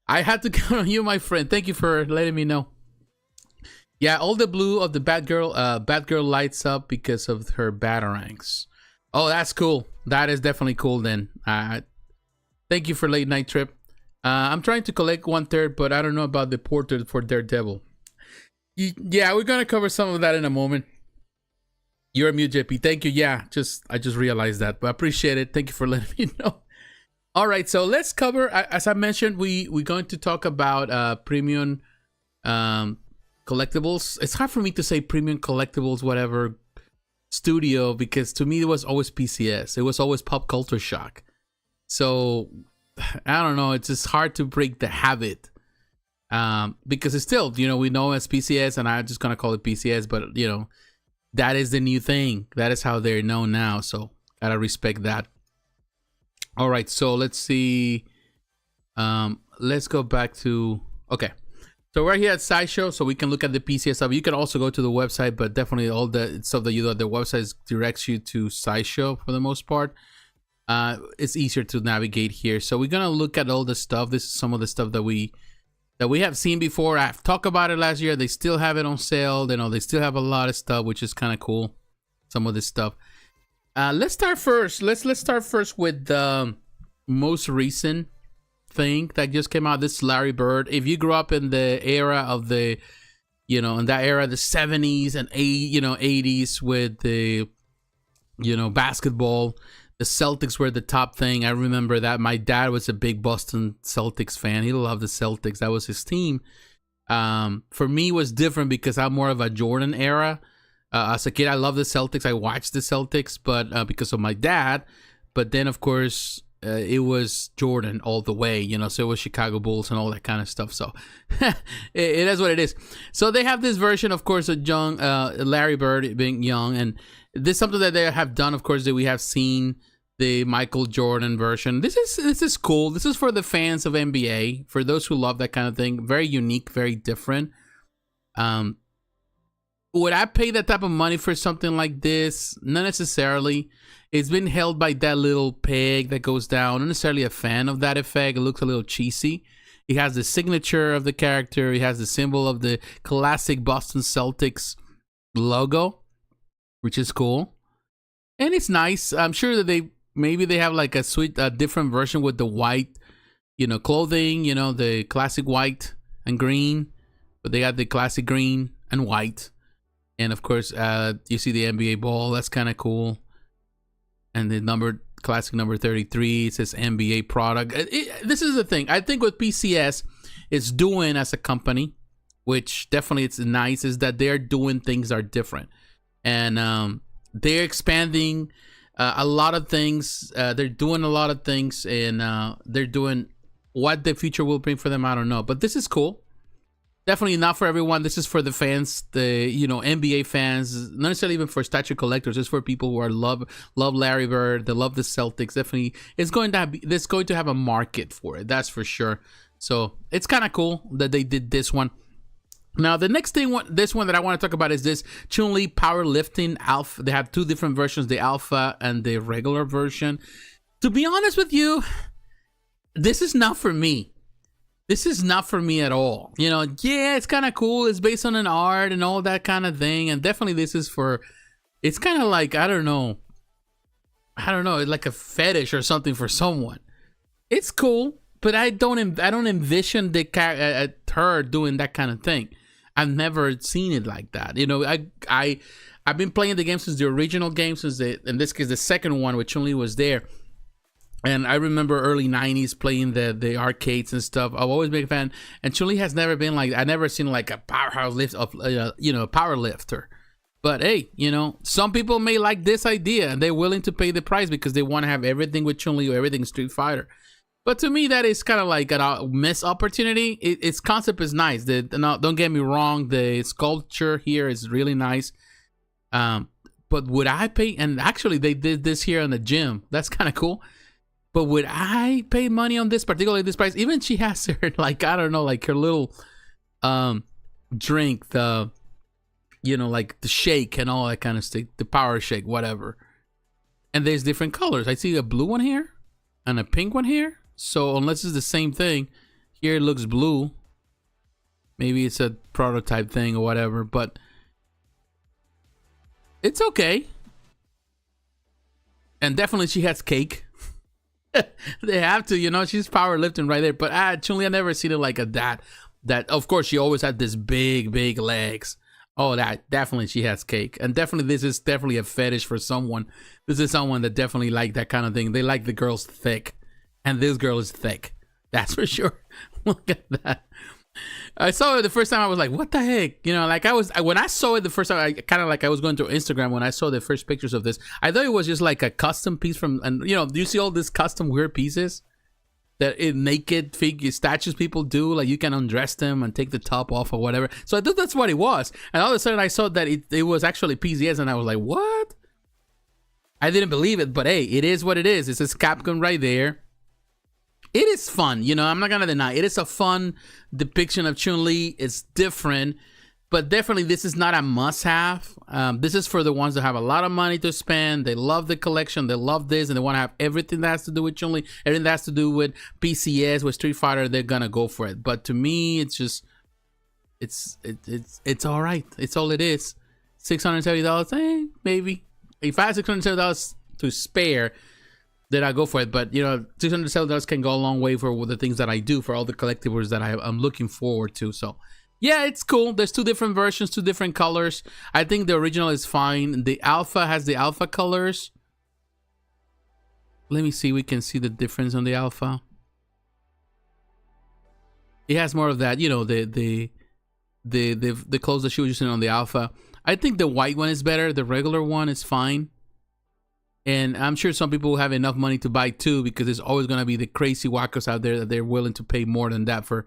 I had to count on you, my friend. Thank you for letting me know. Yeah, all the blue of the Batgirl lights up because of her batarangs. Oh, that's cool. That is definitely cool then. Thank you for late night trip. I'm trying to collect 1/3, but I don't know about the portrait for Daredevil. Yeah, we're gonna cover some of that in a moment. You're a mute, JP. Thank you. Yeah, I just realized that, but I appreciate it. Thank you for letting me know. All right, so let's cover. As I mentioned, we're going to talk about premium collectibles. It's hard for me to say premium collectibles, whatever studio, because to me it was always PCS. It was always Pop Culture Shock. So I don't know. It's just hard to break the habit. Because it's still, we know as PCS, and I'm just gonna call it PCS, but that is the new thing. That is how they're known now. So gotta respect that. All right, so let's see. Let's go back to So we're here at Sideshow, so we can look at the PCS stuff. You can also go to the website, but definitely all the stuff that you do, the website directs you to Sideshow for the most part. It's easier to navigate here. So we're gonna look at all the stuff. This is some of the stuff that we have seen before. I've talked about it last year. They still have it on sale. They still have a lot of stuff, which is kind of cool. Some of this stuff. Let's start first. Let's start first with the most recent thing that just came out. This is Larry Bird. If you grew up in the era of the, in that era, the 70s and 80s with the, basketball. The Celtics were the top thing. I remember that. My dad was a big Boston Celtics fan. He loved the Celtics. That was his team. For me, it was different because I'm more of a Jordan era. As a kid, I loved the Celtics. I watched the Celtics, but because of my dad. But then, of course, it was Jordan all the way, so it was Chicago Bulls and all that kind of stuff. So it is what it is. So they have this version, of course, of young Larry Bird being young. And this is something that they have done, of course, that we have seen the Michael Jordan version. This is cool. This is for the fans of NBA, for those who love that kind of thing. Very unique, very different. Would I pay that type of money for something like this? Not necessarily. It's been held by that little peg that goes down. Not necessarily a fan of that effect. It looks a little cheesy. It has the signature of the character. It has the symbol of the classic Boston Celtics logo, which is cool. And it's nice. I'm sure that maybe they have like a different version with the white, clothing, the classic white and green. But they got the classic green and white. And of course, you see the NBA ball. That's kind of cool. And the classic number 33, it says NBA product. This is the thing. I think what PCS is doing as a company, which definitely it's nice, is that they're doing things that are different. And they're expanding a lot of things. They're doing a lot of things, and they're doing what the future will bring for them. I don't know. But this is cool. Definitely not for everyone. This is for the fans, the NBA fans, not necessarily even for statue collectors. It's for people who love Larry Bird, they love the Celtics. Definitely, there's going to have a market for it. That's for sure. So it's kind of cool that they did this one. Now the next thing, this one that I want to talk about is this Chun-Li Powerlifting Alpha. They have two different versions, the Alpha and the regular version. To be honest with you, this is not for me. This is not for me at all. Yeah, it's kind of cool. It's based on an art and all that kind of thing. And definitely this is it's kind of like, I don't know, it's like a fetish or something for someone. It's cool, but I don't envision her doing that kind of thing. I've never seen it like that. I've been playing the game since the original game, in this case, the second one, which Chun-Li was there. And I remember early 90s playing the arcades and stuff. I've always been a fan. And Chun-Li has never been like, I never seen like a powerhouse lift of, power lifter. But hey, some people may like this idea and they're willing to pay the price because they want to have everything with Chun-Li or everything Street Fighter. But to me, that is kind of like a missed opportunity. Its concept is nice. Don't get me wrong. The sculpture here is really nice. But would I pay? And actually, they did this here in the gym. That's kind of cool. But would I pay money on this, particularly this price? Even she has her, like, I don't know, like her little drink, like the shake and all that kind of stuff, the power shake, whatever. And there's different colors. I see a blue one here and a pink one here. So unless it's the same thing, here it looks blue. Maybe it's a prototype thing or whatever, but it's okay. And definitely she has cake. They have to, you know, she's powerlifting right there. But Chun-Li, I never seen it like a that of course she always had this big legs. Oh, that definitely she has cake. And definitely this is definitely a fetish for someone. This is someone that definitely like that kind of thing. They like the girls thick. And this girl is thick. That's for sure. Look at that. I saw it the first time. I was like, what the heck? You know, like when I saw it the first time, I kind of like I was going through Instagram when I saw the first pictures of this. I thought it was just like a custom piece from, and you know, do you see all these custom weird pieces that naked figure statues people do? Like you can undress them and take the top off or whatever. So I thought that's what it was. And all of a sudden I saw that it was actually PCS and I was like, what? I didn't believe it, but hey, it is what it is. It says Capcom right there. It is fun, you know, I'm not gonna deny it is a fun depiction of Chun-Li. It's different, but definitely this is not a must-have. This is for the ones that have a lot of money to spend. They love the collection, they love this, and they want to have everything that has to do with Chun-Li, everything that has to do with PCS, with Street Fighter. They're gonna go for it. But to me, it's just, it's all right. It's all it is. $670, maybe. If I had $670 to spare, then I go for it. But you know, $670 can go a long way for the things that I do, for all the collectibles that I'm looking forward to. So yeah, it's cool. There's two different versions, two different colors. I think the original is fine. The alpha has the alpha colors. Let me see. We can see the difference on the alpha. It has more of that, you know, the clothes that she was using on the alpha. I think the white one is better. The regular one is fine. And I'm sure some people will have enough money to buy two, because there's always going to be the crazy wackos out there that they're willing to pay more than that for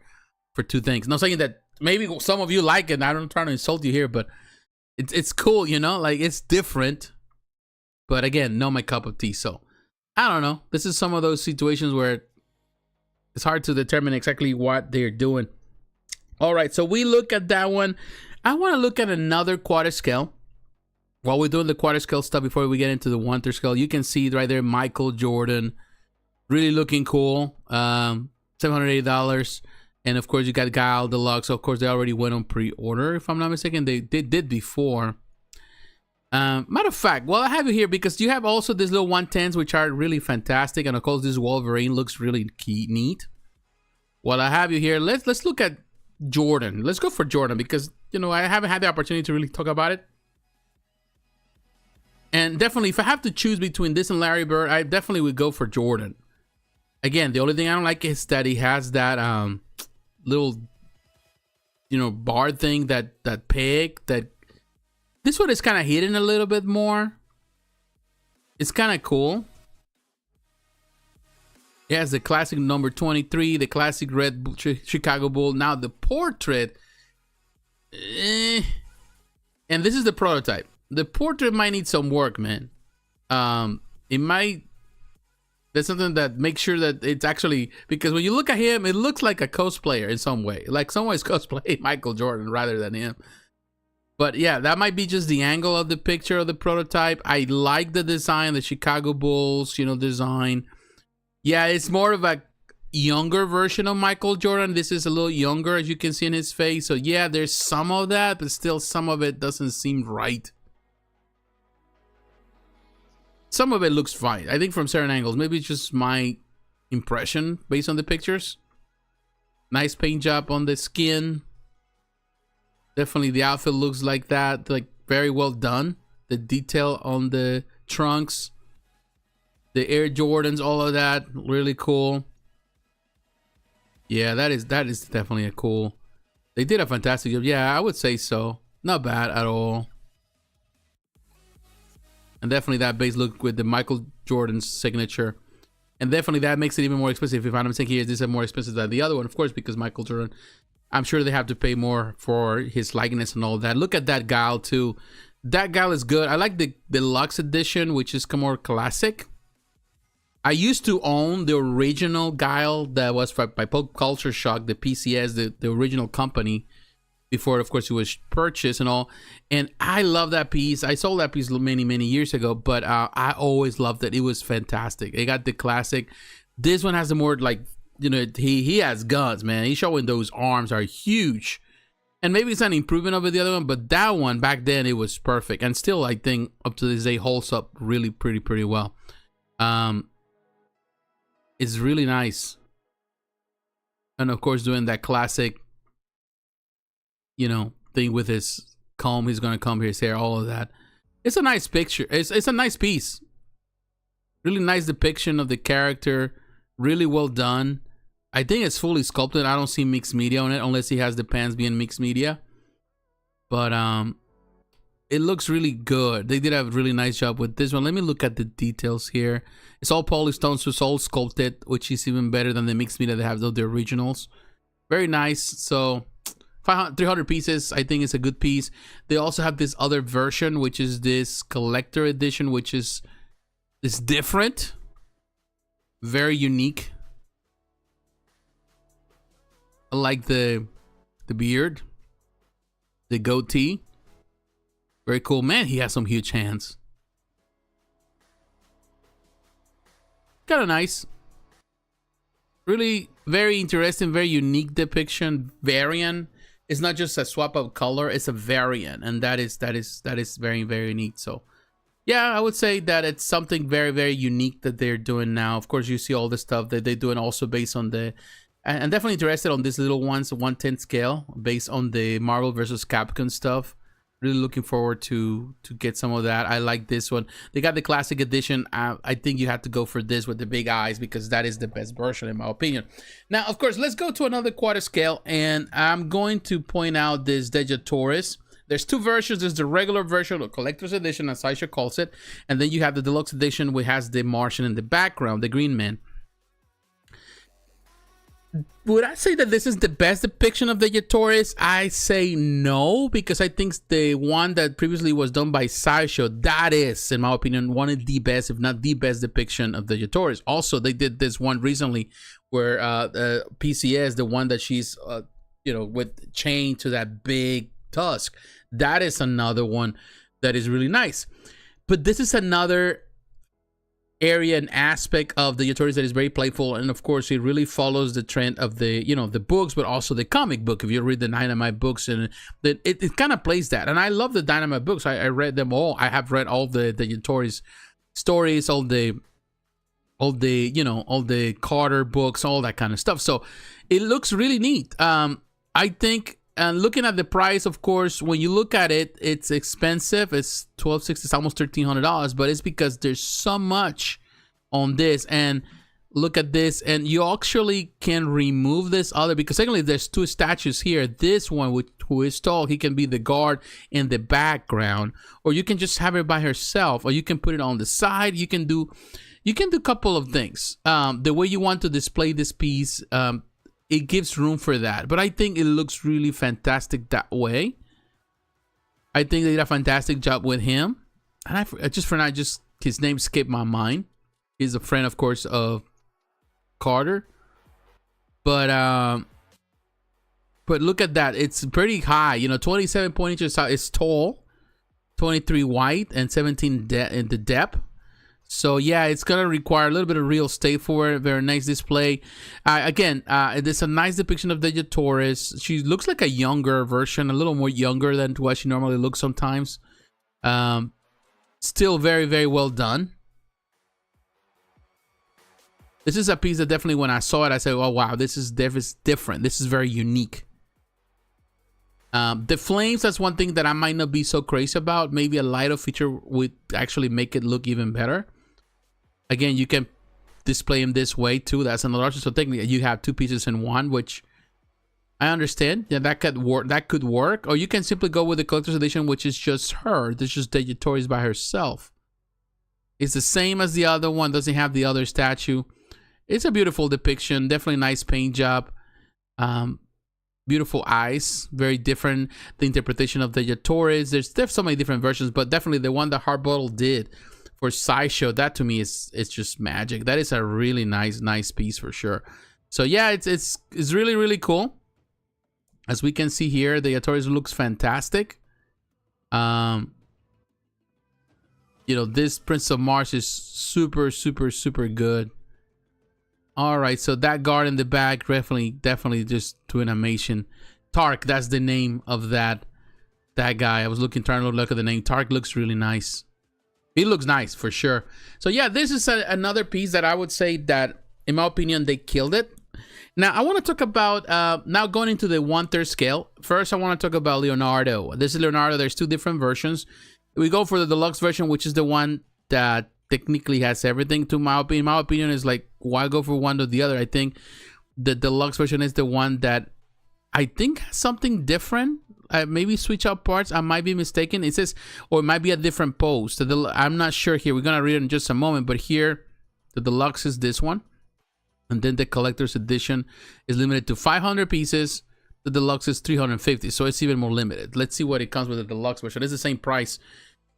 two things. Not saying that maybe some of you like it. I'm trying to insult you here, but it's cool, you know, like it's different. But again, not my cup of tea. So I don't know. This is some of those situations where it's hard to determine exactly what they're doing. All right, so we look at that one. I want to look at another quarter scale. While we're doing the quarter scale stuff, before we get into the 1/3 scale, you can see right there Michael Jordan, really looking cool. $780, and of course you got Guile Deluxe. So of course they already went on pre-order, if I'm not mistaken. They did before. Matter of fact, well, I have it here because you have also these little 110s, which are really fantastic, and of course this Wolverine looks really neat. Well, I have you here. Let's look at Jordan. Let's go for Jordan because you know I haven't had the opportunity to really talk about it. And definitely, if I have to choose between this and Larry Bird, I definitely would go for Jordan. Again, the only thing I don't like is that he has that little, you know, bar thing, that peg. That this one is kind of hidden a little bit more. It's kind of cool. It has the classic number 23, the classic red Chicago Bull. Now the portrait, and this is the prototype. The portrait might need some work, man. It might. There's something that makes sure that it's actually, because when you look at him, it looks like a cosplayer in some way. Like someone's cosplay Michael Jordan rather than him. But yeah, that might be just the angle of the picture of the prototype. I like the design, the Chicago Bulls, you know, design. Yeah, it's more of a younger version of Michael Jordan. This is a little younger, as you can see in his face. So yeah, there's some of that, but still some of it doesn't seem right. Some of it looks fine, I think, from certain angles. Maybe it's just my impression based on the pictures. Nice paint job on the skin. Definitely the outfit looks like that, like very well done. The detail on the trunks, the Air Jordans, all of that, really cool. Yeah, that is definitely a cool. They did a fantastic job. Yeah, I would say so. Not bad at all. And definitely that base look with the Michael Jordan's signature. And definitely that makes it even more expensive. If I'm thinking here, this is more expensive than the other one, of course, because Michael Jordan, I'm sure they have to pay more for his likeness and all that. Look at that Guile too. That Guile is good. I like the deluxe edition, which is more classic. I used to own the original Guile that was by Pulp Culture Shock, the PCS, the original company, before, of course, it was purchased and all. And I love that piece. I sold that piece many years ago, but I always loved it. It was fantastic. It got the classic. This one has the more like, you know, he has guns, man. He's showing those arms are huge. And maybe it's an improvement over the other one, but that one back then, it was perfect. And still, I think up to this day holds up really pretty well. It's really nice. And of course, doing that classic, you know, thing with his comb. He's gonna comb his hair, all of that. It's a nice picture. It's a nice piece. Really nice depiction of the character. Really well done. I think it's fully sculpted. I don't see mixed media on it unless he has the pants being mixed media. But it looks really good. They did a really nice job with this one. Let me look at the details here. It's all polystone, so it's all sculpted, which is even better than the mixed media they have, though, the originals. Very nice. So 300 pieces, I think it's a good piece. They also have this other version, which is this collector edition, which is different. Very unique. I like the beard, the goatee. Very cool. Man, he has some huge hands. Kind of nice. Really very interesting, very unique depiction. Variant. It's not just a swap of color, it's a variant, and that is very neat. So yeah, I would say that it's something very unique that they're doing now. Of course, you see all the stuff that they're doing also based on the, and I'm definitely interested on this little ones, 1/10 scale, based on the Marvel versus Capcom stuff. Really looking forward to get some of that. I like this one. They got the classic edition. I think you have to go for this with the big eyes because that is the best version in my opinion. Now, of course, let's go to another quarter scale, and I'm going to point out this Dejah Thoris. There's two versions. There's the regular version, or collector's edition, as Sideshow calls it, and then you have the deluxe edition, which has the Martian in the background, the Green Man. Would I say that this is the best depiction of Dejah Thoris? I say no, because I think the one that previously was done by Sideshow, that is, in my opinion, one of the best, if not the best depiction of Dejah Thoris. Also, they did this one recently where PCS, the one that she's, you know, with chained to that big tusk. That is another one that is really nice. But this is another area and aspect of the Dejah Thoris that is very playful, and of course it really follows the trend of the, you know, the books, but also the comic book. If you read the Dynamite books, and it kind of plays that, and I love the Dynamite books. I read them all. I have read all the Dejah Thoris stories, all the you know, all the Carter books, all that kind of stuff. So it looks really neat. I think, and looking at the price, of course, when you look at it, it's expensive. It's $1,260, it's almost $1,300, but it's because there's so much on this. And look at this, and you actually can remove this other, because secondly, there's two statues here. This one, who is tall, he can be the guard in the background, or you can just have her by herself, or you can put it on the side. You can do a couple of things. The way you want to display this piece, it gives room for that, but I think it looks really fantastic that way. I think they did a fantastic job with him, and just his name skipped my mind. He's a friend, of course, of Carter, but look at that. It's pretty high, you know, 27 inches is tall, 23 wide, and 17 in the depth. So yeah, it's gonna require a little bit of real estate for it. Very nice display. Again, it's a nice depiction of Dejah Thoris. She looks like a younger version, a little more younger than what she normally looks sometimes. Still very well done. This is a piece that definitely, when I saw it, I said, oh wow, this is different. This is very unique. The flames, that's one thing that I might not be so crazy about. Maybe a lighter feature would actually make it look even better. Again, you can display them this way too. That's another option. So technically, you have two pieces in one, which I understand. Yeah, that could work. That could work. Or you can simply go with the collector's edition, which is just her. This is just Dejah Thoris by herself. It's the same as the other one. Doesn't have the other statue. It's a beautiful depiction. Definitely nice paint job. Beautiful eyes. Very different. The interpretation of Dejah Thoris. There's so many different versions, but definitely the one that Hardbottle did for Sideshow, that to me it's just magic. That is a really nice piece for sure. So yeah, it's really cool. As we can see here, Dejah Thoris looks fantastic. You know, this Prince of Mars is super good. All right, so that guard in the back, definitely just to animation. Tark, that's the name of that guy. I was trying to look at the name. Tark looks really nice. He looks nice for sure. So yeah, this is another piece that I would say that, in my opinion, they killed it. Now I want to talk about now going into the 1/3 scale. First, I want to talk about Leonardo. This is Leonardo. There's two different versions. We go for the deluxe version, which is the one that technically has everything. In my opinion, is like, why go for one or the other? I think the deluxe version is the one that I think has something different. Maybe switch out parts. I might be mistaken. It says, or it might be a different pose. I'm not sure here. We're gonna read it in just a moment. But here, the deluxe is this one, and then the collector's edition is limited to 500 pieces. The deluxe is 350, so it's even more limited. Let's see what it comes with the deluxe version. It's the same price.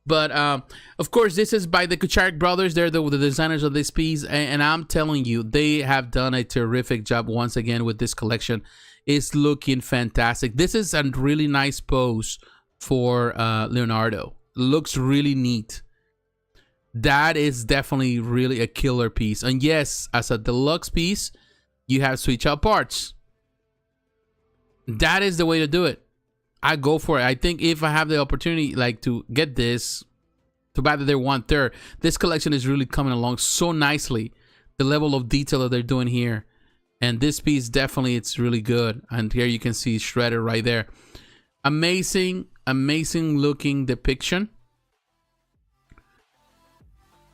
But of course, this is by the Kucharik brothers. They're the designers of this piece, and I'm telling you, they have done a terrific job once again with this collection. It's looking fantastic. This is a really nice pose for Leonardo. Looks really neat. That is definitely really a killer piece. And yes, as a deluxe piece, you have switch out parts. That is the way to do it. I go for it. I think if I have the opportunity, like, to get this, to buy their 1/3, this collection is really coming along so nicely. The level of detail that they're doing here, and this piece definitely, it's really good. And here you can see Shredder right there. Amazing looking depiction.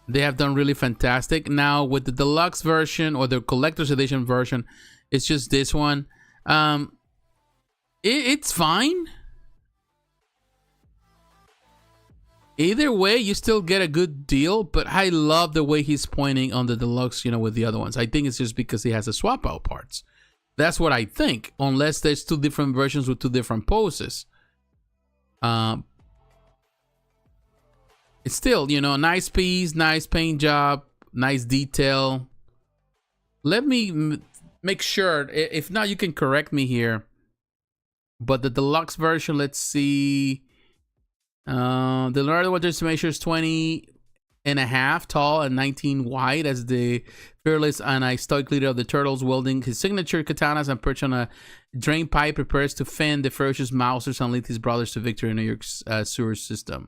They have done really fantastic. Now with the deluxe version or the collector's edition version, it's just this one. It's fine. Either way, you still get a good deal, but I love the way he's pointing on the deluxe, with the other ones. I think it's just because he has a swap out parts. That's what I think, unless there's two different versions with two different poses. It's still, nice piece, nice paint job, nice detail. Let me make sure. If not, you can correct me here. But the deluxe version, let's see. The Leonardo measures 20.5 tall and 19 wide as the fearless and stoic leader of the Turtles, wielding his signature katanas and perched on a drain pipe, prepares to fend the ferocious Mousers and lead his brothers to victory in New York's sewer system.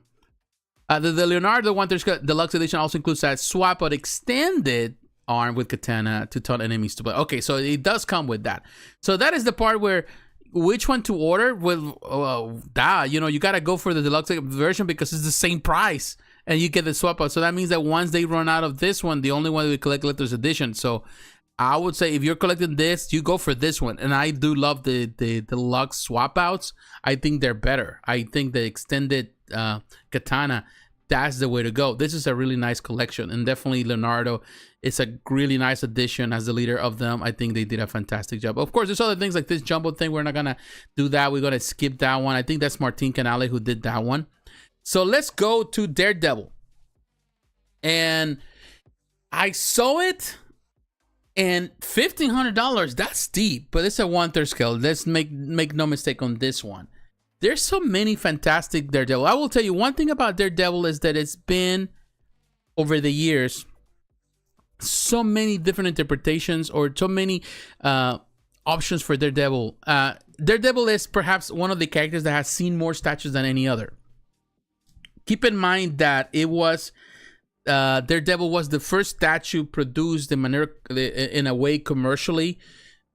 The Leonardo 1/3 Deluxe Edition also includes that swap out extended arm with katana to taunt enemies to play. Okay, so it does come with that. So that is the part where which one to order. Well, you gotta go for the deluxe version because it's the same price and you get the swap out. So that means that once they run out of this one, the only one we collect collector's edition. So I would say if you're collecting this, you go for this one. And I do love the deluxe swap outs. I think they're better. I think the extended katana, that's the way to go. This is a really nice collection, and definitely Leonardo, it's a really nice addition as the leader of them. I think they did a fantastic job. Of course, there's other things like this jumbo thing. We're not gonna do that. We're gonna skip that one. I think that's Martin Canale who did that one. So let's go to Daredevil. And I saw it, and $1,500, that's steep, but it's a 1/3 scale. Let's make no mistake on this one. There's so many fantastic Daredevil. I will tell you one thing about Daredevil is that it's been, over the years, so many different interpretations or so many options for Daredevil. Daredevil is perhaps one of the characters that has seen more statues than any other. Keep in mind that it was Daredevil was the first statue produced in a way commercially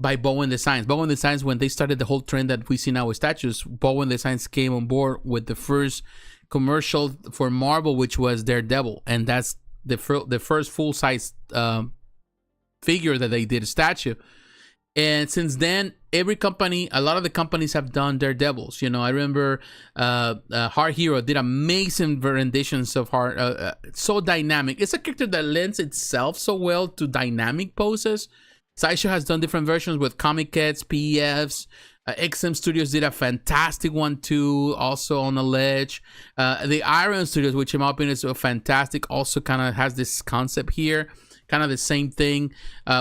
by Bowen Designs. Bowen Designs, when they started the whole trend that we see now with statues, Bowen Designs came on board with the first commercial for Marvel, which was Daredevil, and that's the first full-size figure that they did, a statue. And since then, every company, a lot of the companies have done Daredevils. I remember Hard Hero did amazing renditions of Hard, so dynamic. It's a character that lends itself so well to dynamic poses. Sideshow has done different versions with Kinetiquettes, PFs. XM Studios did a fantastic one too, also on the ledge. The Iron Studios, which in my opinion is fantastic, also kind of has this concept here. Kind of the same thing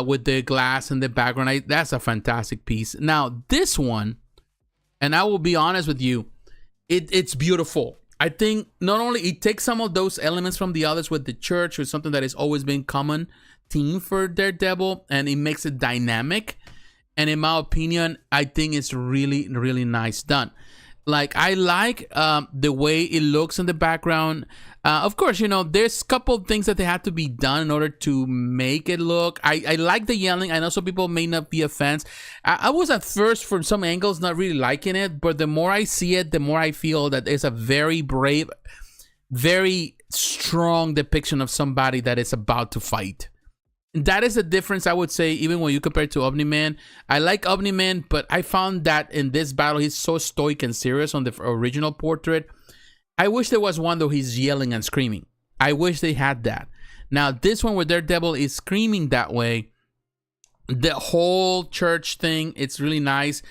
with the glass in the background. That's a fantastic piece. Now, this one, and I will be honest with you, it's beautiful. I think not only it takes some of those elements from the others with the church, or something that has always been common theme for Daredevil, and it makes it dynamic. And in my opinion, I think it's really, really nice done. Like, I like the way it looks in the background. Of course, you know, there's a couple of things that they have to be done in order to make it look. I like the yelling. I know some people may not be a fan. I was at first, from some angles, not really liking it. But the more I see it, the more I feel that it's a very brave, very strong depiction of somebody that is about to fight. That is the difference, I would say, even when you compare it to Omni-Man. I like Omni-Man, but I found that in this battle, he's so stoic and serious on the original portrait. I wish there was one, though, he's yelling and screaming. I wish they had that. Now, this one where Daredevil is screaming that way, the whole church thing, it's really nice.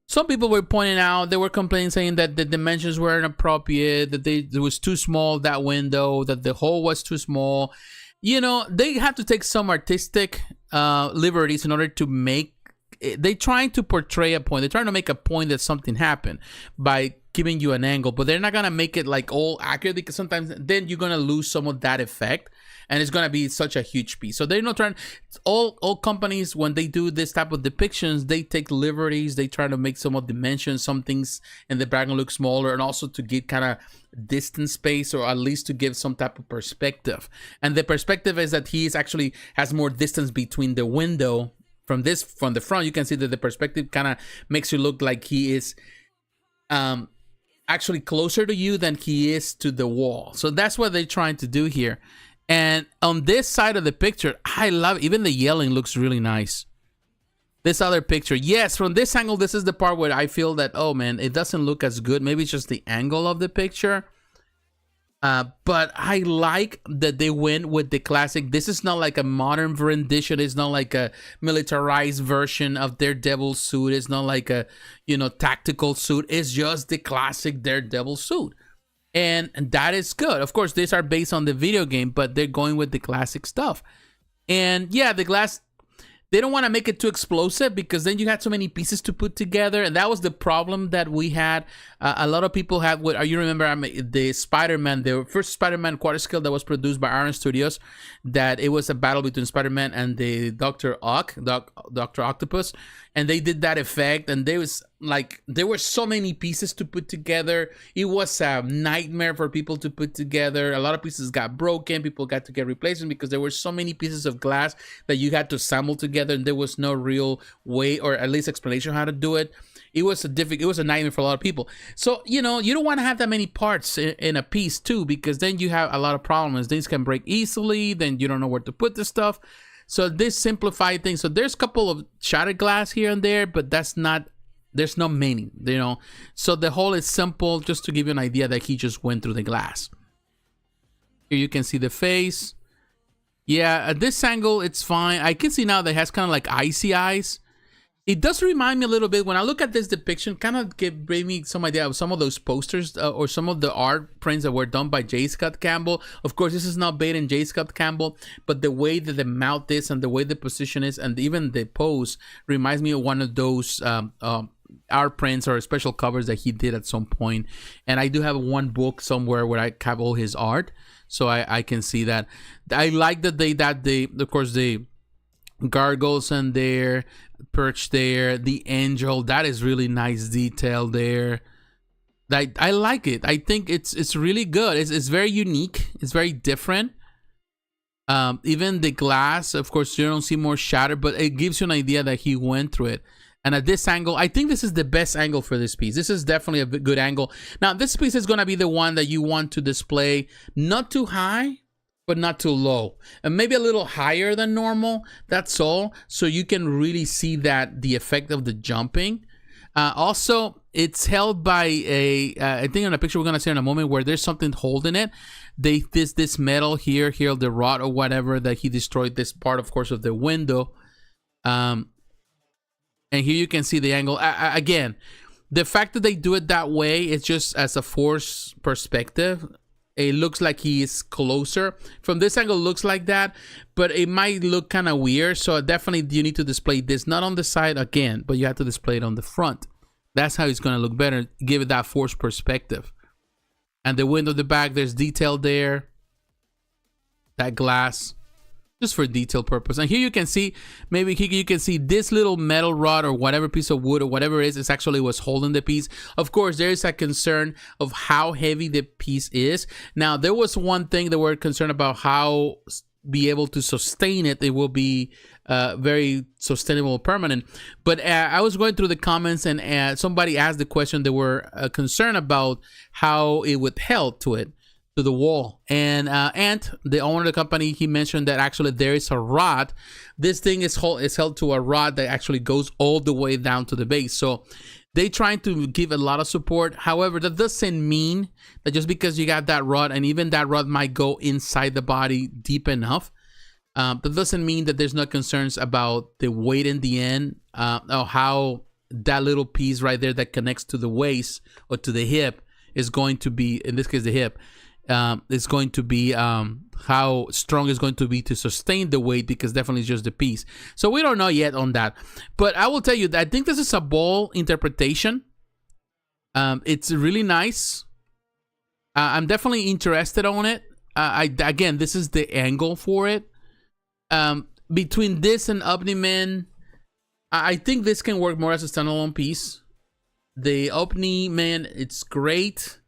Some people were pointing out, they were complaining, saying that the dimensions were inappropriate, that it was too small, that window, that the hole was too small. You know, they have to take some artistic liberties in order to make... They're trying to portray a point. They're trying to make a point that something happened by giving you an angle, but they're not going to make it like all accurate, because sometimes then you're going to lose some of that effect, and it's going to be such a huge piece. So they're not trying... All companies, when they do this type of depictions, they take liberties. They try to make some of dimensions, some things in the background look smaller, and also to get kind of distance space, or at least to give some type of perspective. And the perspective is that he is actually has more distance between the window. From the front, you can see that the perspective kind of makes you look like he is actually closer to you than he is to the wall. So that's what they're trying to do here. And on this side of the picture, I love, even the yelling looks really nice. This other picture, yes, from this angle, this is the part where I feel that, oh man, it doesn't look as good. Maybe it's just the angle of the picture. But I like that they went with the classic. This is not like a modern rendition. It's not like a militarized version of Daredevil suit. It's not like a, you know, tactical suit. It's just the classic Daredevil suit. And that is good. Of course, these are based on the video game, but they're going with the classic stuff. And yeah, the glass, they don't want to make it too explosive, because then you had so many pieces to put together. And that was the problem that we had. A lot of people had, you remember the Spider-Man, the first Spider-Man quarter scale that was produced by Iron Studios, that it was a battle between Spider-Man and the Dr. Octopus. And they did that effect, and there were so many pieces to put together. It was a nightmare for people to put together. A lot of pieces got broken. People got to get replacements because there were so many pieces of glass that you had to assemble together, and there was no real way, or at least explanation how to do it. It was a nightmare for a lot of people. So, you know, you don't want to have that many parts in a piece too, because then you have a lot of problems. Things can break easily. Then you don't know where to put the stuff. So this simplified thing. So there's a couple of shattered glass here and there, but there's no meaning, you know. So the whole is simple, just to give you an idea that he just went through the glass. Here you can see the face. Yeah, at this angle, it's fine. I can see now that it has kind of like icy eyes. It does remind me a little bit, when I look at this depiction, kind of gave me some idea of some of those posters or some of the art prints that were done by J. Scott Campbell. Of course, this is not based in J. Scott Campbell, but the way that the mouth is and the way the position is and even the pose reminds me of one of those art prints or special covers that he did at some point. And I do have one book somewhere where I have all his art, so I can see that. I like that of course, the gargoyles in there, perch there, the angel, that is really nice detail there. I like it. I think it's really good. It's very unique. It's very different. Even the glass, of course, you don't see more shatter, but it gives you an idea that he went through it. And at this angle, I think this is the best angle for this piece. This is definitely a good angle. Now, this piece is going to be the one that you want to display not too high, but not too low, and maybe a little higher than normal. That's all, so you can really see that the effect of the jumping. Also, it's held by I think in a picture we're gonna see in a moment, where there's something holding it. This metal here, the rod or whatever that he destroyed. This part, of course, of the window. And here you can see the angle. Again, the fact that they do it that way, it's just as a force perspective. It looks like he is closer. From this angle, it looks like that, but it might look kind of weird. So definitely you need to display this, not on the side again, but you have to display it on the front. That's how it's going to look better. Give it that force perspective. And the window at the back, there's detail there. That glass, just for detail purpose. And here you can see, maybe here you can see this little metal rod or whatever piece of wood or whatever it is actually what's holding the piece. Of course, there is a concern of how heavy the piece is. Now, there was one thing that we're concerned about, how be able to sustain it. It will be very sustainable, permanent. But I was going through the comments, and somebody asked the question. They were concerned about how it would held to it, to the wall. And Ant, the owner of the company, he mentioned that actually there is a rod. This thing is held to a rod that actually goes all the way down to the base. So they trying to give a lot of support. However, that doesn't mean that just because you got that rod, and even that rod might go inside the body deep enough, that doesn't mean that there's no concerns about the weight in the end, or how that little piece right there that connects to the waist or to the hip is going to be, in this case the hip, is going to be how strong it's going to be to sustain the weight, because definitely it's just the piece. So we don't know yet on that. But I will tell you that I think this is a bold interpretation. It's really nice. I'm definitely interested on it. Again, this is the angle for it. Between this and Omni-Man, I think this can work more as a standalone piece. The Omni-Man, it's great.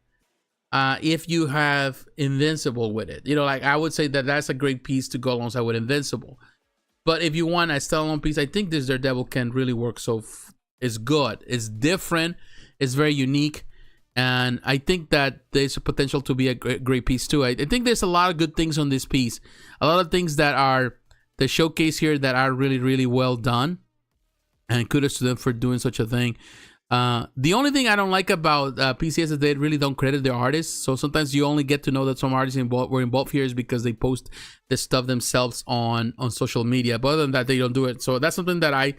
If you have Invincible with it, you know, like I would say that that's a great piece to go alongside with Invincible. But if you want a standalone piece, I think this Daredevil can really work. So it's good, it's different, it's very unique, and I think that there's a potential to be a great piece too. I think there's a lot of good things on this piece, a lot of things that are the showcase here that are really, really well done, and kudos to them for doing such a thing. The only thing I don't like about PCS is they really don't credit their artists. So sometimes you only get to know that some artists were involved here is because they post the stuff themselves on social media. But other than that, they don't do it. So that's something that I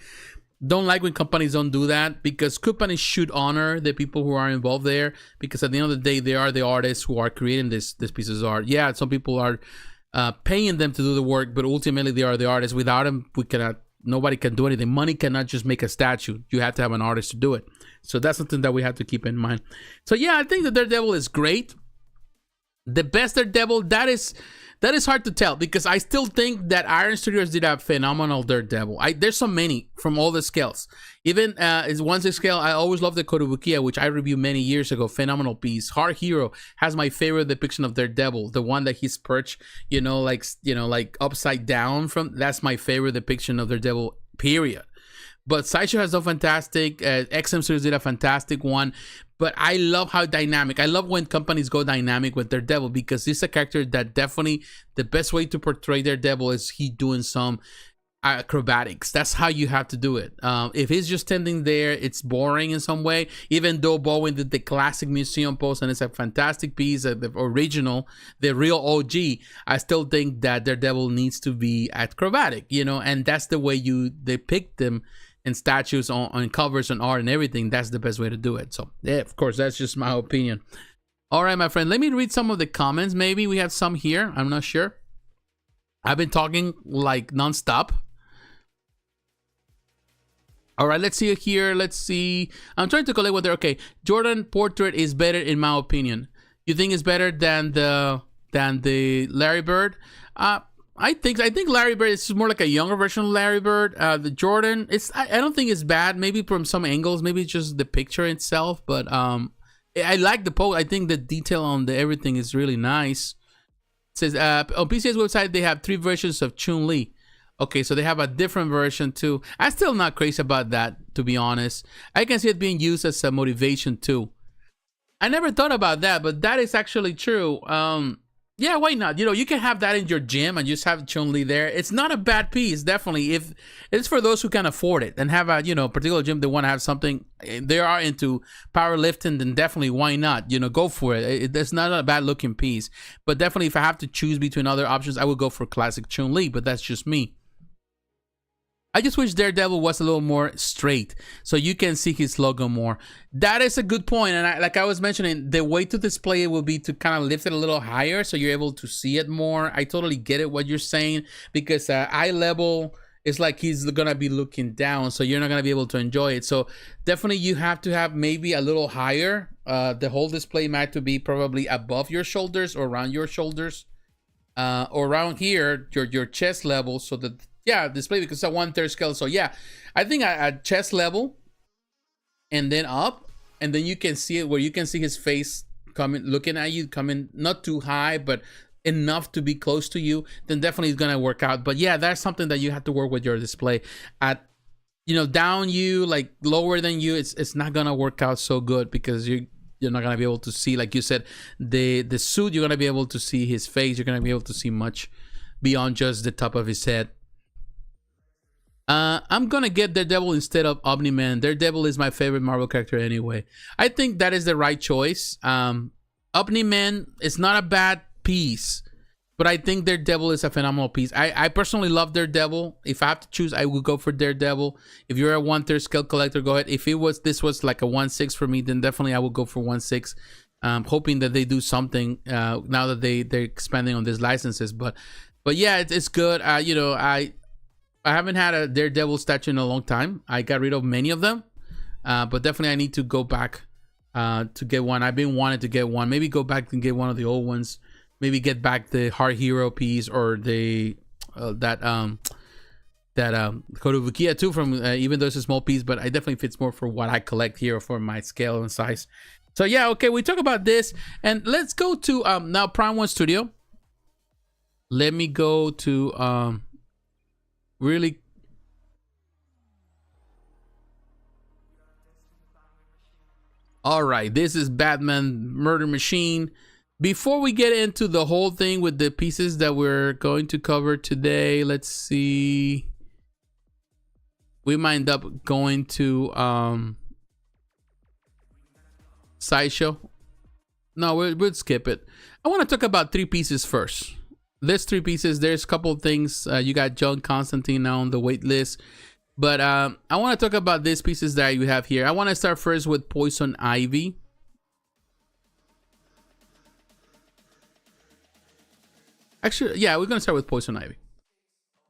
don't like when companies don't do that, because companies should honor the people who are involved there, because at the end of the day, they are the artists who are creating this pieces of art. Yeah, some people are paying them to do the work, but ultimately they are the artists. Without them, nobody can do anything. Money cannot just make a statue. You have to have an artist to do it. So that's something that we have to keep in mind. So yeah, I think the Daredevil is great. The best Daredevil, that is hard to tell, because I still think that Iron Studios did a phenomenal Daredevil. There's so many from all the scales. Even is one scale, I always loved the Kotobukiya, which I reviewed many years ago. Phenomenal piece. Hard Hero has my favorite depiction of Daredevil, the one that he's perched, like upside down from. That's my favorite depiction of Daredevil, period. But Sideshow has done fantastic. XM Series did a fantastic one. But I love how dynamic. I love when companies go dynamic with Daredevil, because this is a character that definitely, the best way to portray Daredevil is he doing some acrobatics. That's how you have to do it. If he's just standing there, it's boring in some way. Even though Bowen did the classic museum pose, and it's a fantastic piece, the original, the real OG, I still think that Daredevil needs to be acrobatic, and that's the way you depict them in statues, on covers, and art and everything. That's the best way to do it. So yeah, of course, that's just my opinion. All right, my friend, let me read some of the comments. Maybe we have some here, I'm not sure. I've been talking like nonstop. All right, let's see here. Let's see. I'm trying to collect what they're okay. Jordan portrait is better in my opinion. You think it's better than the Larry Bird? I think Larry Bird is more like a younger version of Larry Bird. The Jordan, I don't think it's bad. Maybe from some angles, maybe it's just the picture itself. But I like the pose. I think the detail on the everything is really nice. It says on PCS website they have 3 versions of Chun-Li. Okay, so they have a different version too. I'm still not crazy about that, to be honest. I can see it being used as a motivation too. I never thought about that, but that is actually true. Yeah, why not? You can have that in your gym and just have Chun-Li there. It's not a bad piece, definitely. If it's for those who can afford it and have a particular gym, they want to have something, they are into powerlifting, then definitely why not? Go for it. It's not a bad looking piece. But definitely, if I have to choose between other options, I would go for classic Chun-Li. But that's just me. I just wish Daredevil was a little more straight, so you can see his logo more. That is a good point, and like I was mentioning, the way to display it will be to kind of lift it a little higher so you're able to see it more. I totally get it what you're saying, because eye level it's like he's gonna be looking down, so you're not gonna be able to enjoy it. So definitely you have to have maybe a little higher. The whole display mat to be probably above your shoulders or around your shoulders, or around here, your chest level, so that display, because it's a 1/3 scale. So I think at chest level and then up, and then you can see it where you can see his face coming, looking at you, coming not too high, but enough to be close to you, then definitely it's gonna work out. But that's something that you have to work with your display. At down you, like lower than you, it's not gonna work out so good, because you're not gonna be able to see, like you said, the suit. You're gonna be able to see his face. You're gonna be able to see much beyond just the top of his head. I'm gonna get Daredevil instead of Omni-Man. Daredevil is my favorite Marvel character anyway. I think that is the right choice. Omni-Man is not a bad piece, but I think Daredevil is a phenomenal piece. I personally love Daredevil. If I have to choose, I would go for Daredevil. If you're a 1/3 scale collector, go ahead. If this was like a 1/6 for me, then definitely I would go for 1/6. Hoping that they do something now that they're expanding on these licenses. But it's good. I haven't had a Daredevil statue in a long time. I got rid of many of them, but definitely I need to go back to get one. I've been wanting to get one. Maybe go back and get one of the old ones. Maybe get back the Hard Hero piece, or the that Kotobukiya too, from even though it's a small piece, but it definitely fits more for what I collect here, for my scale and size. So okay, we talk about this, and let's go to now Prime 1 Studio. Let me go to really. All right, this is Batman Murder Machine. Before we get into the whole thing with the pieces that we're going to cover today, let's see. We might end up going to Sideshow. No, we'll skip it. I want to talk about 3 pieces first. There's 3 pieces. There's a couple of things. You got John Constantine now on the wait list. But I want to talk about these pieces that you have here. I want to start first with Poison Ivy. Actually, we're going to start with Poison Ivy.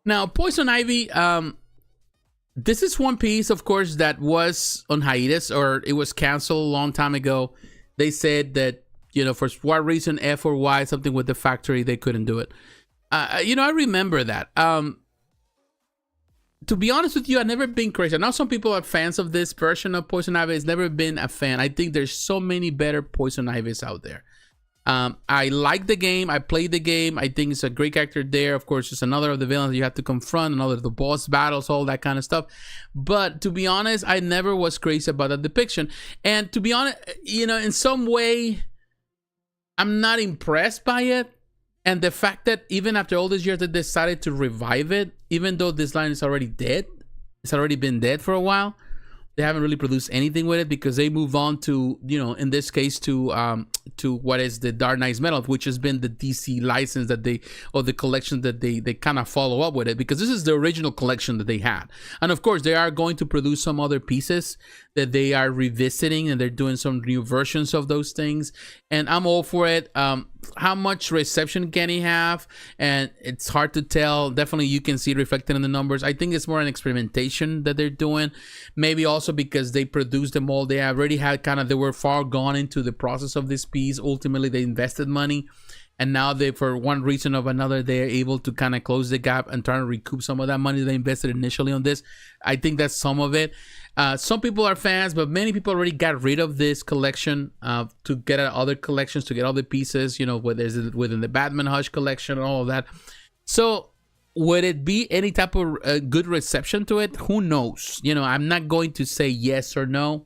Now, Poison Ivy, this is one piece, of course, that was on hiatus, or it was canceled a long time ago. They said that, for what reason, F or Y, something with the factory, they couldn't do it. I remember that. To be honest with you, I've never been crazy. I know some people are fans of this version of Poison Ivy. I've never been a fan. I think there's so many better Poison Ivies out there. I like the game. I played the game. I think it's a great character there. Of course, it's another of the villains you have to confront, another of the boss battles, all that kind of stuff. But to be honest, I never was crazy about that depiction. And to be honest, in some way, I'm not impressed by it. And the fact that even after all these years, they decided to revive it, even though this line is already dead, it's already been dead for a while. They haven't really produced anything with it, because they move on to, in this case, to what is the Dark Knight's Metal, which has been the DC license that or the collection that they kind of follow up with it, because this is the original collection that they had. And of course, they are going to produce some other pieces that they are revisiting, and they're doing some new versions of those things. And I'm all for it. How much reception can he have? And it's hard to tell. Definitely you can see it reflected in the numbers. I think it's more an experimentation that they're doing. Maybe also because they produced them all. They already had they were far gone into the process of this piece. Ultimately, they invested money. And now they, for one reason or another, they are able to kind of close the gap and try to recoup some of that money they invested initially on this. I think that's some of it. Some people are fans, but many people already got rid of this collection to get at other collections, to get other pieces, whether it's within the Batman Hush collection and all of that. So would it be any type of good reception to it? Who knows? I'm not going to say yes or no.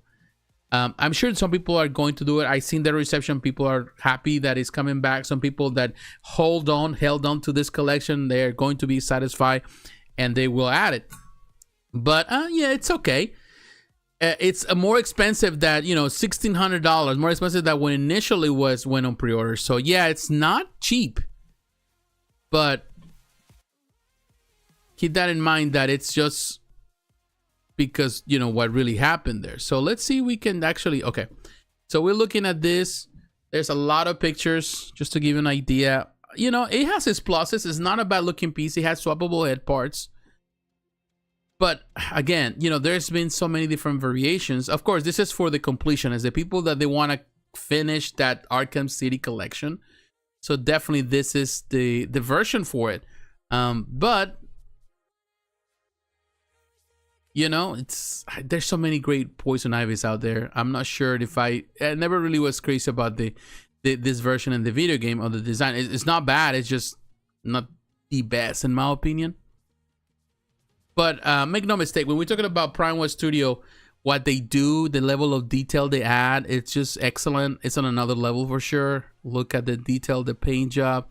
I'm sure some people are going to do it. I've seen the reception. People are happy that it's coming back. Some people that held on to this collection, they're going to be satisfied and they will add it. But it's okay. It's more expensive than, $1,600, more expensive than when initially went on pre-order. So it's not cheap. But keep that in mind, that it's just because what really happened there. So let's see, we can actually, okay, so we're looking at this. There's a lot of pictures, just to give you an idea. It has its pluses. It's not a bad looking piece. It has swappable head parts. But again, you know, there's been so many different variations. Of course, this is for the completionists, the people that they want to finish that Arkham City collection. So definitely this is the version for it. But you know, there's so many great Poison Ivies out there. I'm not sure if I never really was crazy about this version in the video game or the design. It's not bad. It's just not the best in my opinion. But make no mistake, when we're talking about Prime West Studio, what they do, the level of detail they add, it's just excellent. It's on another level for sure. Look at the detail, the paint job.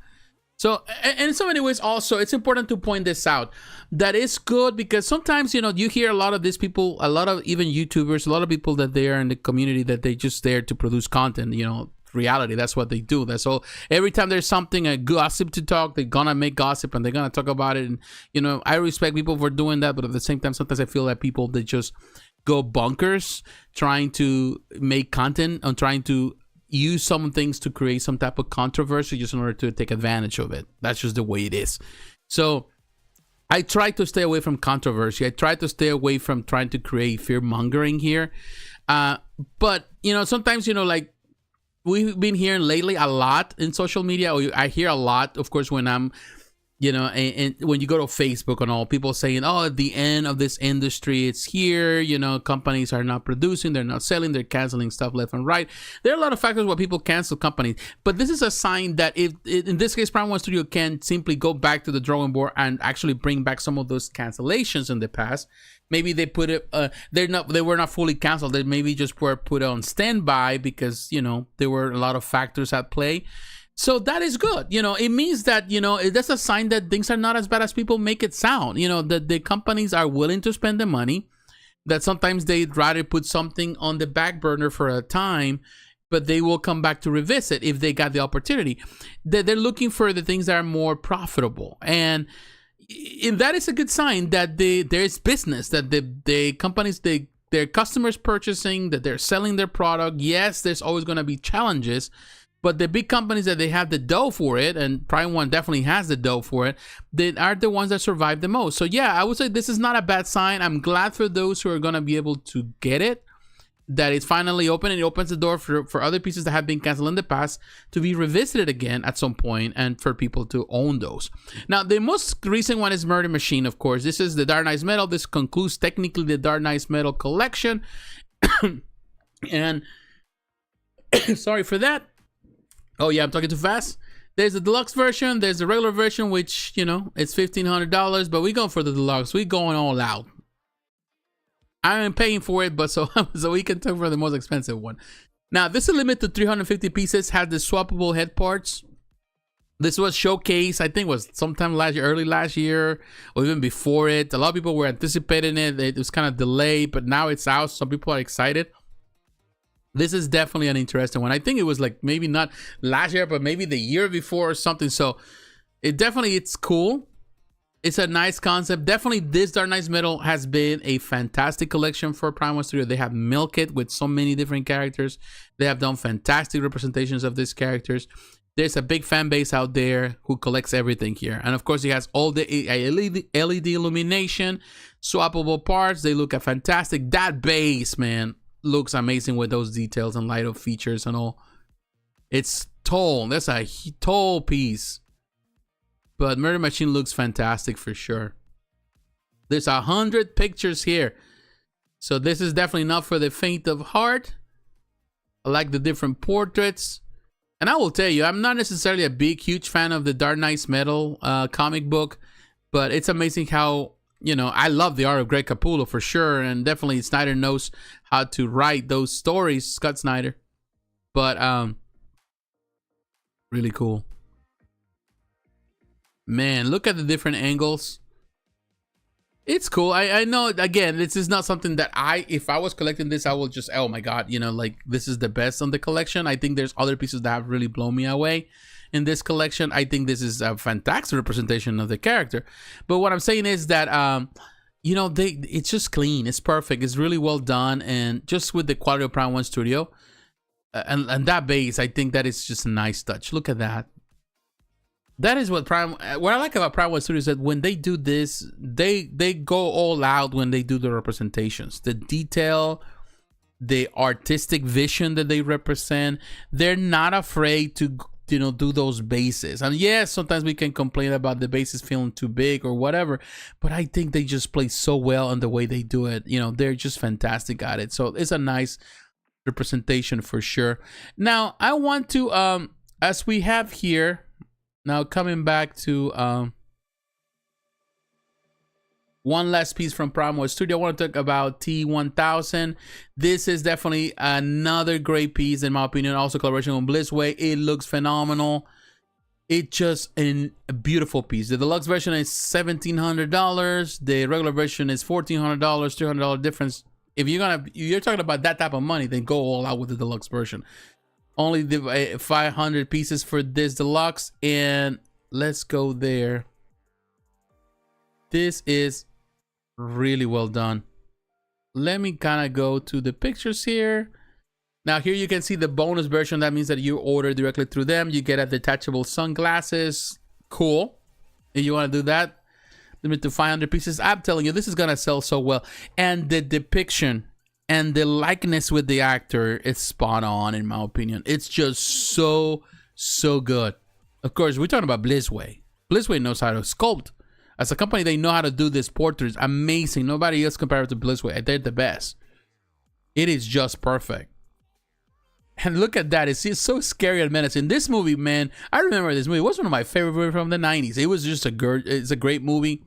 So, and in so many ways also, it's important to point this out. That is good because sometimes, you know, you hear a lot of these people, a lot of even YouTubers, a lot of people that they are in the community that they just there to produce content, you know, reality. That's what they do. That's all. Every time there's something, a gossip to talk, they're gonna make gossip and they're gonna talk about it. And, you know, I respect people for doing that, but at the same time, sometimes I feel that people, they just go bonkers trying to make content and trying to use some things to create some type of controversy just in order to take advantage of it. That's just the way it is. So I try to stay away from controversy. I try to stay away from trying to create fear mongering here. But, you know, sometimes, you know, like we've been hearing lately a lot in social media, or I hear a lot, of course, when I'm, you know, and when you go to Facebook and all, people saying, oh, at the end of this industry, it's here, you know, companies are not producing, they're not selling, they're canceling stuff left and right. There are a lot of factors where people cancel companies, but this is a sign that if in this case, Prime One Studio can simply go back to the drawing board and actually bring back some of those cancellations in the past. Maybe they put it, they were not fully canceled. They maybe just were put on standby because, you know, there were a lot of factors at play. So that is good. You know, it means that, you know, that's a sign that things are not as bad as people make it sound. You know, that the companies are willing to spend the money, that sometimes they'd rather put something on the back burner for a time, but they will come back to revisit if they got the opportunity. They're looking for the things that are more profitable. And that is a good sign that there's business, that the companies, their customers purchasing, that they're selling their product. Yes, there's always going to be challenges, but the big companies that they have the dough for it, and Prime One definitely has the dough for it, they are the ones that survive the most. So yeah, I would say this is not a bad sign. I'm glad for those who are going to be able to get it, that it's finally open, and it opens the door for other pieces that have been canceled in the past to be revisited again at some point, and for people to own those. Now, the most recent one is Murder Machine, of course. This is the Dark Knight's Metal. This concludes technically the Dark Knight's Metal collection. And sorry for that. Oh yeah, I'm talking too fast. There's the deluxe version. There's the regular version, which, you know, it's $1,500, but we're going for the deluxe. We're going all out. I am paying for it, but so we can take for the most expensive one. Now, this is limited to 350 pieces. Has the swappable head parts. This was showcased, I think, was sometime last year, early last year, or even before it. A lot of people were anticipating it. It was kind of delayed, but now it's out. Some people are excited. This is definitely an interesting one. I think it was like maybe not last year, but maybe the year before or something. So it's cool. It's a nice concept. Definitely this Dark Knight's Metal has been a fantastic collection for Prime One Studio. They have milked it with so many different characters. They have done fantastic representations of these characters. There's a big fan base out there who collects everything here. And of course, it has all the LED illumination, swappable parts. They look fantastic. That base, man, looks amazing with those details and light up features and all. It's tall. That's a tall piece. But Murder Machine looks fantastic for sure. There's 100 pictures here. So this is definitely not for the faint of heart. I like the different portraits. And I will tell you, I'm not necessarily a huge fan of the Dark Knight's Metal comic book. But it's amazing how, you know, I love the art of Greg Capullo for sure. And definitely Snyder knows how to write those stories, Scott Snyder. But really cool. Man, look at the different angles. It's cool. I know, again, this is not something that if I was collecting this, I will just, oh my God, you know, like this is the best on the collection. I think there's other pieces that have really blown me away in this collection. I think this is a fantastic representation of the character. But what I'm saying is that, you know, it's just clean. It's perfect. It's really well done. And just with the quality of Prime One Studio and that base, I think that is just a nice touch. Look at that. That is what Prime. What I like about Prime One Studio is that when they do this, they go all out when they do the representations, the detail, the artistic vision that they represent. They're not afraid to do those bases. And yes, sometimes we can complain about the bases feeling too big or whatever, but I think they just play so well in the way they do it. They're just fantastic at it. So it's a nice representation for sure. Now I want to as we have here. Now, coming back to one last piece from Prime One Studio, I want to talk about T1000. This is definitely another great piece, in my opinion. Also, collaboration with Blitzway. It looks phenomenal. It's just a beautiful piece. The deluxe version is $1,700. The regular version is $1,400, $300 difference. If you're talking about that type of money, then go all out with the deluxe version. Only the 500 pieces for this deluxe, and let's go there. This is really well done. Let me kind of go to the pictures here. Now here you can see the bonus version. That means that you order directly through them. You get a detachable sunglasses. Cool. If you want to do that, limit to 500 pieces. I'm telling you, this is gonna sell so well, and the depiction and the likeness with the actor is spot on, in my opinion. It's just so good. Of course, we're talking about Blitzway. Blitzway knows how to sculpt. As a company, they know how to do these portraits. Amazing. Nobody else compared to Blitzway. They're the best. It is just perfect. And look at that. It's so scary and menacing. This movie, man, I remember this movie. It was one of my favorite movies from the 90s. It was just it's a great movie.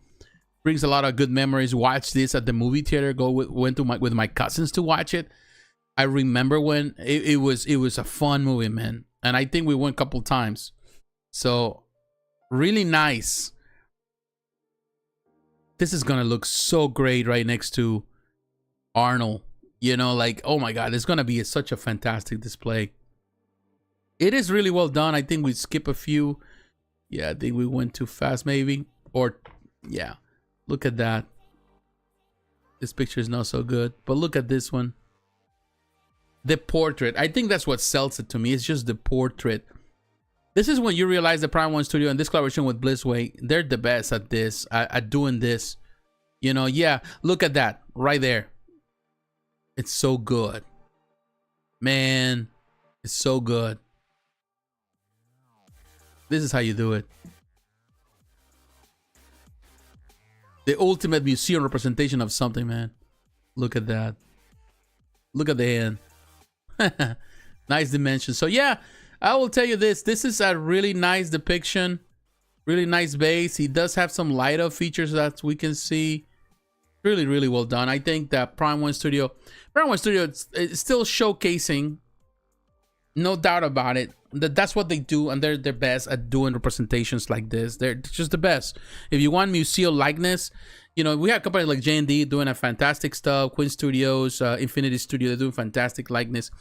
Brings a lot of good memories. Watch this at the movie theater. Went with my cousins to watch it. I remember when it was a fun movie, man. And I think we went a couple times. So really nice. This is gonna look so great right next to Arnold. Like, oh my God, it's gonna be such a fantastic display. It is really well done. I think we skip a few. Yeah, I think we went too fast, maybe. Or yeah. Look at that. This picture is not so good, but look at this one. The portrait. I think that's what sells it to me. It's just the portrait. This is when you realize the Prime One Studio and this collaboration with Blitzway, they're the best at this, at doing this. Yeah, look at that right there. It's so good. Man, it's so good. This is how you do it. The ultimate museum representation of something, man. Look at that. Look at the hand. Nice dimension. So yeah, I will tell you this. This is a really nice depiction. Really nice base. He does have some light up features that we can see. Really, really well done. I think that Prime One Studio is still showcasing. No doubt about it. That's what they do, and they're best at doing representations like this. They're just the best. If you want museum likeness, we have companies like J&D doing a fantastic stuff. Quinn Studios, Infinity Studio, they're doing fantastic likeness.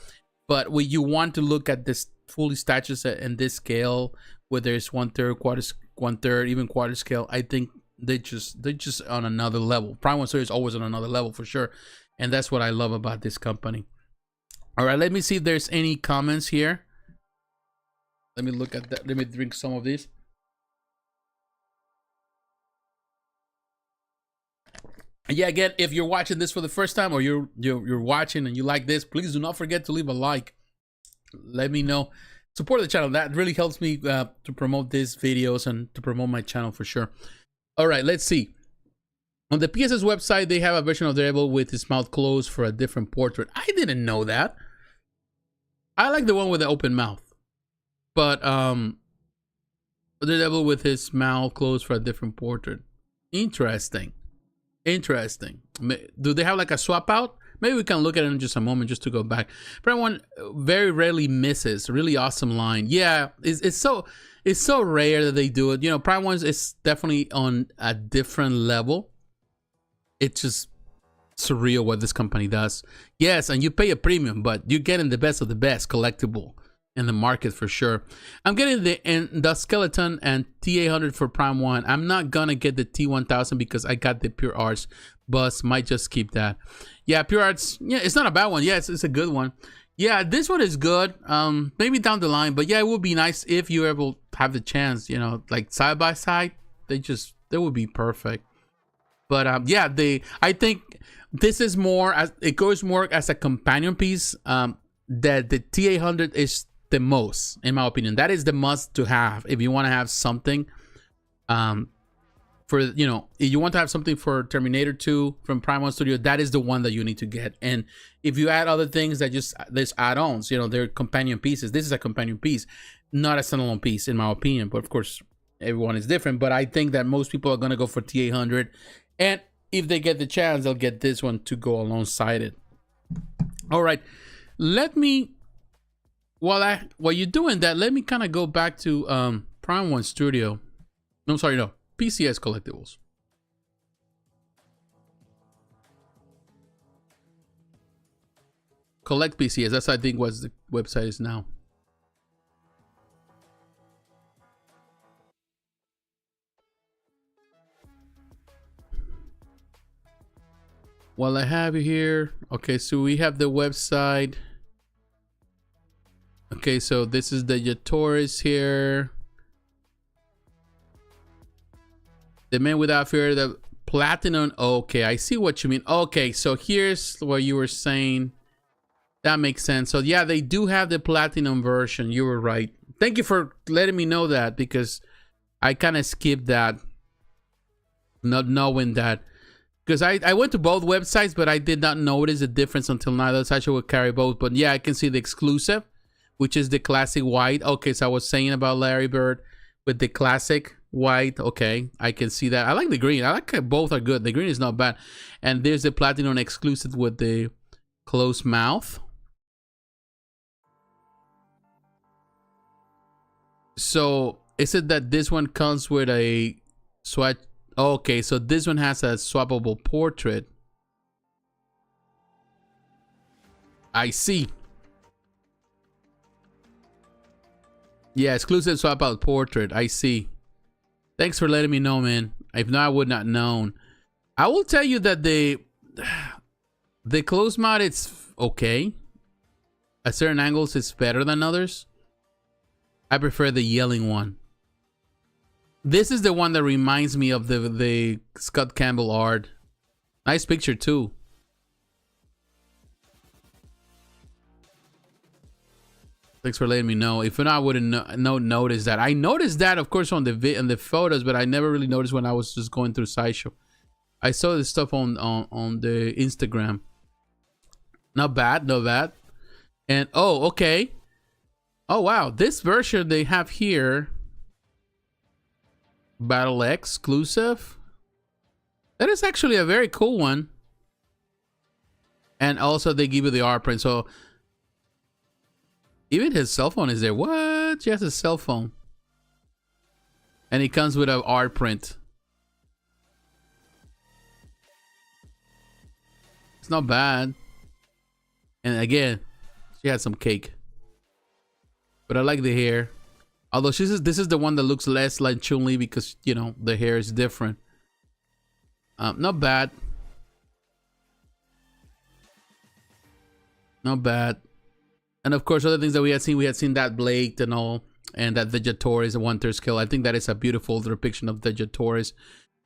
But when you want to look at this fully statues and this scale, whether it's 1/3, even quarter scale, I think they're just on another level. Prime One Studio is always on another level for sure, and that's what I love about this company. All right, let me see if there's any comments here. Let me look at that. Let me drink some of these. Yeah, again, if you're watching this for the first time, or you're watching and you like this, please do not forget to leave a like. Let me know. Support the channel. That really helps me to promote these videos and to promote my channel for sure. All right, let's see. On the PSS website, they have a version of Daredevil with his mouth closed for a different portrait. I didn't know that. I like the one with the open mouth. But Daredevil with his mouth closed for a different portrait. Interesting. Interesting. Do they have like a swap out? Maybe we can look at it in just a moment just to go back. Prime One very rarely misses. Really awesome line. Yeah, it's so rare that they do it. Prime One is definitely on a different level. It's just surreal what this company does. Yes, and you pay a premium, but you're getting the best of the best collectible in the market for sure. I'm getting the skeleton and T800 for Prime One. I'm not gonna get the T1000 because I got the Pure Arts bus. Might just keep that. Yeah, Pure Arts. Yeah, it's not a bad one. Yeah, it's a good one. Yeah, this one is good. Maybe down the line, but yeah, it would be nice if you ever have the chance. You know, like side by side, they would be perfect. But yeah, I think this is more as it goes more as a companion piece. That the T800 is the most, in my opinion. That is the must to have if you want to have something. For, you know, if you want to have something for Terminator 2 from Prime 1 Studio, that is the one that you need to get. And if you add other things that just there's add-ons, you know, they're companion pieces. This is a companion piece, not a standalone piece, in my opinion. But of course, everyone is different. But I think that most people are gonna go for T800, and if they get the chance, they'll get this one to go alongside it. All right, let me while you're doing that, let me kind of go back to Prime 1 Studio. No, sorry, no. PCS Collectibles. Collect PCS. That's, I think, what the website is now. While I have you here, okay, so we have the website. Okay, so this is the Dejah Thoris here. The Man Without Fear, the Platinum. Okay, I see what you mean. Okay, so here's what you were saying. That makes sense. So yeah, they do have the Platinum version. You were right. Thank you for letting me know that, because I kind of skipped that, not knowing that. Because I went to both websites, but I did not notice the difference until now. That's actually will carry both. But yeah, I can see the exclusive, which is the classic white. Okay, so I was saying about Larry Bird with the classic white. Okay, I can see that. I like the green. I like it. Both are good. The green is not bad. And there's the Platinum exclusive with the closed mouth. So is it that this one comes with a swatch? Okay, so this one has a swappable portrait. I see. Yeah, exclusive swap out portrait. I see. Thanks for letting me know, man. If not, I would not known. I will tell you that the closed mouth, it's okay. At certain angles, it's better than others. I prefer the yelling one. This is the one that reminds me of the Scott Campbell art. Nice picture too. Thanks for letting me know. If not, I wouldn't notice that. I noticed that, of course, on the photos, but I never really noticed when I was just going through Sideshow. I saw this stuff on the Instagram. Not bad, not bad. And oh, okay. Oh wow, this version they have here. Battle X exclusive. That is actually a very cool one. And also they give you the art print. So even his cell phone is there. What? He has a cell phone. And it comes with an art print. It's not bad. And again, she had some cake. But I like the hair. Although this is the one that looks less like Chun-Li because, you know, the hair is different. Not bad. Not bad. And of course, other things that we had seen that Blake and all, and that Dejah Thoris, a 1/3 scale. I think that is a beautiful depiction of Dejah Thoris,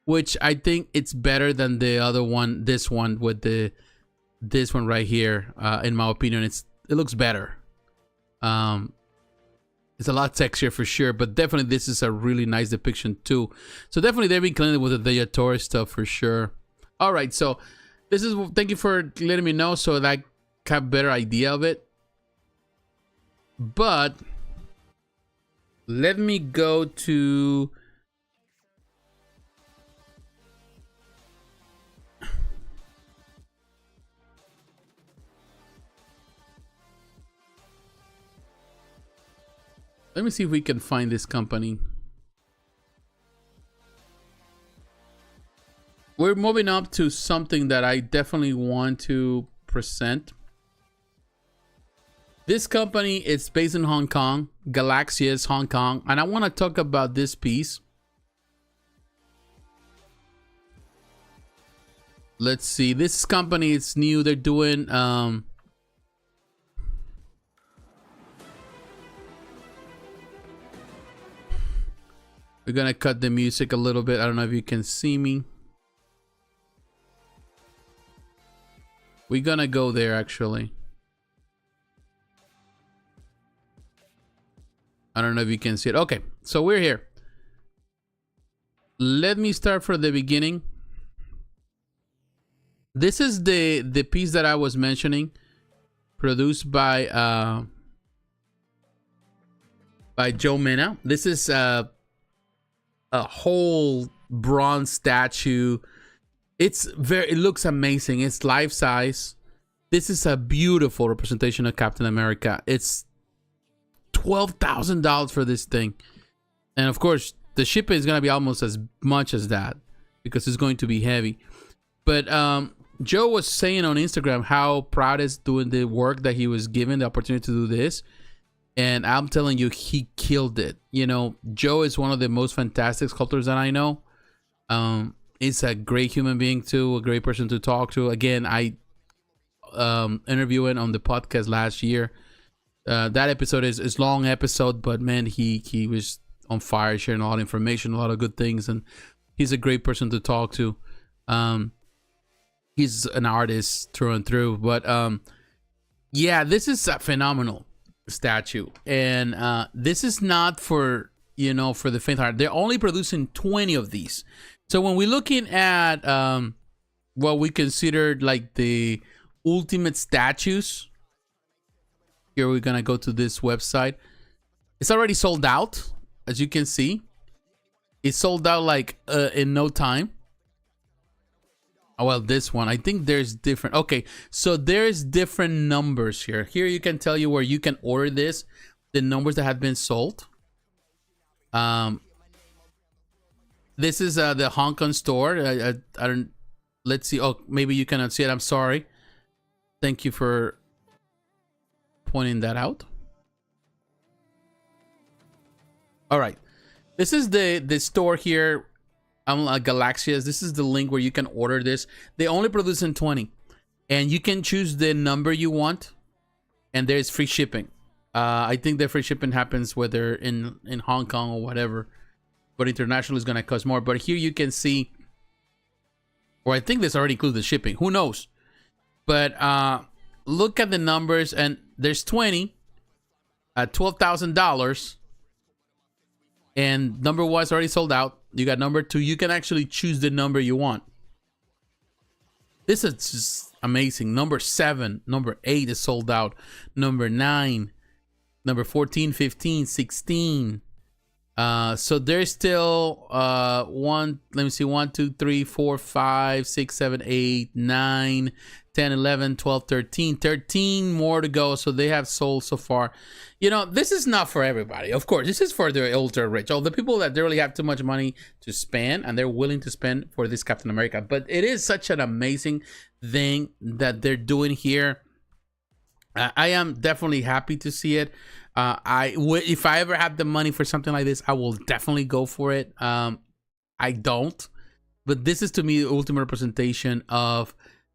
which I think it's better than the other one. This one with this one right here. In my opinion, it looks better. It's a lot sexier for sure, but definitely this is a really nice depiction too. So definitely they've been cleaning with the Dejah Thoris stuff for sure. All right, so this is, thank you for letting me know so that I have a better idea of it. But let me go to let me see if we can find this company. We're moving up to something that I definitely want to present. This company is based in Hong Kong, Galaxias, Hong Kong, and I want to talk about this piece. Let's see. This company is new. They're doing We're gonna cut the music a little bit. I don't know if you can see me. We're gonna go there actually. I don't know if you can see it. Okay, so we're here. Let me start from the beginning. This is the piece that I was mentioning, produced by Joe Mena. This is a whole bronze statue. It looks amazing. It's life size. This is a beautiful representation of Captain America. It's $12,000 for this thing, and of course the shipping is gonna be almost as much as that because it's going to be heavy. But Joe was saying on Instagram how proud is doing the work that he was given the opportunity to do this, and I'm telling you, he killed it. You know, Joe is one of the most fantastic sculptors that I know. He's a great human being too, a great person to talk to. Again, I interviewed him on the podcast last year. That episode is long episode, but man, he was on fire, sharing a lot of information, a lot of good things, and he's a great person to talk to. He's an artist through and through. But yeah, this is a phenomenal statue, and this is not for, you know, for the faint-hearted. They're only producing 20 of these. So when we're looking at what we consider like the ultimate statues, here we're gonna go to this website. It's already sold out, as you can see. It's sold out like in no time. Oh, well, this one, I think there's different. Okay, so there's different numbers here. Here you can tell you where you can order this, the numbers that have been sold. This is the Hong Kong store. I don't. Let's see. Oh, maybe you cannot see it. I'm sorry. Thank you for pointing that out. All right, this is the store here. Galaxias. This is the link where you can order this. They only produce in 20, and you can choose the number you want, and there's free shipping. I think the free shipping happens whether in Hong Kong or whatever, but international is gonna cost more. But here you can see, or I think this already includes the shipping. Who knows? But look at the numbers, and there's 20 at $12,000, and number one is already sold out. You got number two. You can actually choose the number you want. This is just amazing. Number 7, number 8 is sold out. Number 9, number 14, 15, 16. So there's still one. Let me see. 1, 2, 3, 4, 5, 6, 7, 8, 9, 10, 11, 12, 13 more to go. So they have sold so far. You know, this is not for everybody. Of course, this is for the ultra rich, all the people that don't really have too much money to spend, and they're willing to spend for this Captain America. But it is such an amazing thing that they're doing here. I am definitely happy to see it. If I ever have the money for something like this, I will definitely go for it. I don't, but this is to me the ultimate representation of,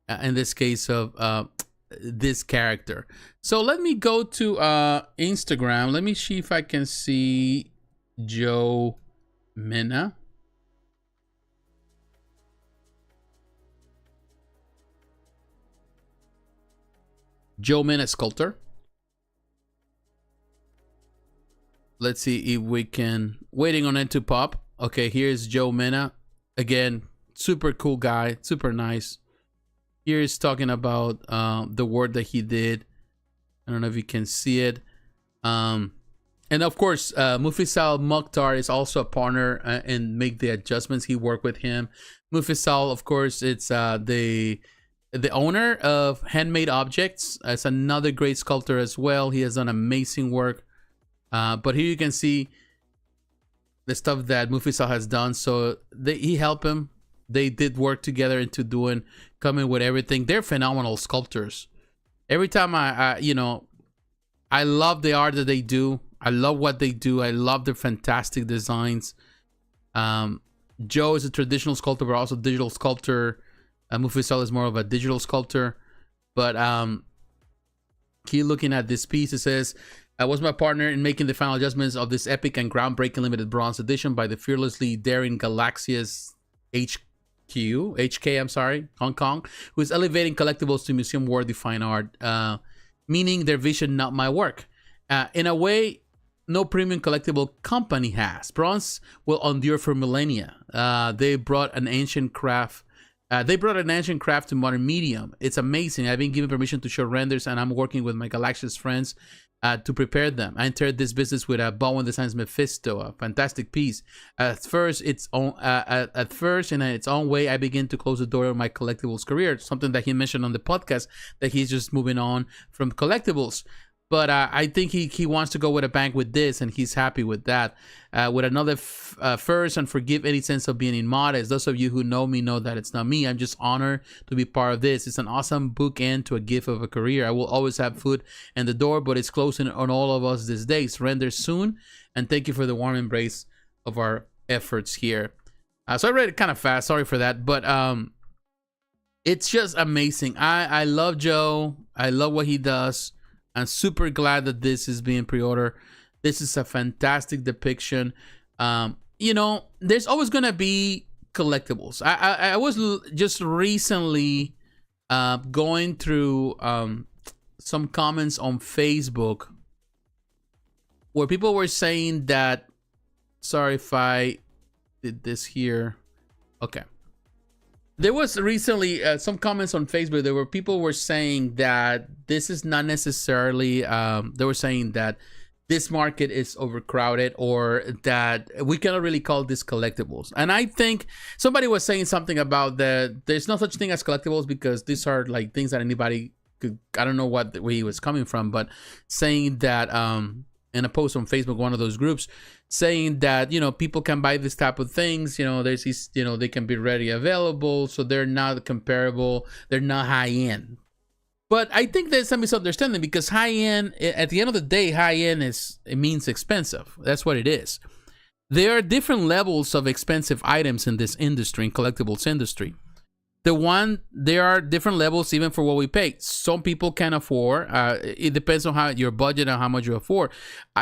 in this case, of this character. So let me go to Instagram. Let me see if I can see Joe Mena. Joe Mena sculptor. Let's see if we can. Waiting on it to pop. Okay, here's Joe Mena. Again, super cool guy, super nice. Here's talking about the work that he did. I don't know if you can see it. And of course, Mufisal Mukhtar is also a partner and make the adjustments. He worked with him. Mufisal, of course, it's the owner of Handmade Objects. It's another great sculptor as well. He has done amazing work. But here you can see the stuff that Mufisal has done. So he helped him. They did work together into coming with everything. They're phenomenal sculptors. Every time I love the art that they do. I love what they do. I love their fantastic designs. Joe is a traditional sculptor, but also digital sculptor. Mufisal is more of a digital sculptor. But keep looking at this piece. It says, was my partner in making the final adjustments of this epic and groundbreaking limited bronze edition by the fearlessly daring Galaxias HK, I'm sorry, Hong Kong, who is elevating collectibles to museum-worthy fine art, meaning their vision, not my work. In a way, no premium collectible company has. Bronze will endure for millennia. They brought an ancient craft to modern medium. It's amazing. I've been given permission to show renders, and I'm working with my Galaxias friends to prepare them. I entered this business with a Bowen Designs Mephisto, a fantastic piece. At first, in its own way, I begin to close the door of my collectibles career. Something that he mentioned on the podcast, that he's just moving on from collectibles. But I think he wants to go with a bang with this, and he's happy with that. With another first, and forgive any sense of being immodest. Those of you who know me know that it's not me. I'm just honored to be part of this. It's an awesome bookend to a gift of a career. I will always have food in the door, but it's closing on all of us these days. Surrender soon, and thank you for the warm embrace of our efforts here. So I read it kind of fast. Sorry for that, but it's just amazing. I love Joe. I love what he does. I'm super glad that this is being pre-ordered. This is a fantastic depiction. You know, there's always gonna be collectibles. I was just recently going through some comments on Facebook where people were saying that, sorry if I did this here. Okay. There was recently some comments on Facebook. There were people were saying that this is not necessarily. They were saying that this market is overcrowded, or that we cannot really call this collectibles. And I think somebody was saying something about that. There's no such thing as collectibles because these are like things that anybody could. I don't know where he was coming from, but saying that in a post on Facebook, one of those groups, saying that, you know, people can buy this type of things, you know, there's these, you know, they can be ready available, so they're not comparable, they're not high end. But I think there's some misunderstanding, because high end, at the end of the day, high end it means expensive. That's what it is. There are different levels of expensive items in this industry, in collectibles industry. There are different levels even for what we pay. Some people can afford. It depends on how your budget and how much you afford.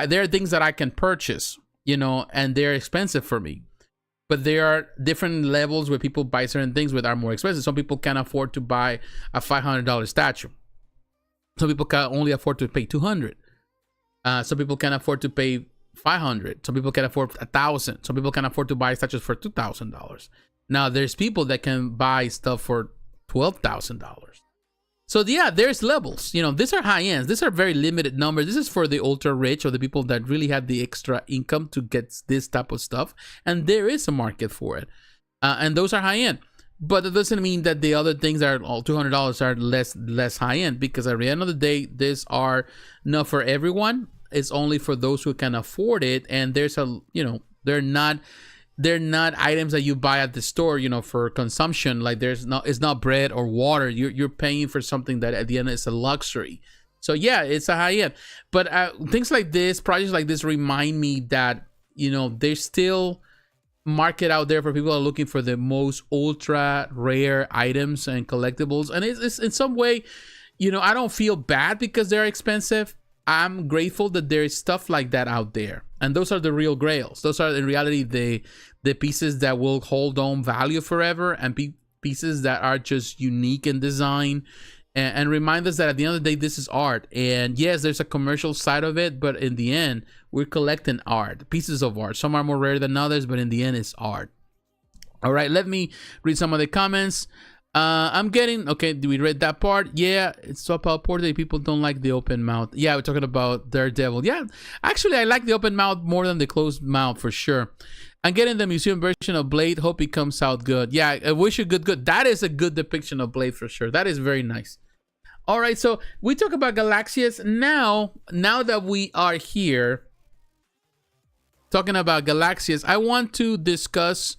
There are things that I can purchase, you know, and they're expensive for me. But there are different levels where people buy certain things that are more expensive. Some people can afford to buy a $500 statue. Some people can only afford to pay $200. Some people can afford to pay $500. Some people can afford $1,000. Some people can afford to buy statues for $2,000. Now, there's people that can buy stuff for $12,000. So yeah, there's levels. You know, these are high ends. These are very limited numbers. This is for the ultra rich, or the people that really have the extra income to get this type of stuff. And there is a market for it. And those are high end. But it doesn't mean that the other things that are all $200 are less high end, because at the end of the day, these are not for everyone. It's only for those who can afford it. And there's a, you know, they're not items that you buy at the store, you know, for consumption. Like it's not bread or water. You're paying for something that at the end is a luxury. So yeah, it's a high end. But things like this, projects like this, remind me that, you know, there's still market out there for people who are looking for the most ultra rare items and collectibles. And it's in some way, you know, I don't feel bad because they're expensive. I'm grateful that there is stuff like that out there. And those are the real grails. Those are in reality the pieces that will hold on value forever, and pieces that are just unique in design, and remind us that at the end of the day, this is art. And yes, there's a commercial side of it, but in the end, we're collecting art, pieces of art. Some are more rare than others, but in the end, it's art. All right, let me read some of the comments. I'm getting, okay, we read that part. Yeah, it's so poor that people don't like the open mouth. Yeah, we're talking about Daredevil. Yeah, actually, I like the open mouth more than the closed mouth for sure. I'm getting the museum version of Blade. Hope it comes out good. Yeah, I wish you good. That is a good depiction of Blade for sure. That is very nice. All right, so we talk about Galaxias. Now that we are here talking about Galaxias, I want to discuss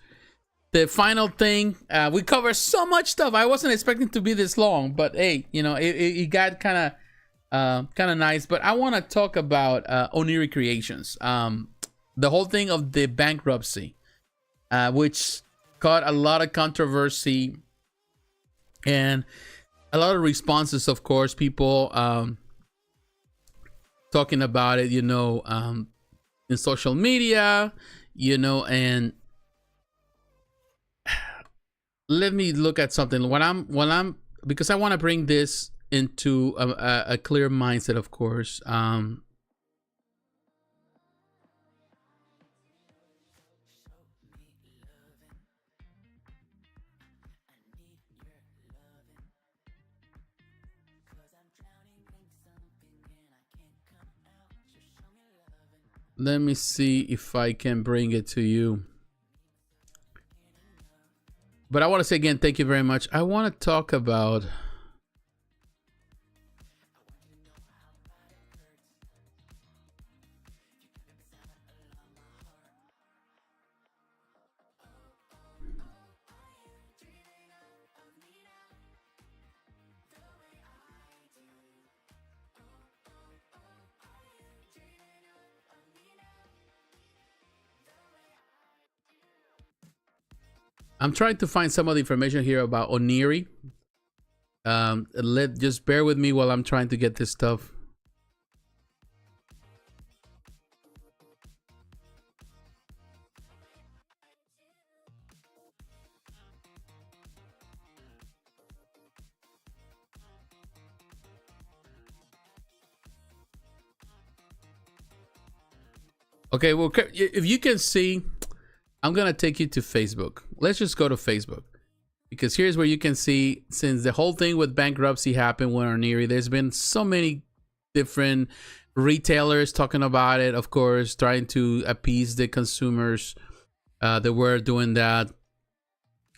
the final thing. We covered so much stuff. I wasn't expecting to be this long, but hey, you know, it got kind of nice. But I want to talk about Oniri Creations. The whole thing of the bankruptcy, which caught a lot of controversy and a lot of responses. Of course, people talking about it, in social media, and let me look at something because I want to bring this into a clear mindset, of course. Let me see if I can bring it to you. But I want to say again, thank you very much. I want to talk about I'm trying to find some of the information here about Oniri. Just bear with me while I'm trying to get this stuff. Okay, well, if you can see, I'm going to take you to Facebook. Let's just go to Facebook. Because here's where you can see, since the whole thing with bankruptcy happened with Oniri, there's been so many different retailers talking about it, of course, trying to appease the consumers. They were doing that.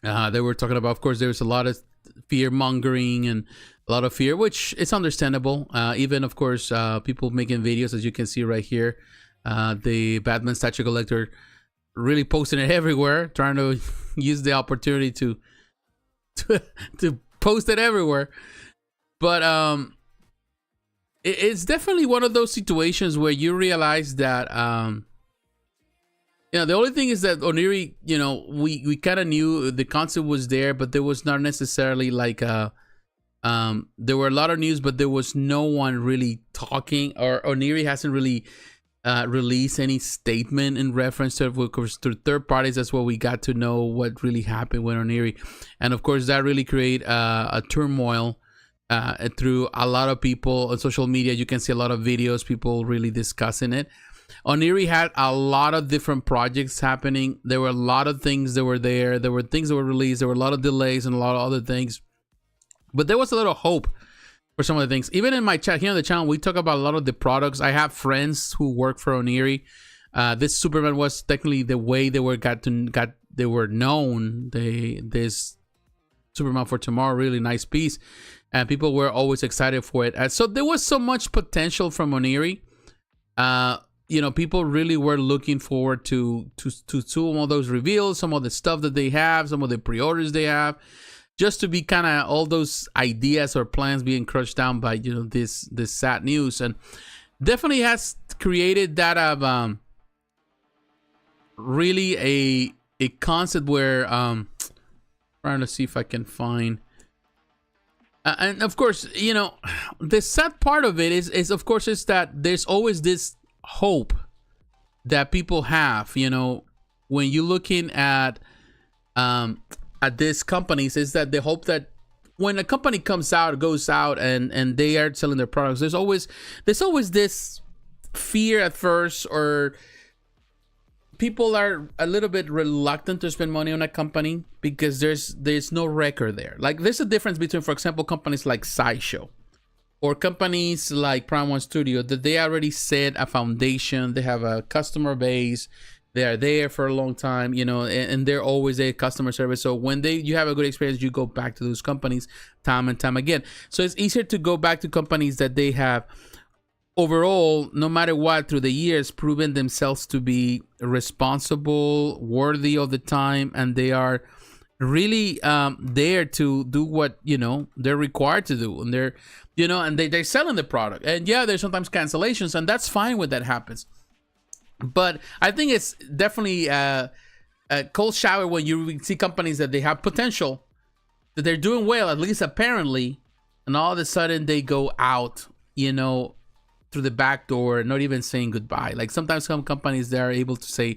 They were talking about, of course, there's a lot of fear mongering and a lot of fear, which is understandable. Even, of course, people making videos, as you can see right here. The Batman statue collector really posting it everywhere, trying to use the opportunity to post it everywhere. But it's definitely one of those situations where you realize that the only thing is that Oniri, we kind of knew the concept was there, but there was not necessarily like there were a lot of news, but there was no one really talking, or Oniri hasn't really release any statement in reference to, of course, through third parties. That's what we got to know what really happened with Oniri, and of course that really created a turmoil through a lot of people on social media. You can see a lot of videos, people really discussing it. Oniri had a lot of different projects happening. There were a lot of things that were there. There were things that were released. There were a lot of delays and a lot of other things, but there was a little hope for some of the things. Even in my chat here on the channel, we talk about a lot of the products. I have friends who work for Oniri. This Superman was technically the way they were they were known. This Superman for Tomorrow, really nice piece, and people were always excited for it. So there was so much potential from Oniri. People really were looking forward to some of those reveals, some of the stuff that they have, some of the pre-orders they have. Just to be kind of all those ideas or plans being crushed down by this sad news, and definitely has created that of really a concept where trying to see if I can find, and of course the sad part of it is of course is that there's always this hope that people have when you're looking at these companies, is that they hope that when a company goes out and they are selling their products, there's always this fear at first, or people are a little bit reluctant to spend money on a company because there's no record there. Like, there's a difference between, for example, companies like Sideshow or companies like Prime One Studio, that they already set a foundation, they have a customer base, they are there for a long time, and they're always a customer service. So when you have a good experience, you go back to those companies time and time again. So it's easier to go back to companies that they have overall, no matter what, through the years, proven themselves to be responsible, worthy of the time, and they are really there to do what they're required to do, and they're selling the product. And yeah, there's sometimes cancellations, and that's fine when that happens. But I think it's definitely a cold shower when you see companies that they have potential, that they're doing well, at least apparently, and all of a sudden they go out, through through the back door, not even saying goodbye. Like sometimes some companies, they are able to say,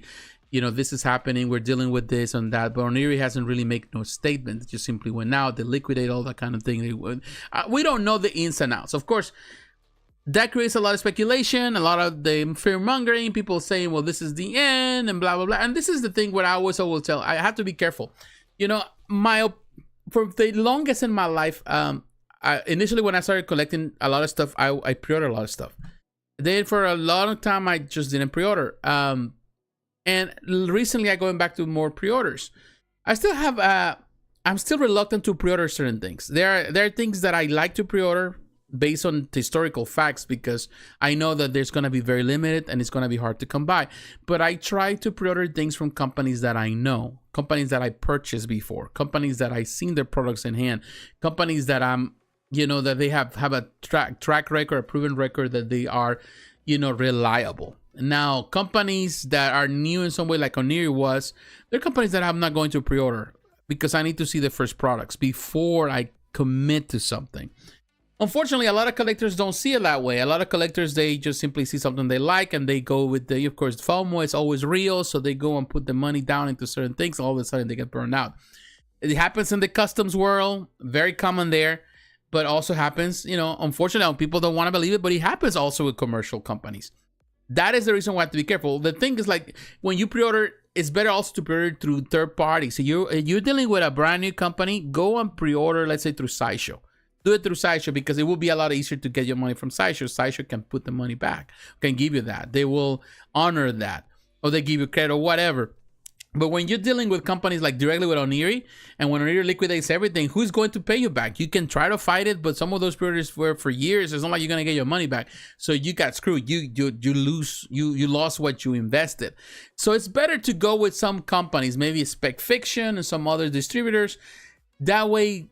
you know, this is happening, we're dealing with this and that, but Oniri hasn't really made no statement. It just simply went out, they liquidate, all that kind of thing. We don't know the ins and outs. Of course, that creates a lot of speculation, a lot of the fear mongering, people saying, well, this is the end and blah, blah, blah. And this is the thing where I always will tell, I have to be careful. You know, for the longest in my life, initially when I started collecting a lot of stuff, I pre-order a lot of stuff. Then for a long time, I just didn't pre-order. And recently, I'm going back to more pre-orders. I still have, I'm still reluctant to pre-order certain things. There are things that I like to pre-order based on historical facts because I know that there's going to be very limited and it's going to be hard to come by. But I try to pre-order things from companies that I know, companies that I purchased before, companies that I've seen their products in hand, companies that I'm, you know, that they have a track record, a proven record that they are, you know, reliable. Now, companies that are new in some way, like Oniri was, they're companies that I'm not going to pre-order because I need to see the first products before I commit to something. Unfortunately, a lot of collectors don't see it that way. A lot of collectors, they just simply see something they like and they go with the, of course, FOMO is always real. So they go and put the money down into certain things. All of a sudden, they get burned out. It happens in the customs world, very common there, but also happens, you know, unfortunately, people don't want to believe it, but it happens also with commercial companies. That is the reason why I have to be careful. The thing is, like, when you pre-order, it's better also to pre-order through third parties. So you're dealing with a brand new company, go and pre-order, let's say, through Sideshow. Do it through Sideshow because it will be a lot easier to get your money from Sideshow. Sideshow can put the money back, can give you that. They will honor that, or they give you credit or whatever. But when you're dealing with companies like directly with Oniri, and when Oniri liquidates everything, who's going to pay you back? You can try to fight it, but some of those pre-orders were for years. It's not like you're going to get your money back. So you got screwed. You lost what you invested. So it's better to go with some companies, maybe Spec Fiction and some other distributors. That way,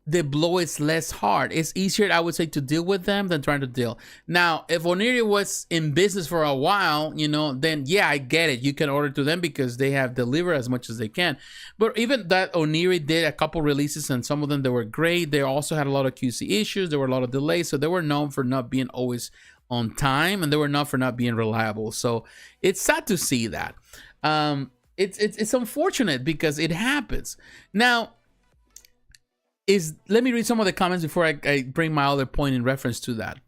the blow is less hard. It's easier, I would say, to deal with them than trying to deal. Now, if Oniri was in business for a while, you know, then yeah, I get it. You can order to them because they have delivered as much as they can. But even that, Oniri did a couple releases and some of them, they were great. They also had a lot of QC issues. There were a lot of delays. So they were known for not being always on time, and they were known for not being reliable. So it's sad to see that. It's unfortunate because it happens. Now, let me read some of the comments before I bring my other point in reference to that.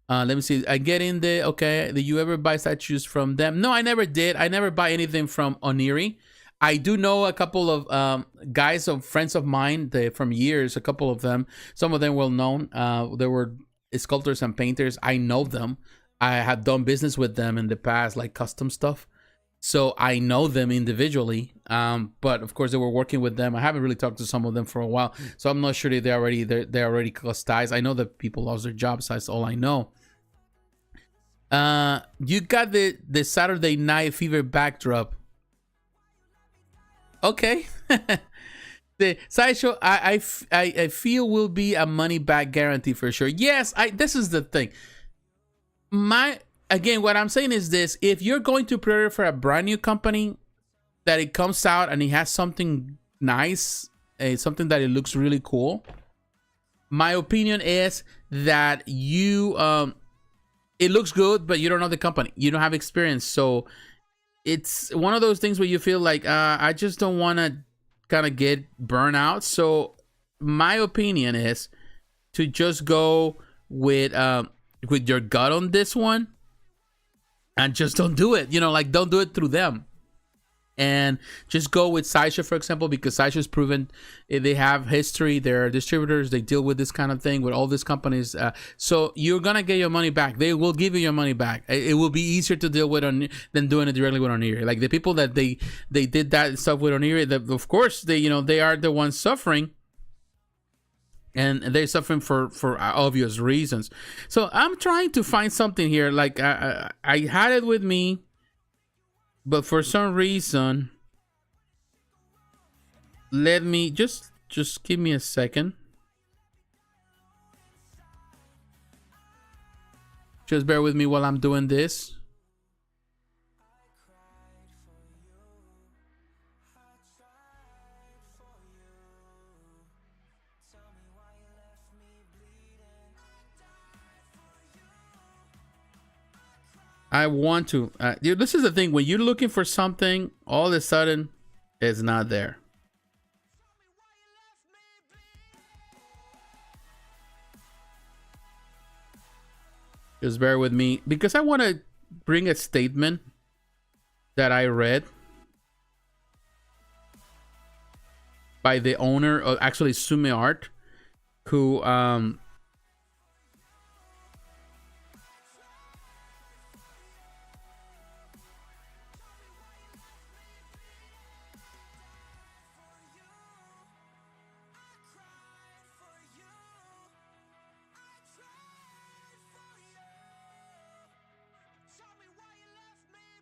Let me see. I get in there. Okay. Did you ever buy statues from them? No, I never did. I never buy anything from Oniri. I do know a couple of guys, friends of mine from years, a couple of them. Some of them well known. There were sculptors and painters. I know them. I have done business with them in the past, like custom stuff. So I know them individually, but of course they were working with them. I haven't really talked to some of them for a while, so I'm not sure that they're already close ties. I know that people lost their jobs. That's all I know. You got the Saturday Night Fever backdrop. Okay. The Sideshow, I feel will be a money back guarantee for sure. Yes, this is the thing. Again, what I'm saying is this: if you're going to pre-order for a brand new company, that it comes out and it has something nice, something that it looks really cool, my opinion is that it looks good, but you don't know the company, you don't have experience, so it's one of those things where you feel like I just don't want to kind of get burnt out. So my opinion is to just go with your gut on this one. And just don't do it, you know, like don't do it through them. And just go with Sideshow, for example, because Sideshow's proven they have history. They're distributors. They deal with this kind of thing with all these companies. So you're going to get your money back. They will give you your money back. It will be easier to deal with than doing it directly with Oniri. Like the people that they did that stuff with Oniri, of course, they are the ones suffering. And they're suffering for obvious reasons. So I'm trying to find something here. Like I had it with me, but for some reason, let me just give me a second. Just bear with me while I'm doing this. I want to. Dude, this is the thing. When you're looking for something, all of a sudden, it's not there. Just bear with me because I want to bring a statement that I read by the owner of actually Sume Art, who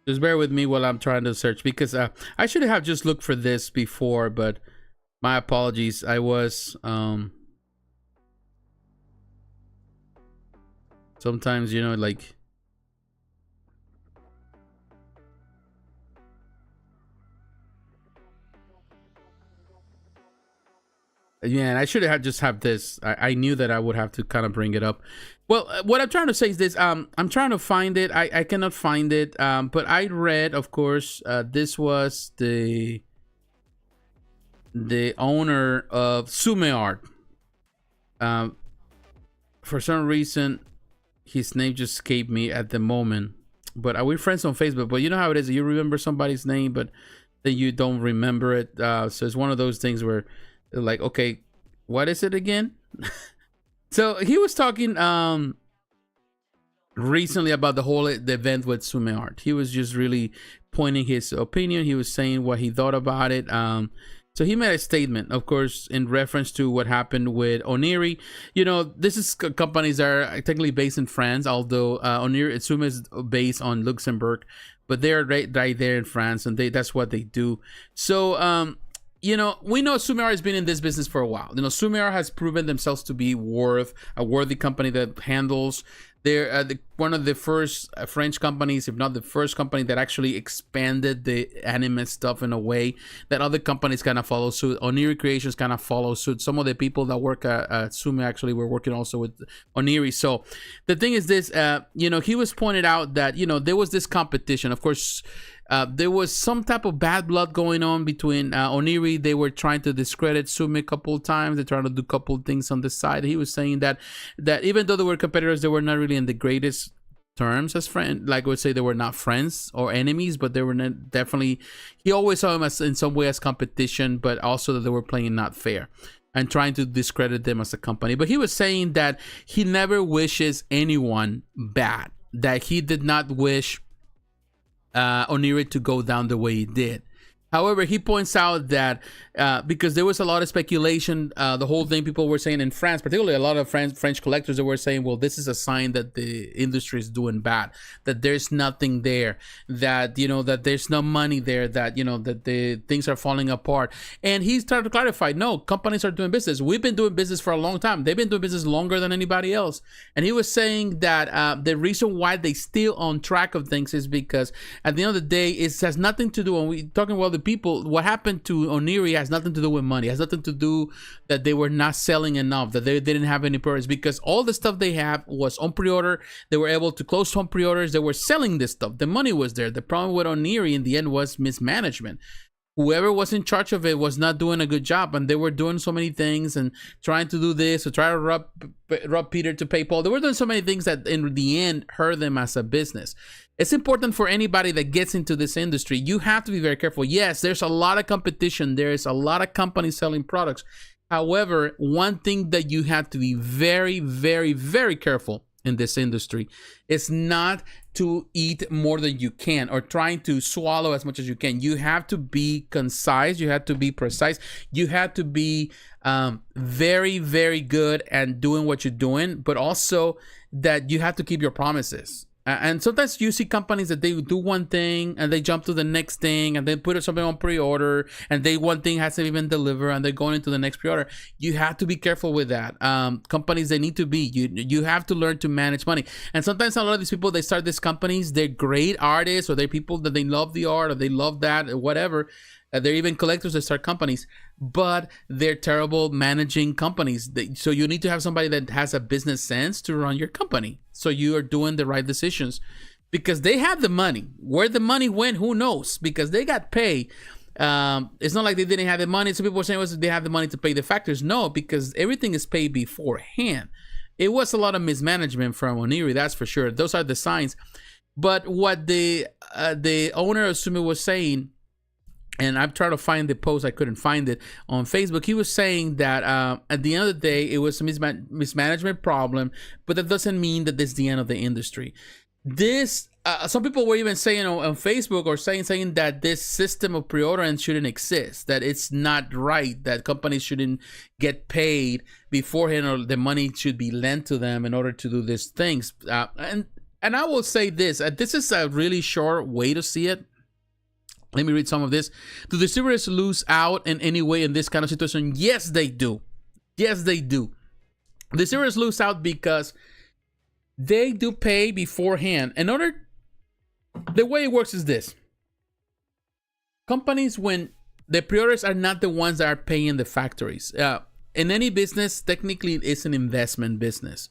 just bear with me while I'm trying to search, because I should have just looked for this before, but my apologies. I was sometimes, you know, like yeah, and I should have just have this. I knew that I would have to kind of bring it up. Well, what I'm trying to say is this. I'm trying to find it. I cannot find it. But I read, of course, this was the owner of Sume Art. For some reason, his name just escaped me at the moment. But we're friends on Facebook. But you know how it is. You remember somebody's name, but then you don't remember it. So it's one of those things where, like, okay, what is it again? So he was talking recently about the event with Sume Art. He was just really pointing his opinion. He was saying what he thought about it. So he made a statement, of course, in reference to what happened with Oniri. You know, this is companies that are technically based in France, although Oniri Sume is based on Luxembourg, but they're right there in France, and that's what they do. So you know, we know Sume Art has been in this business for a while. You know, Sume Art has proven themselves to be a worthy company that handles. They're one of the first French companies, if not the first company, that actually expanded the anime stuff in a way that other companies kind of follow suit. Oniri Creations kind of follow suit. Some of the people that work at Sume actually were working also with Oniri. So the thing is this, you know, he was pointed out that, you know, there was this competition. Of course, there was some type of bad blood going on between Oniri. They were trying to discredit Sume a couple of times. They're trying to do a couple of things on the side. He was saying that even though they were competitors, they were not really in the greatest terms as friends. Like I would say, they were not friends or enemies, but they were definitely. He always saw them as in some way as competition, but also that they were playing not fair and trying to discredit them as a company. But he was saying that he never wishes anyone bad. That he did not wish Oniri to go down the way he did. However, he points out that because there was a lot of speculation, the whole thing people were saying in France, particularly a lot of French collectors that were saying, well, this is a sign that the industry is doing bad, that there's nothing there, that, you know, that there's no money there, that, you know, that the things are falling apart. And he started to clarify, no, companies are doing business. We've been doing business for a long time. They've been doing business longer than anybody else. And he was saying that the reason why they still on track of things is because at the end of the day, it has nothing to do, when we talking about the people, what happened to Oniri has nothing to do with money. It has nothing to do that they were not selling enough, that they didn't have any purpose, because all the stuff they have was on pre-order. They were able to close some pre-orders. They were selling this stuff. The money was there. The problem with Oniri in the end was mismanagement. Whoever was in charge of it was not doing a good job, and they were doing so many things and trying to do this or try to rub Peter to pay Paul. They were doing so many things that in the end hurt them as a business. It's important for anybody that gets into this industry. You have to be very careful. Yes, there's a lot of competition. There's a lot of companies selling products. However, one thing that you have to be very, very, very careful in this industry is not to eat more than you can or trying to swallow as much as you can. You have to be concise. You have to be precise. You have to be very, very good at doing what you're doing, but also that you have to keep your promises. And sometimes you see companies that they do one thing and they jump to the next thing and they put something on pre-order and one thing hasn't even delivered and they're going into the next pre-order. You have to be careful with that. Companies, they need to be. You have to learn to manage money. And sometimes a lot of these people, they start these companies, they're great artists or they're people that they love the art or they love that or whatever. They're even collectors that start companies, but they're terrible managing companies. So you need to have somebody that has a business sense to run your company. So you are doing the right decisions. because they had the money. Where the money went, who knows? Because they got paid. It's not like they didn't have the money. Some people were saying they have the money to pay the factors. No, because everything is paid beforehand. It was a lot of mismanagement from Oniri, that's for sure. Those are the signs. But what the owner of Sumo was saying, and I've tried to find the post, I couldn't find it on Facebook. He was saying that at the end of the day, it was a mismanagement problem, but that doesn't mean that this is the end of the industry. This, some people were even saying on Facebook or saying that this system of pre-ordering shouldn't exist, that it's not right, that companies shouldn't get paid beforehand or the money should be lent to them in order to do these things. And I will say this, this is a really short way to see it. Let me read some of this. Do distributors lose out in any way in this kind of situation? Yes, they do. Yes, they do. Distributors lose out because they do pay beforehand. The way it works is this. Companies, when the pre-orders are not the ones that are paying the factories. In any business, technically, it's an investment business.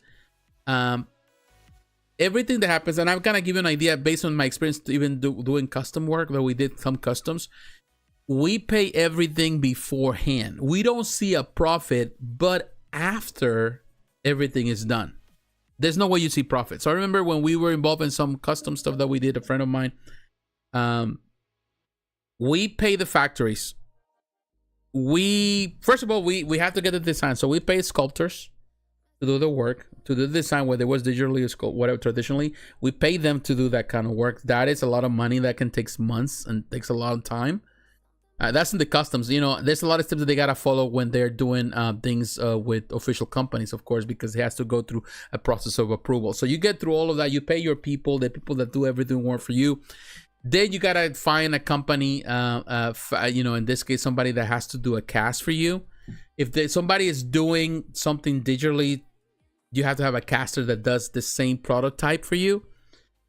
Everything that happens, and I'm gonna give you an idea based on my experience even doing custom work, though we did some customs. We pay everything beforehand. We don't see a profit, but after everything is done. There's no way you see profit. So I remember when we were involved in some custom stuff that we did, a friend of mine, we pay the factories. First of all, we have to get the design. So we pay sculptors to do the work, to do the design, whether it was digitally or sculpt, whatever, traditionally. We pay them to do that kind of work. That is a lot of money. That can take months and takes a lot of time. That's in the customs. You know, there's a lot of steps that they got to follow when they're doing things with official companies, of course, because it has to go through a process of approval. So you get through all of that. You pay your people, the people that do everything work for you. Then you got to find a company, you know, in this case, somebody that has to do a cast for you. If somebody is doing something digitally, you have to have a caster that does the same prototype for you.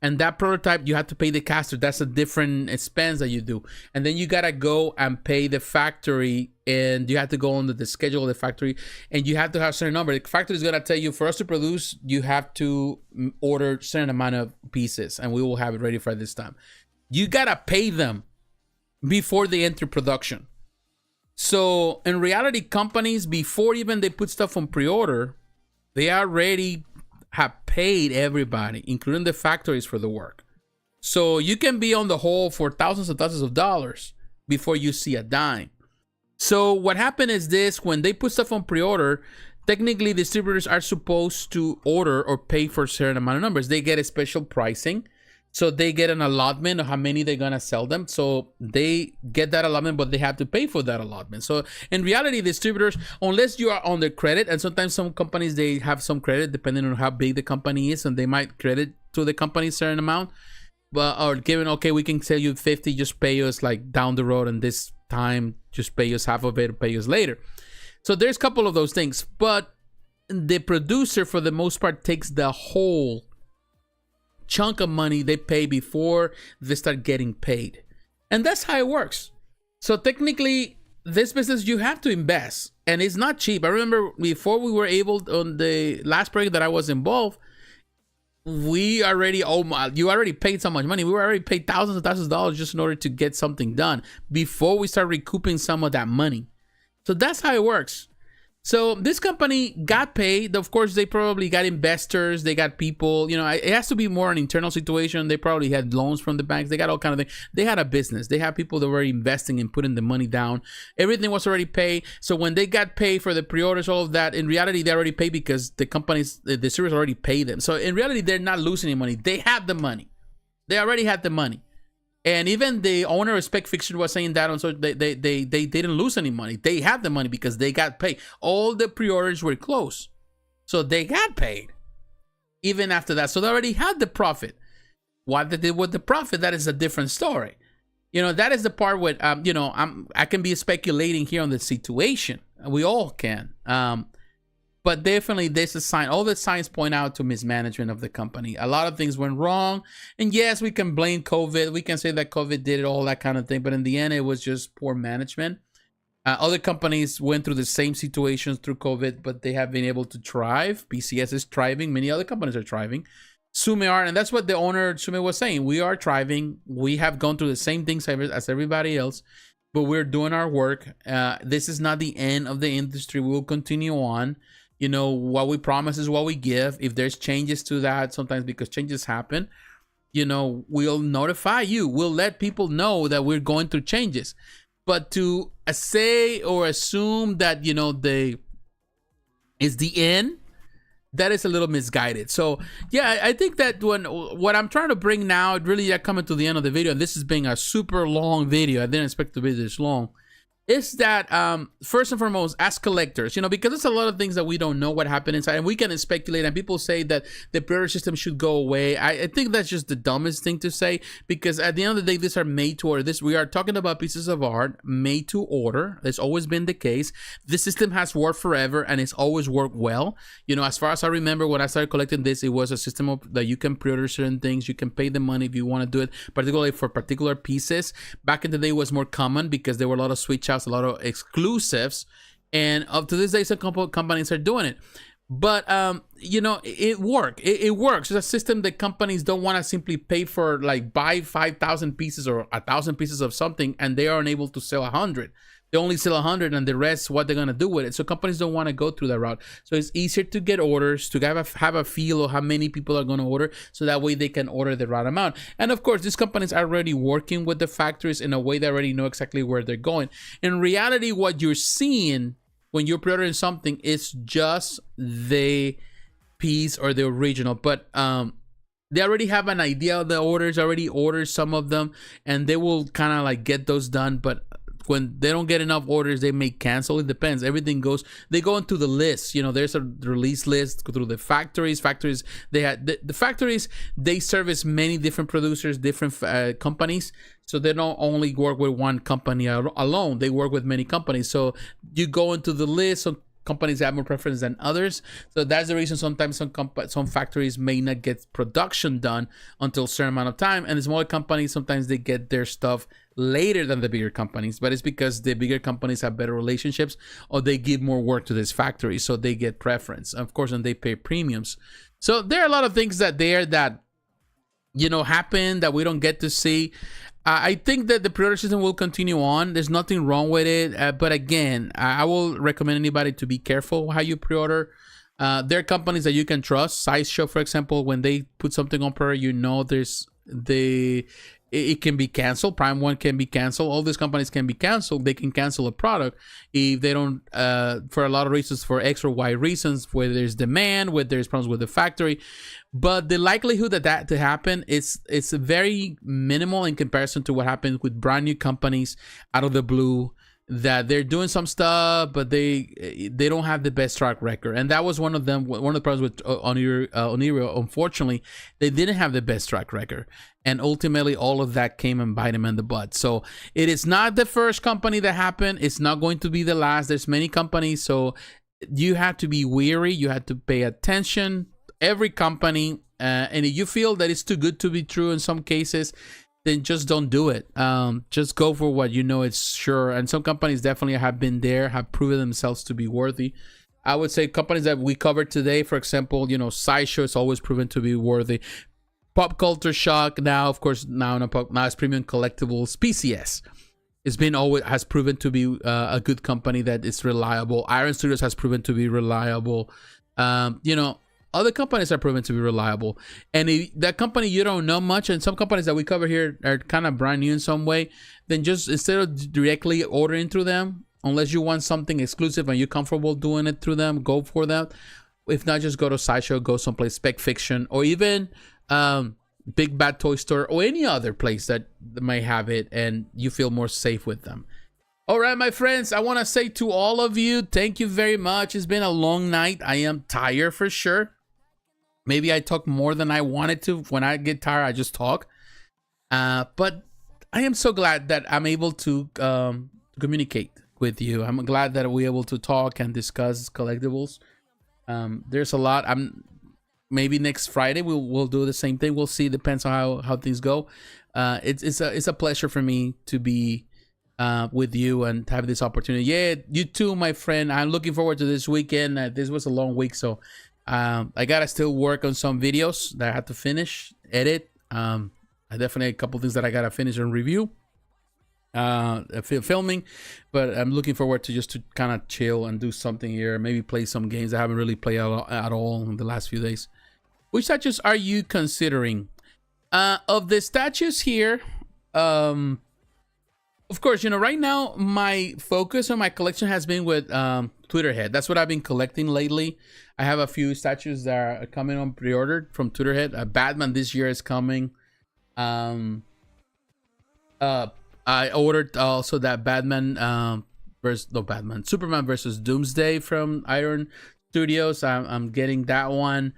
And that prototype, you have to pay the caster. That's a different expense that you do. And then you got to go and pay the factory, and you have to go under the schedule of the factory, and you have to have a certain number. The factory is going to tell you, for us to produce, you have to order a certain amount of pieces, and we will have it ready for this time. You got to pay them before they enter production. So in reality, companies, before even they put stuff on pre-order, they already have paid everybody, including the factories, for the work. So you can be on the hole for thousands and thousands of dollars before you see a dime. So what happened is this: when they put stuff on pre-order, technically distributors are supposed to order or pay for a certain amount of numbers. They get a special pricing. So they get an allotment of how many they're going to sell them. So they get that allotment, but they have to pay for that allotment. So in reality, distributors, unless you are on the credit, and sometimes some companies, they have some credit depending on how big the company is, and they might credit to the company a certain amount. But, or given, okay, we can sell you 50, just pay us like down the road, and this time just pay us half of it or pay us later. So there's a couple of those things. But the producer, for the most part, takes the whole chunk of money they pay before they start getting paid. And that's how it works. So technically, this business, you have to invest, and it's not cheap. I remember before we were able, on the last project that I was involved, you already paid so much money. We already paid thousands and thousands of dollars just in order to get something done before we start recouping some of that money. So that's how it works. So this company got paid. Of course, they probably got investors. They got people, you know, it has to be more an internal situation. They probably had loans from the banks. They got all kind of things. They had a business. They had people that were investing and putting the money down. Everything was already paid. So when they got paid for the pre-orders, all of that, in reality, they already paid because the companies, the series already paid them. So in reality, they're not losing any money. They had the money. They already had the money. And even the owner of Spec Fiction was saying that on, so they didn't lose any money. They had the money because they got paid. All the pre-orders were closed, so they got paid even after that. So they already had the profit. What they did with the profit, that is a different story. You know, that is the part where you know, I can be speculating here on the situation. We all can. But definitely there's a sign. All the signs point out to mismanagement of the company. A lot of things went wrong. And yes, we can blame COVID. We can say that COVID did it, all that kind of thing. But in the end, it was just poor management. Other companies went through the same situations through COVID, but they have been able to thrive. PCS is thriving. Many other companies are thriving. Sume are, and that's what the owner Sume was saying. We are thriving. We have gone through the same things as everybody else, but we're doing our work. This is not the end of the industry. We will continue on. You know, what we promise is what we give. If there's changes to that, sometimes because changes happen, you know, we'll notify you. We'll let people know that we're going through changes. But to say or assume that, you know, is the end, that is a little misguided. So yeah, I think that what I'm trying to bring now, really coming to the end of the video, and this is being a super long video, I didn't expect to be this long, is that first and foremost, as collectors, you know, because there's a lot of things that we don't know what happened inside, and we can speculate, and people say that the pre-order system should go away. I think that's just the dumbest thing to say, because at the end of the day, these are made to order. We are talking about pieces of art made to order. That's always been the case. This system has worked forever, and it's always worked well. You know, as far as I remember, when I started collecting this, it was a system that you can pre-order certain things. You can pay the money if you want to do it, particularly for particular pieces. Back in the day, it was more common because there were a lot of switch outs, a lot of exclusives, and up to this day some companies are doing it. But you know, it works. It's a system that companies don't want to simply pay for, like, buy 5,000 pieces or 1,000 pieces of something and they are unable to sell 100. They only sell 100, and the rest, what they're gonna do with it. So companies don't want to go through that route. So it's easier to get orders, to have a feel of how many people are going to order, so that way they can order the right amount. And of course, these companies are already working with the factories in a way they already know exactly where they're going. In reality, what you're seeing when you're pre-ordering something is just the piece or the original, but they already have an idea of the orders, already ordered some of them, and they will kind of like get those done. But when they don't get enough orders, they may cancel. It depends. Everything goes, they go into the list. You know, there's a release list through the factories. They had the factories, they service many different producers, different companies. So they don't only work with one company alone. They work with many companies. So you go into the list. So companies have more preference than others. So that's the reason sometimes some factories may not get production done until a certain amount of time. And the smaller companies, sometimes they get their stuff later than the bigger companies, but it's because the bigger companies have better relationships, or they give more work to this factory, so they get preference, of course, and they pay premiums. So there are a lot of things that you know, happen that we don't get to see. I think that the pre-order system will continue on. There's nothing wrong with it, but again, I will recommend anybody to be careful how you pre-order. There are companies that you can trust. Sideshow, for example, when they put something on pre-order, you know, it can be canceled. Prime One can be canceled. All these companies can be canceled. They can cancel a product if they don't, for a lot of reasons, for X or Y reasons, whether there's demand, whether there's problems with the factory. But the likelihood that to happen is very minimal in comparison to what happens with brand new companies out of the blue, that they're doing some stuff, but they don't have the best track record. And that was one of the problems with Oniri. Unfortunately, they didn't have the best track record, and ultimately all of that came and bite them in the butt. So it is not the first company that happened. It's not going to be the last. There's many companies, so you have to be wary. You have to pay attention. Every company, and if you feel that it's too good to be true in some cases, then just don't do it. Just go for what you know it's sure. And some companies definitely have been there, have proven themselves to be worthy. I would say companies that we covered today, for example, you know, Sideshow is always proven to be worthy. Pop Culture Shock, now, of course, now it's Premium Collectibles. PCS, has proven to be a good company that is reliable. Iron Studios has proven to be reliable. You know, other companies are proven to be reliable, and if that company you don't know much, and some companies that we cover here are kind of brand new in some way, then just instead of directly ordering through them, unless you want something exclusive and you're comfortable doing it through them, go for that. If not, just go to Sideshow, go someplace, Spec Fiction, or even Big Bad Toy Store, or any other place that might have it and you feel more safe with them. All right, my friends, I want to say to all of you, thank you very much. It's been a long night. I am tired for sure. Maybe I talk more than I wanted to. When I get tired, I just talk. But I am so glad that I'm able to communicate with you. I'm glad that we're able to talk and discuss collectibles. There's a lot. Maybe next Friday we'll do the same thing. We'll see. Depends on how things go. It's a pleasure for me to be with you and have this opportunity. Yeah, you too, my friend. I'm looking forward to this weekend. This was a long week, so I gotta still work on some videos that I have to finish, edit. I definitely a couple things that I gotta finish and review, filming, but I'm looking forward to just to kind of chill and do something here. Maybe play some games I haven't really played at all in the last few days. Which statues are you considering? Of the statues here, of course, you know, right now my focus on my collection has been with Twitterhead. That's what I've been collecting lately. I have a few statues that are coming on pre-ordered from Twitterhead. Batman this year is coming. I ordered also that Superman versus Doomsday from Iron Studios. I'm getting that one.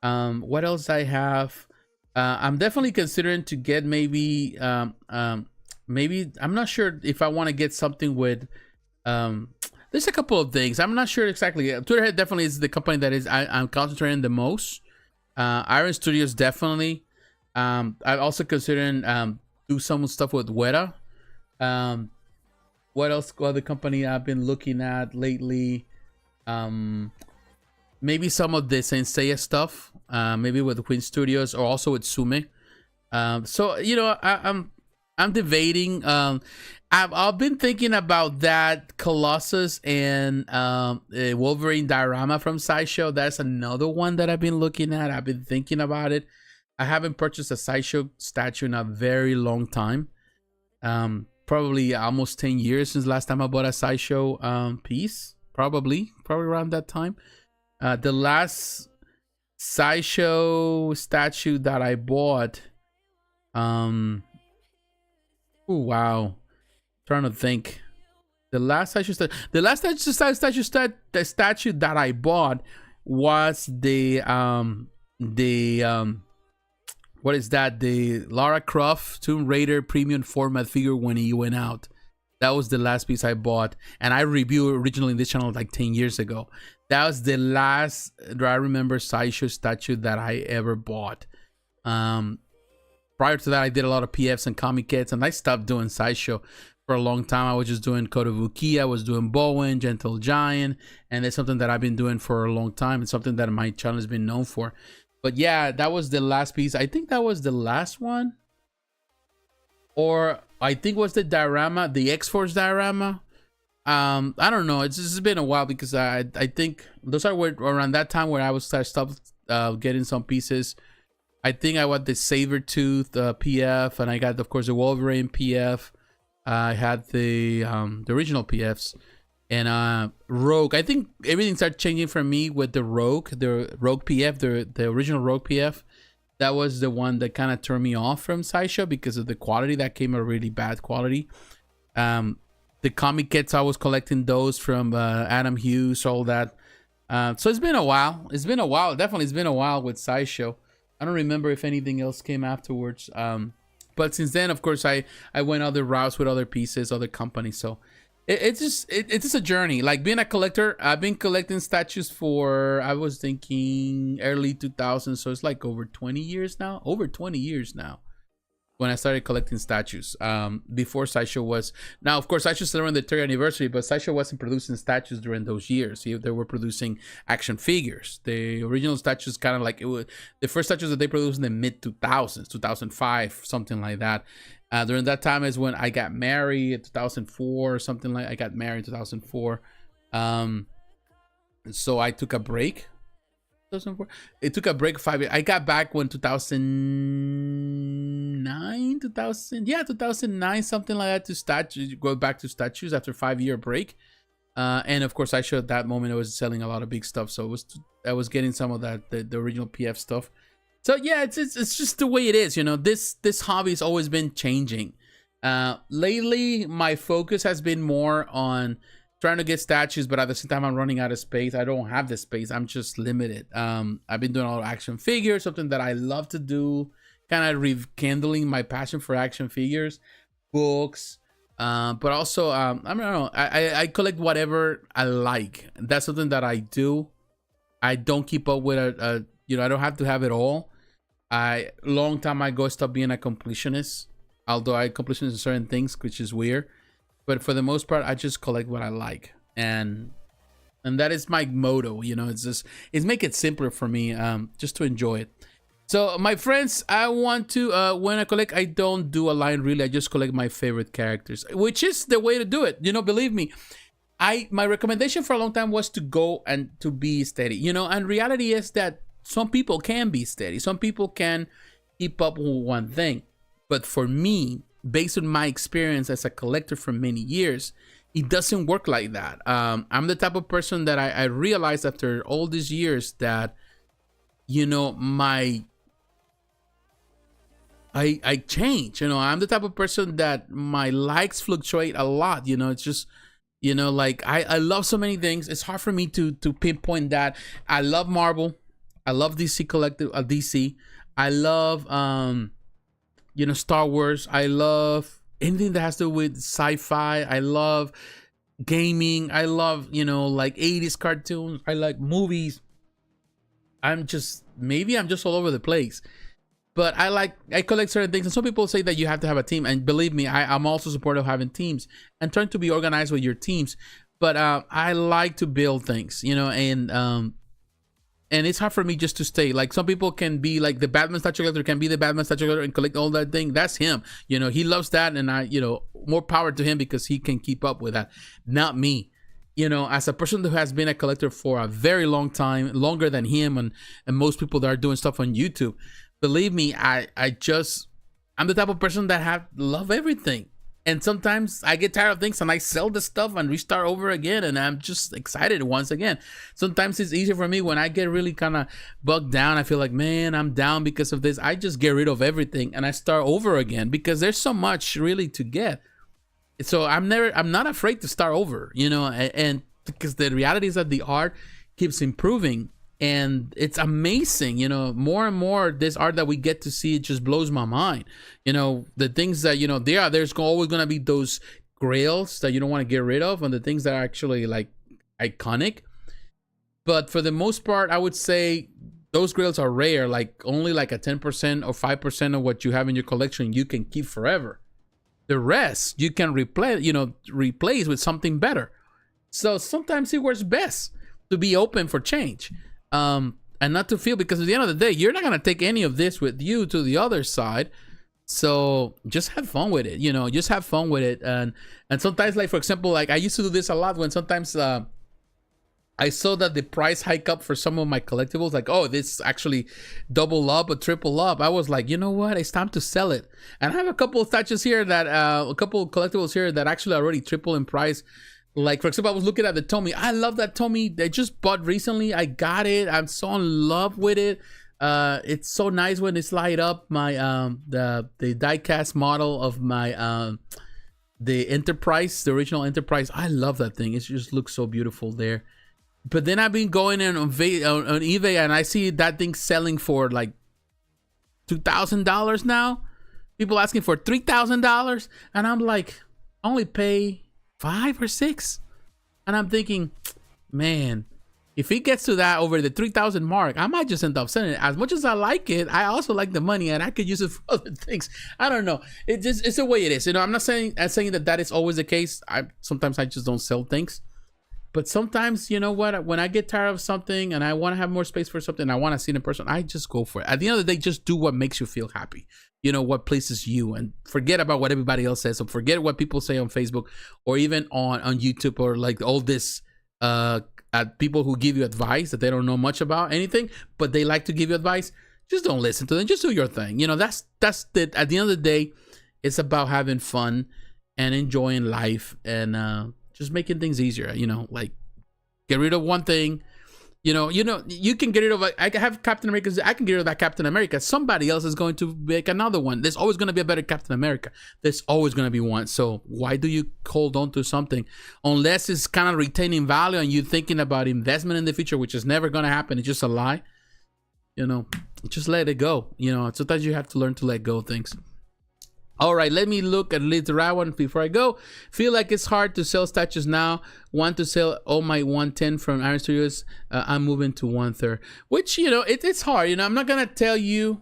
What else I have? I'm definitely considering to get maybe maybe I'm not sure if I want to get something with there's a couple of things I'm not sure exactly. Twitterhead definitely is the company that is I'm concentrating the most. Iron Studios definitely. I'm also considering do some stuff with Weta. What else? Other company I've been looking at lately? Maybe some of the Seiya stuff. Maybe with Queen Studios or also with Sume. So you know, I'm debating. I've been thinking about that Colossus and Wolverine diorama from Sideshow. That's another one that I've been looking at. I've been thinking about it. I haven't purchased a Sideshow statue in a very long time. Probably almost 10 years since last time I bought a Sideshow piece. Probably around that time. The last Sideshow statue that I bought, oh wow, trying to think. The last statue that I bought was the what is that? The Lara Croft Tomb Raider premium format figure when he went out. That was the last piece I bought, and I reviewed originally in this channel like 10 years ago. That was the last that I remember Sideshow statue that I ever bought. Prior to that, I did a lot of PFs and Kinetiquettes, and I stopped doing Sideshow for a long time. I was just doing Code of Ukiah, I was doing Bowen, Gentle Giant, and it's something that I've been doing for a long time. It's something that my channel has been known for. But yeah, that was the last piece. I think that was the last one. Or I think was the diorama, the X-Force diorama. I don't know. It's been a while because I think those are around that time where I stopped getting some pieces. I think I got the Sabertooth PF, and I got, of course, the Wolverine PF. I had the original PFs and Rogue. I think everything started changing for me with the Rogue PF, the original Rogue PF. That was the one that kind of turned me off from Sideshow because of the quality. That came a really bad quality. The Kinetiquettes, I was collecting those from Adam Hughes, all that. So it's been a while. Definitely, it's been a while with Sideshow. I don't remember if anything else came afterwards. But since then, of course, I went other routes with other pieces, other companies. So it's just a journey. Like being a collector, I've been collecting statues for, I was thinking early 2000s. So it's like over 20 years now. Over 20 years now. When I started collecting statues, before Sideshow was, now of course Sideshow celebrating the 30th anniversary, but Sideshow wasn't producing statues during those years. They were producing action figures. The original statues kind of like it was the first statues that they produced in the mid 2000s, 2005, something like that. During that time is when I got married in 2004 or something like. I got married in 2004. So I took a break. 2004. It took a break 5 years. I got back when 2009, 2009, something like that, to statues. Go back to statues after 5-year break. And of course, I showed that moment I was selling a lot of big stuff, so I was getting some of that the original PF stuff. So yeah, it's just the way it is, you know. This hobby has always been changing. Lately, my focus has been more on trying to get statues, but at the same time I'm running out of space. I don't have the space. I'm just limited. I've been doing a lot of action figures, something that I love to do, kind of rekindling my passion for action figures, books, but also I don't know, I collect whatever I like. That's something that I do. I don't keep up with a you know, I don't have to have it all. Long time ago stopped being a completionist, although I completionist in certain things, which is weird. But for the most part, I just collect what I like. And And that is my motto, you know. It's make it simpler for me, just to enjoy it. So my friends, I want to when I collect, I don't do a line really. I just collect my favorite characters, which is the way to do it. You know, believe me. My recommendation for a long time was to go and to be steady, you know, and reality is that some people can be steady. Some people can keep up with one thing. But for me, based on my experience as a collector for many years, it doesn't work like that. I'm the type of person that I realized after all these years that, you know, I change. You know, I'm the type of person that my likes fluctuate a lot. You know, it's just, you know, like I love so many things. It's hard for me to pinpoint that. I love Marvel. I love DC collective, DC. I love you know, Star Wars. I love anything that has to do with sci-fi. I love gaming. I love, you know, like 80s cartoons. I like movies. Maybe I'm just all over the place. But I collect certain things. And some people say that you have to have a team. And believe me, I'm also supportive of having teams and trying to be organized with your teams. But I like to build things, you know, and it's hard for me just to stay. Like some people can be like the Batman statue collector can be the Batman statue collector and collect all that thing. That's him. You know, he loves that. And I, you know, more power to him because he can keep up with that. Not me. You know, as a person who has been a collector for a very long time, longer than him and most people that are doing stuff on YouTube, believe me, I'm the type of person that love everything. And sometimes I get tired of things and I sell the stuff and restart over again. And I'm just excited once again. Sometimes it's easier for me when I get really kind of bugged down. I feel like, man, I'm down because of this. I just get rid of everything and I start over again because there's so much really to get. So I'm not afraid to start over, you know, and because the reality is that the art keeps improving. And it's amazing, you know, more and more this art that we get to see, it just blows my mind. You know, the things that, you know, there's always going to be those grails that you don't want to get rid of and the things that are actually like iconic. But for the most part, I would say those grails are rare, like only like a 10% or 5% of what you have in your collection you can keep forever. The rest you can replace with something better. So sometimes it works best to be open for change. And not to feel, because at the end of the day, you're not going to take any of this with you to the other side. So just have fun with it, you know, just have fun with it. And sometimes, like, for example, like I used to do this a lot when sometimes I saw that the price hike up for some of my collectibles, like, oh, this actually double up or triple up. I was like, you know what? It's time to sell it. And I have a couple of statues here that, a couple of collectibles here that actually already triple in price. Like, for example, I was looking at the Tommy. I love that Tommy. I just bought recently. I got it. I'm so in love with it. It's so nice when it's light up. My the die-cast model of my the Enterprise, the original Enterprise. I love that thing. It just looks so beautiful there. But then I've been going in on eBay and I see that thing selling for like $2,000 now. People asking for $3,000, and I'm like, I only pay $5 or $6, and I'm thinking, man, if it gets to that over the 3,000 mark, I might just end up selling it. As much as I like it, I also like the money, and I could use it for other things. I don't know. It's the way it is. You know, I'm not saying that is always the case. Sometimes I just don't sell things, but sometimes, you know what? When I get tired of something and I want to have more space for something, I want to see it in person, I just go for it. At the end of the day, just do what makes you feel happy. You know, what pleases you, and forget about what everybody else says. So forget what people say on Facebook or even on YouTube, or like all this people who give you advice that they don't know much about anything, but they like to give you advice. Just don't listen to them. Just do your thing. You know, that's the, at the end of the day, it's about having fun and enjoying life and just making things easier. You know, like get rid of one thing. You know, you can get rid of, I have Captain America. I can get rid of that Captain America. Somebody else is going to make another one. There's always going to be a better Captain America. There's always going to be one. So why do you hold on to something unless it's kind of retaining value and you're thinking about investment in the future, which is never going to happen. It's just a lie. You know, just let it go. You know, sometimes you have to learn to let go of things. All right, let me look at the right one before I go. Feel like it's hard to sell statues now. Want to sell all my 110 from Iron Studios. I'm moving to 1/3, which, you know, it's hard. You know, I'm not going to tell you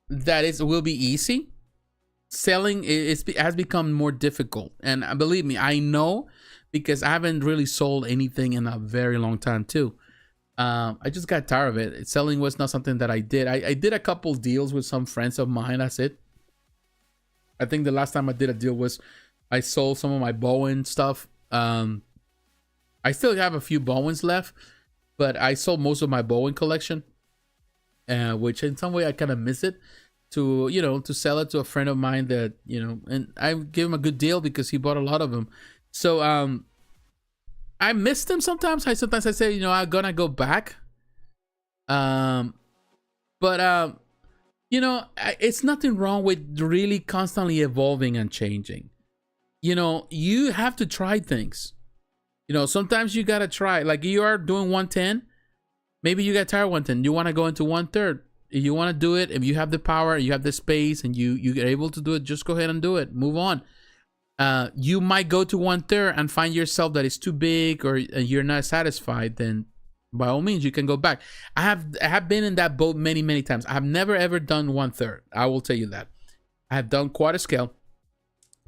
that it will be easy. Selling has become more difficult. And believe me, I know, because I haven't really sold anything in a very long time too. I just got tired of it. Selling was not something that I did. I did a couple deals with some friends of mine. That's it. I think the last time I did a deal was I sold some of my Bowen stuff. I still have a few Bowens left, but I sold most of my Bowen collection, which in some way I kind of miss it, to, you know, to sell it to a friend of mine that, you know, and I gave him a good deal because he bought a lot of them. So I miss them sometimes. Sometimes I say, you know, I'm gonna go back. But you know, it's nothing wrong with really constantly evolving and changing. You know, you have to try things. You know, sometimes you gotta try. Like, you are doing 110. Maybe you got tired of 110. You want to go into 1/3. If you want to do it, if you have the power, you have the space, and you get able to do it, just go ahead and do it. Move on. You might go to 1/3 and find yourself that it's too big, or you're not satisfied. Then by all means, you can go back. I have been in that boat many times. I have never ever done 1/3. I will tell you that. I have done quarter scale.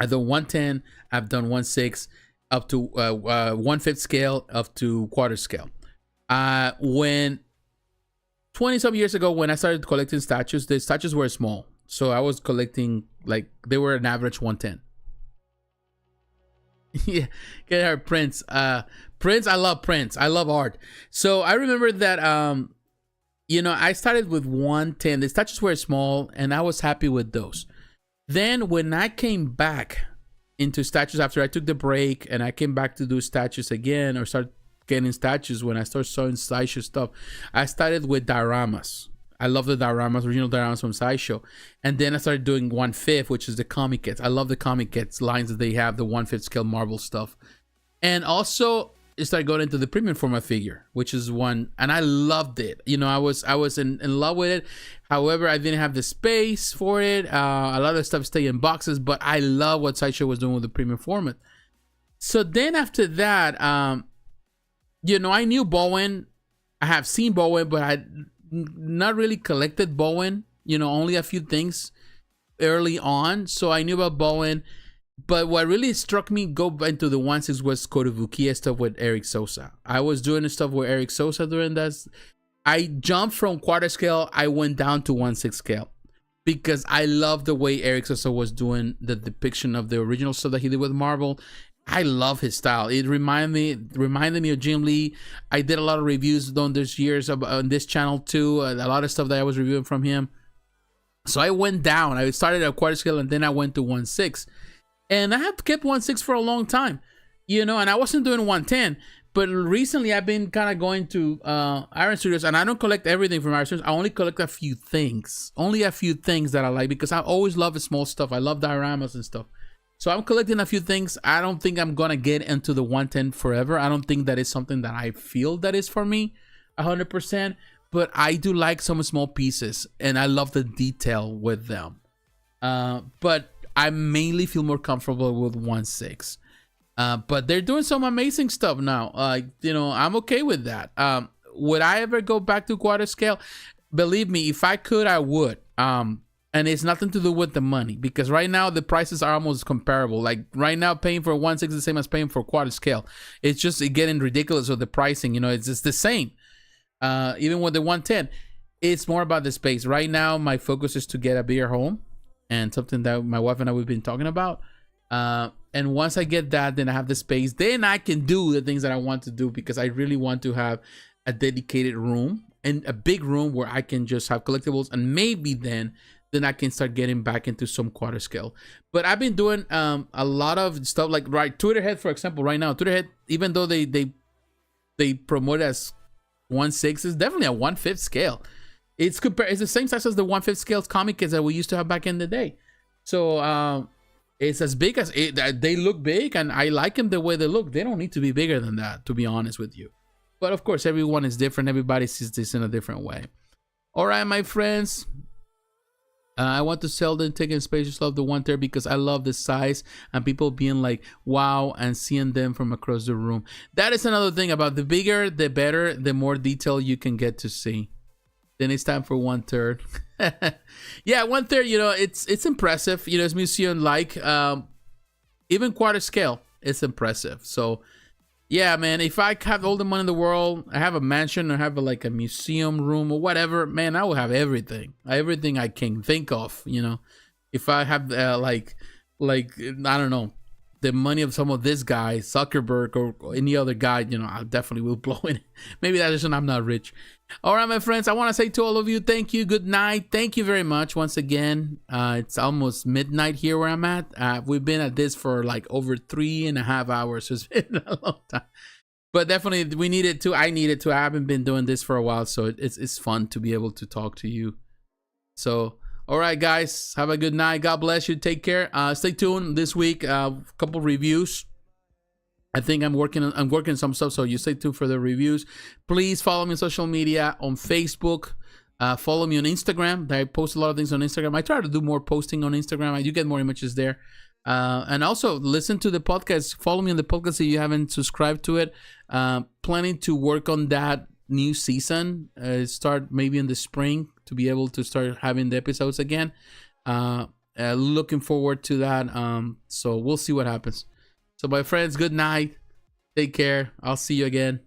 I've done 110. I've done 1/6 up to 1/5 scale up to quarter scale. When 20 some years ago, when I started collecting statues, the statues were small, so I was collecting, like, they were an average 110. Yeah, get her Prince. Prince, I love Prince. I love art. So I remember that you know, I started with 110. The statues were small, and I was happy with those. Then when I came back into statues after I took the break, and I came back to do statues again, or start getting statues, when I started showing Sideshow stuff, I started with dioramas. I love the dioramas, original dioramas from Sideshow. And then I started doing 1/5, which is the Kinetiquettes. I love the Kinetiquettes lines that they have, the 1/5 scale marble stuff. And also it started going into the premium format figure, which is one, and I loved it. You know, I was in love with it. However, I didn't have the space for it. A lot of stuff stayed in boxes, but I love what Sideshow was doing with the premium format. So then after that, you know, I knew Bowen. I have seen Bowen, but I not really collected Bowen. You know, only a few things early on. So I knew about Bowen. But what really struck me go into the 1/6 was Kotobukiya stuff with Eric Sosa. I was doing the stuff with Eric Sosa during that. I jumped from quarter scale. I went down to 1/6 scale because I love the way Eric Sosa was doing the depiction of the original stuff that he did with Marvel. I love his style. It reminded me of Jim Lee. I did a lot of reviews on this years on this channel too. A lot of stuff that I was reviewing from him. So I went down. I started at quarter scale, and then I went to 1/6. And I have kept 1/6 for a long time, you know, and I wasn't doing 110. But recently I've been kind of going to Iron Studios, and I don't collect everything from Iron Studios. I only collect a few things. Only a few things that I like, because I always love the small stuff. I love dioramas and stuff. So I'm collecting a few things. I don't think I'm going to get into the 110 forever. I don't think that is something that I feel that is for me 100%. But I do like some small pieces, and I love the detail with them. But I mainly feel more comfortable with 1/6. But they're doing some amazing stuff now. You know, I'm okay with that. Would I ever go back to quarter scale? Believe me, if I could, I would. And it's nothing to do with the money, because right now the prices are almost comparable. Like right now, paying for 1/6 is the same as paying for quarter scale. It's just getting ridiculous with the pricing. You know, it's just the same. Even with the 110, it's more about the space. Right now, my focus is to get a bigger home, and something that my wife and I we've been talking about. And once I get that, then I have the space. Then I can do the things that I want to do, because I really want to have a dedicated room, and a big room where I can just have collectibles, and maybe then I can start getting back into some quarter scale. But I've been doing a lot of stuff, like Twitterhead, for example. Right now, Twitterhead, even though they promote it as 1/6, is definitely a 1/5 scale. It's the same size as the 1/5 scale Kinetiquettes that we used to have back in the day. So it's as big as it. They look big, and I like them the way they look. They don't need to be bigger than that, to be honest with you. But of course, everyone is different. Everybody sees this in a different way. All right, my friends. I want to sell them, taking spacious love the 1/3, because I love the size and people being like, wow, and seeing them from across the room. That is another thing about the bigger, the better, the more detail you can get to see. Then it's time for 1/3. Yeah, 1/3, you know, it's impressive. You know, it's museum like. Even quarter scale. it's impressive. So yeah, man, if I have all the money in the world, I have a mansion or have like a museum room or whatever, man, I will have everything I can think of, you know. If I have like I don't know, the money of some of this guy, Zuckerberg or any other guy, you know, I definitely will blow it. Maybe that is when I'm not rich. All right, my friends, I want to say to all of you, thank you, good night. Thank you very much once again. It's almost midnight here where I'm at. We've been at this for like over 3.5 hours. So it's been a long time. But definitely we needed to. I needed to. I haven't been doing this for a while, so it's fun to be able to talk to you. So, all right, guys, have a good night. God bless you. Take care. Stay tuned this week. A couple reviews. I think I'm working some stuff, so you stay tuned for the reviews. Please follow me on social media, on Facebook. Follow me on Instagram. I post a lot of things on Instagram. I try to do more posting on Instagram. You get more images there. And also listen to the podcast. Follow me on the podcast if you haven't subscribed to it. Planning to work on that new season. Start maybe in the spring to be able to start having the episodes again. Looking forward to that. So we'll see what happens. So my friends, good night. Take care. I'll see you again.